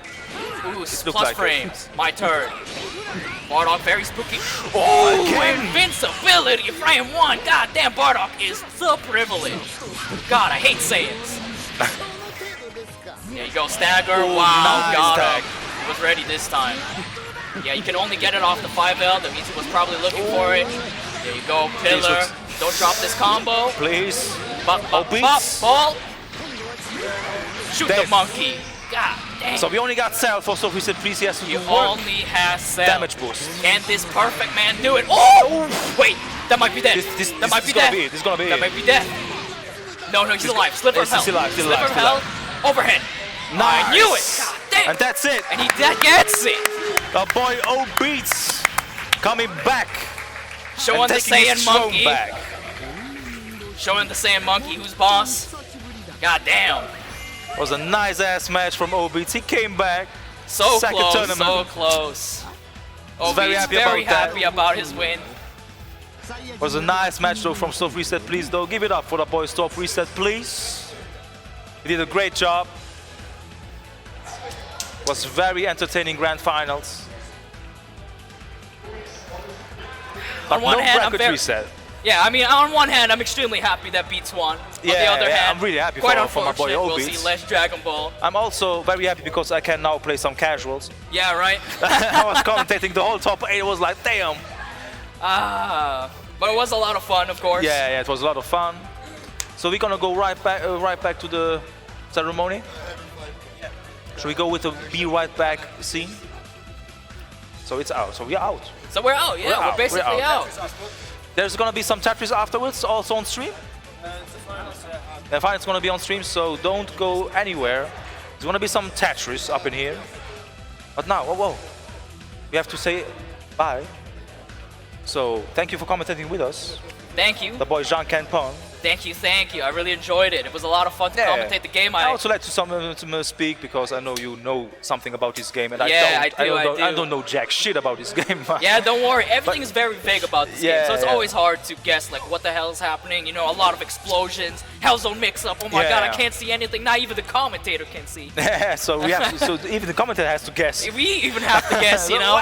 Ooh, looked plus like it. frames. My turn. Bardock very spooky. Oh, again. Invincibility. Frame 1. God damn, Bardock is the privilege. God, I hate Saiyans. There you go, stagger. Oh, Wow, nice got tag. him. He was ready this time. Yeah, you can only get it off the 5L. That means he was probably looking for it. There you go, pillar. looks- Don't drop this combo. Please. Beats. Ball. Shoot Dead. the monkey. God damn. So we only got Cell for Soul Reset. Please, he has to do You work. only have Cell. Damage boost. Can this perfect man do it? Oh! Wait, that might be death. That might be gonna death. be it. This is gonna be That it. might be death. No, he's alive. Sliver of Yes, hell. he's alive, still Sliver alive, of still hell. Overhead. Nice. I knew it. God damn. And that's it. And he gets it. The boy O Beats coming back. Showing and the taking his Saiyan throne monkey. back. Showing the Saiyan monkey who's boss. God damn. It was a nice ass match from O Beats. He came back. So Second close. tournament. So close. very He's happy very about that. happy about his win. It was a nice match though from Soft Reset. Please though, give it up for the boy Soft Reset, please. He did a great job. Was very entertaining grand finals. On one no hand, I'm bracket very reset. Yeah, I mean, on one hand, I'm extremely happy that Beats won. On the Yeah, other yeah, hand, I'm really happy quite for my boy unfortunate, we'll O-Beats. see less Dragon Ball. I'm also very happy because I can now play some casuals. Yeah, right? I was commentating the whole top 8. It was like, damn. But it was a lot of fun, of course. Yeah, yeah, it was a lot of fun. So we're gonna go right back to the ceremony. Should we go with the be right back scene? So it's out. So we're out. So we're out, yeah, we're basically out. There's gonna be some Tetris afterwards, also on stream. The final's gonna be on stream, so don't go anywhere. There's gonna be some Tetris up in here. But now, whoa, we have to say bye. So thank you for commentating with us. Thank you. The boy Jean Canpon. Thank you. I really enjoyed it. It was a lot of fun to commentate the game. I also like to speak because I know you know something about this game, and Yeah, I don't know jack shit about this game. Yeah, don't worry. Everything is very vague about this game, so it's always hard to guess like what the hell is happening. You know, a lot of explosions, Hellzone mix-up. Oh my god, I can't see anything. Not even the commentator can see. So we have to, so even the commentator has to guess. We even have to guess, you know.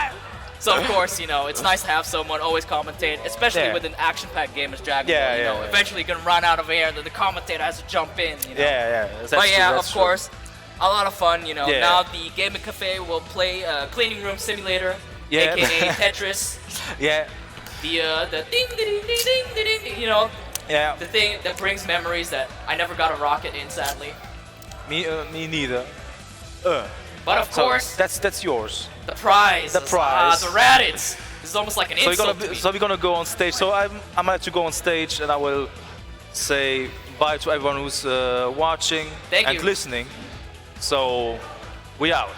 So of course, you know, it's nice to have someone always commentate, especially with an action-packed game as Dragon Ball. You know, eventually you're gonna run out of air, then the commentator has to jump in. You know? But yeah, of course, a lot of fun. You know, now the Gaming Cafe will play Cleaning Room Simulator, aka Tetris. The ding ding ding ding ding ding. You know, the thing that brings memories that I never got a rocket in, sadly. Me neither. But of course, that's yours. The prize. The prize. The Raditz. This is almost like an insult. So we're gonna go on stage. So I'm gonna let you go on stage, and I will say bye to everyone who's watching and listening. So we out.